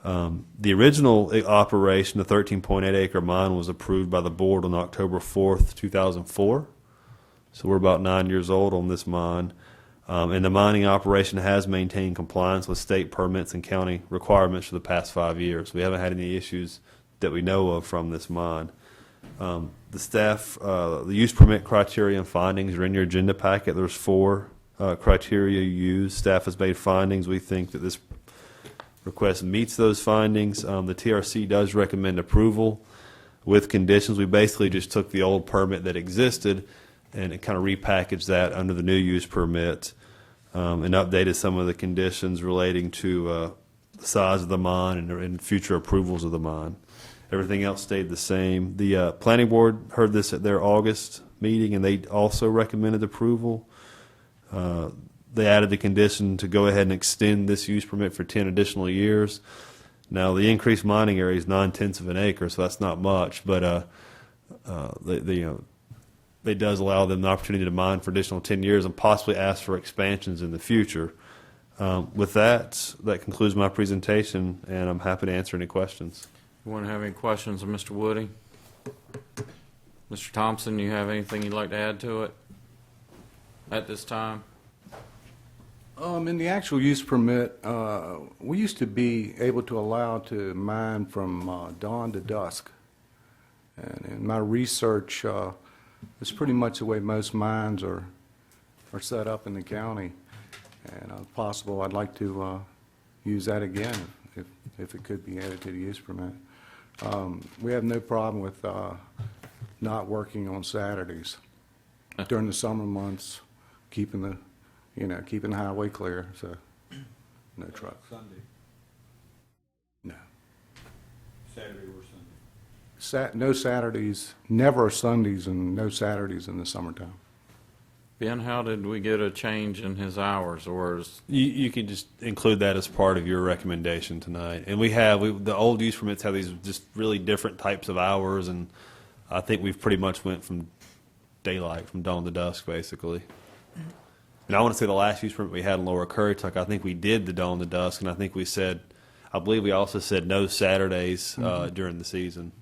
The original operation, the 13.8 acre mine, was approved by the board on October 4th, 2004. So we're about 9 years old on this mine. And the mining operation has maintained compliance with state permits and county requirements for the past 5 years. We haven't had any issues that we know of from this mine. The staff, the use permit criteria and findings are in your agenda packet. There's 4 criteria used. Staff has made findings. We think that this request meets those findings. The TRC does recommend approval with conditions. We basically just took the old permit that existed and it kind of repackaged that under the new use permit and updated some of the conditions relating to the size of the mine and future approvals of the mine. Everything else stayed the same. The planning board heard this at their August meeting, and they also recommended approval. They added the condition to go ahead and extend this use permit for 10 additional years. Now, the increased mining area is 9/10 of an acre, so that's not much, but it does allow them the opportunity to mine for additional 10 years and possibly ask for expansions in the future. With that concludes my presentation, and I'm happy to answer any questions. You want to have any questions of Mr. Woody? Mr. Thompson, you have anything you'd like to add to it at this time? In the actual use permit, we used to be able to allow to mine from dawn to dusk. And in my research, it's pretty much the way most mines are set up in the county. And if possible, I'd like to use that again if it could be added to the use permit. We have no problem with not working on Saturdays during the summer months, keeping the highway clear, so no trucks. Sunday? No. Saturday or Sunday? No Saturdays, never Sundays, and no Saturdays in the summertime. Ben, how did we get a change in his hours, or is... You can just include that as part of your recommendation tonight. And the old use permits have these just really different types of hours, and I think we've pretty much went from daylight, from dawn to dusk, basically. And I want to say the last use permit we had in Lower Currituck, I think we did the dawn to dusk, and I believe we also said no Saturdays during the season.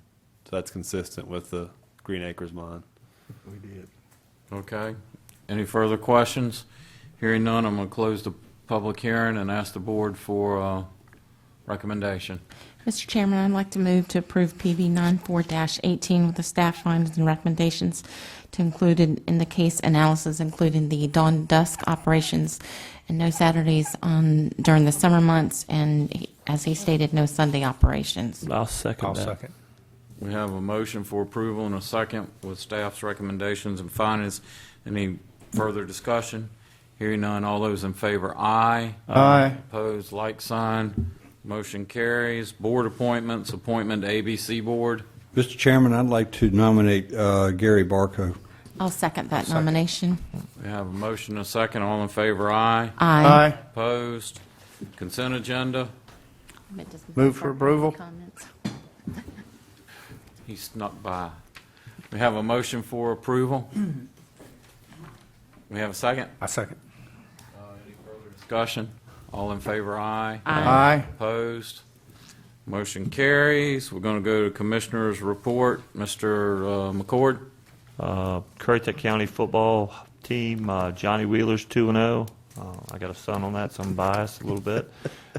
So that's consistent with the Green Acres mine. We did. Okay. Any further questions? Hearing none, I'm going to close the public hearing and ask the board for recommendation. Mr. Chairman, I'd like to move to approve PV 94-18 with the staff findings and recommendations to include in the case analysis, including the dawn to dusk operations and no Saturdays during the summer months, and as he stated, no Sunday operations. I'll second that. Second. We have a motion for approval and a second with staff's recommendations and findings. Any further discussion? Hearing none, all those in favor, aye. Aye. Opposed, like sign. Motion carries. Board appointments, appointment to ABC Board. Mr. Chairman, I'd like to nominate Gary Barco. I'll second that nomination. We have a motion and a second. All in favor, aye. Aye. Opposed. Consent agenda. Move for approval. Comments. He snuck by. We have a motion for approval. We have a second. I second. Any further discussion? All in favor, aye. Aye. Opposed? Motion carries. We're going to go to Commissioner's report. Mr. McCord. Currituck County football team, Johnny Wheeler's 2-0. I got a son on that, so I'm biased a little bit.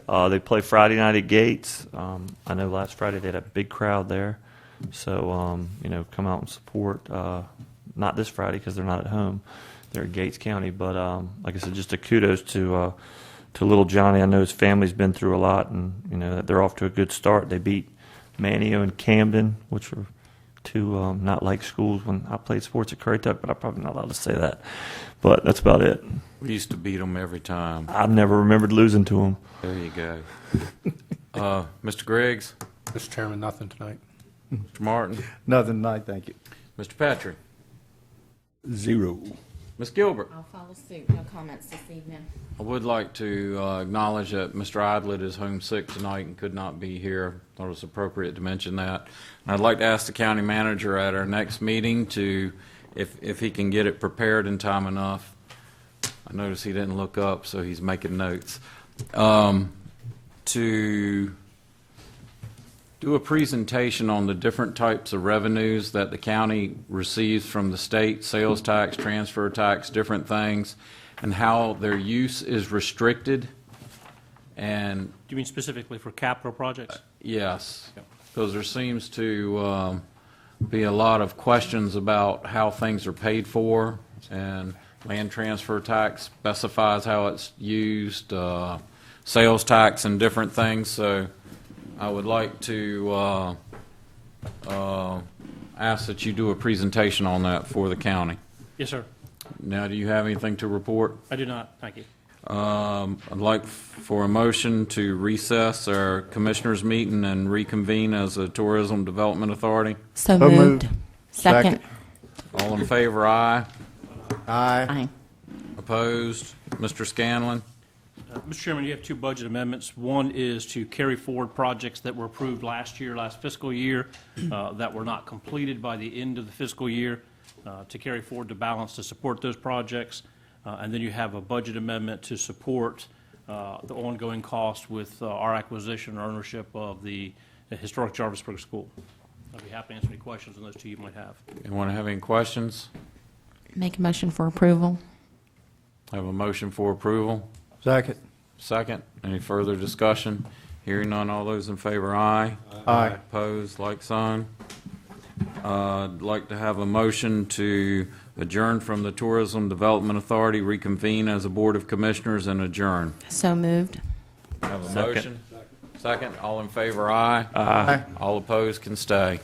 They play Friday night at Gates. I know last Friday they had a big crowd there. So, come out and support. Not this Friday because they're not at home. They're at Gates County. But, like I said, just a kudos to little Johnny. I know his family's been through a lot, and, they're off to a good start. They beat Manteo and Camden, which were two not like schools when I played sports at Currituck, but I'm probably not allowed to say that. But that's about it. We used to beat them every time. I never remembered losing to them. There you go. Mr. Griggs. Mr. Chairman, nothing tonight. Mr. Martin. Nothing tonight, thank you. Mr. Patrick. 0. Ms. Gilbert. I'll follow suit. No comments this evening. I would like to acknowledge that Mr. Idlett is homesick tonight and could not be here. Thought it was appropriate to mention that. And I'd like to ask the county manager at our next meeting to, if he can get it prepared in time enough. I noticed he didn't look up, so he's making notes. To do a presentation on the different types of revenues that the county receives from the state, sales tax, transfer tax, different things, and how their use is restricted. And do you mean specifically for capital projects? Yes, because there seems to be a lot of questions about how things are paid for, and land transfer tax specifies how it's used, sales tax and different things. So I would like to ask that you do a presentation on that for the county. Yes, sir. Now, do you have anything to report? I do not. Thank you. I'd like for a motion to recess our commissioners' meeting and reconvene as a Tourism Development Authority. So moved. Second. All in favor, aye. Aye. Opposed? Mr. Scanlon? Mr. Chairman, you have two budget amendments. One is to carry forward projects that were approved last fiscal year, that were not completed by the end of the fiscal year, to carry forward the balance to support those projects. And then you have a budget amendment to support the ongoing cost with our acquisition or ownership of the historic Jarvisburg School. I'd be happy to answer any questions on those two you might have. Anyone have any questions? Make a motion for approval. I have a motion for approval. Second. Second. Any further discussion? Hearing none, all those in favor, aye. Aye. Opposed, like sign. I'd like to have a motion to adjourn from the Tourism Development Authority, reconvene as a Board of Commissioners, and adjourn. So moved. I have a Second. motion. Second. All in favor, aye. Aye. All opposed can stay.